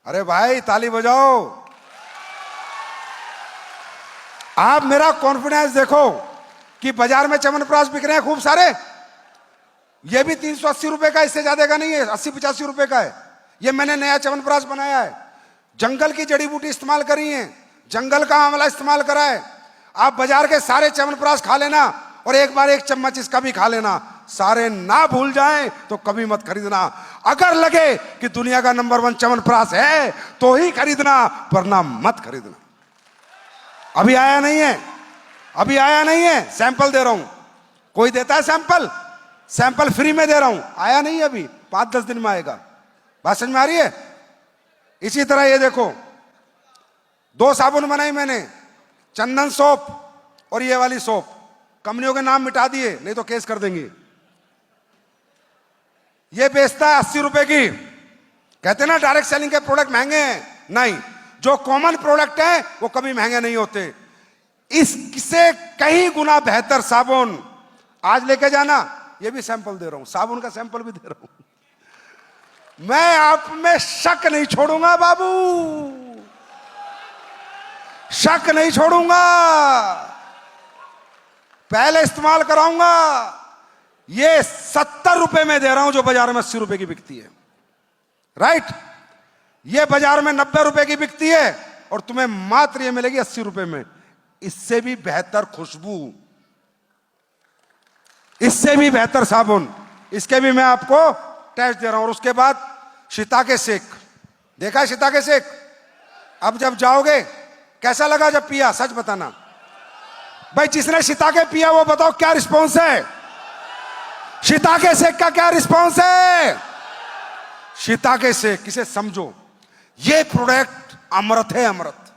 अरे भाई ताली बजाओ, आप मेरा कॉन्फिडेंस देखो कि बाजार में च्यवनप्राश बिक रहे हैं खूब सारे। ये भी 380 रुपए का, इससे ज्यादा का नहीं है, 80-85 रुपए का है। ये मैंने नया च्यवनप्राश बनाया है, जंगल की जड़ी बूटी इस्तेमाल करी है, जंगल का आंवला इस्तेमाल करा है। आप बाजार के सारे च्यवनप्राश खा लेना और एक बार 1 चम्मच इसका भी खा लेना, सारे ना भूल जाएं तो कभी मत खरीदना। अगर लगे कि दुनिया का नंबर 1 च्यवनप्राश है तो ही खरीदना, वरना मत खरीदना। अभी आया नहीं है, सैंपल दे रहा हूं। कोई देता है सैंपल फ्री में दे रहा हूं, आया नहीं अभी, 5-10 दिन में आएगा। बात समझ में आ रही है? इसी तरह ये देखो, 2 साबुन बनाई मैंने, चंदन सोप और ये वाली सोप। कंपनियों के नाम मिटा दिए, नहीं तो केस कर देंगे। ये बेचता है 80 रुपए की। कहते हैं ना डायरेक्ट सेलिंग के प्रोडक्ट महंगे हैं, नहीं, जो कॉमन प्रोडक्ट है वो कभी महंगे नहीं होते। इससे कहीं गुना बेहतर साबुन आज लेके जाना। ये भी सैंपल दे रहा हूं, साबुन का सैंपल भी दे रहा हूं। मैं आप में शक नहीं छोड़ूंगा बाबू, शक नहीं छोड़ूंगा, पहले इस्तेमाल कराऊंगा। ये 70 रुपए में दे रहा हूं, जो बाजार में 80 रुपए की बिकती है, राइट? ये बाजार में 90 रुपए की बिकती है और तुम्हें मात्र ये मिलेगी 80 रुपए में। इससे भी बेहतर खुशबू, इससे भी बेहतर साबुन, इसके भी मैं आपको टेस्ट दे रहा हूं। और उसके बाद शिताके शेक, देखा है शिताके शेक? अब जब जाओगे कैसा लगा जब पिया, सच बताना भाई। जिसने शिताके पिया वो बताओ क्या रिस्पॉन्स है, शिताके शेक का क्या रिस्पॉन्स है? शिताके शेक किसे समझो, ये प्रोडक्ट अमृत है, अमृत।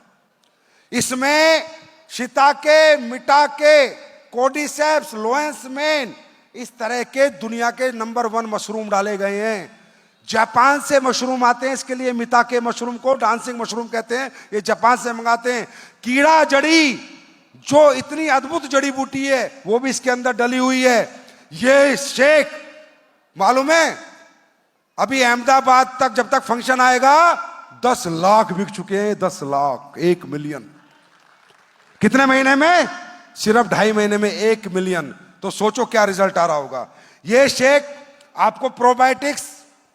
इसमें शिताके, मिटाके, कोडिसेप्स, लोएंस मेन, इस तरह के दुनिया के नंबर 1 मशरूम डाले गए हैं। जापान से मशरूम आते हैं, इसके लिए मिताके मशरूम को डांसिंग मशरूम कहते हैं, ये जापान से मंगाते हैं। कीड़ा जड़ी, जो इतनी अद्भुत जड़ी बूटी है, वो भी इसके अंदर डली हुई है। ये शेक मालूम है, अभी अहमदाबाद तक जब तक फंक्शन आएगा 10 लाख बिक चुके हैं, 10 लाख, 1 मिलियन। कितने महीने में? सिर्फ 2.5 महीने में 1 मिलियन। तो सोचो क्या रिजल्ट आ रहा होगा। ये शेक आपको प्रोबायोटिक्स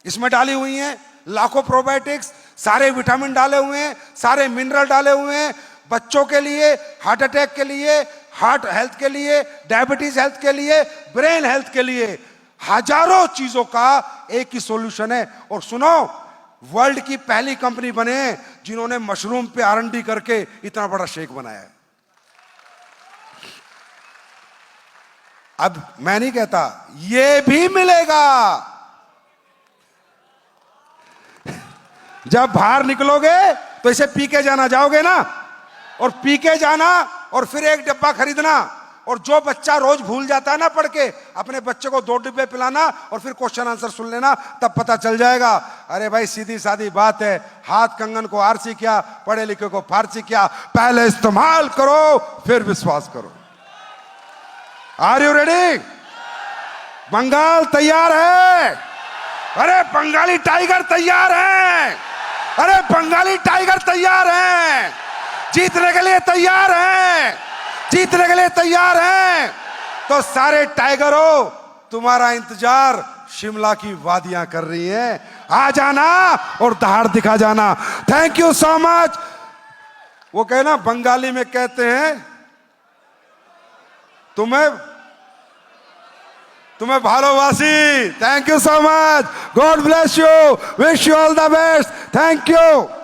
इसमें डाली हुई हैं, लाखों प्रोबायोटिक्स, सारे विटामिन डाले हुए हैं, सारे मिनरल डाले हुए हैं, बच्चों के लिए, हार्ट अटैक के लिए, हार्ट हेल्थ के लिए, डायबिटीज हेल्थ के लिए, ब्रेन हेल्थ के लिए, हजारों चीजों का एक ही सॉल्यूशन है। और सुनो, वर्ल्ड की पहली कंपनी बने जिन्होंने मशरूम पे R&D करके इतना बड़ा शेक बनाया है। अब मैं नहीं कहता, ये भी मिलेगा। जब बाहर निकलोगे तो इसे पी के जाना, जाओगे ना, और पी के जाना और फिर 1 डब्बा खरीदना। और जो बच्चा रोज भूल जाता है ना पढ़ के, अपने बच्चे को 2 डिब्बे पिलाना और फिर क्वेश्चन आंसर सुन लेना, तब पता चल जाएगा। अरे भाई सीधी सादी बात है, हाथ कंगन को आरसी क्या, पढ़े लिखे को फारसी क्या। पहले इस्तेमाल करो फिर विश्वास करो। Are you ready? बंगाल तैयार है? अरे बंगाली टाइगर तैयार है? अरे बंगाली टाइगर तैयार है? जीतने के लिए तैयार है? जीतने के लिए तैयार हैं? तो सारे टाइगरों, तुम्हारा इंतजार शिमला की वादियां कर रही हैं। आ जाना और दहाड़ दिखा जाना। Thank you so much. वो कहना बंगाली में कहते हैं, तुम्हें भालोवासी। Thank you so much. God bless you. Wish you all the best. Thank you.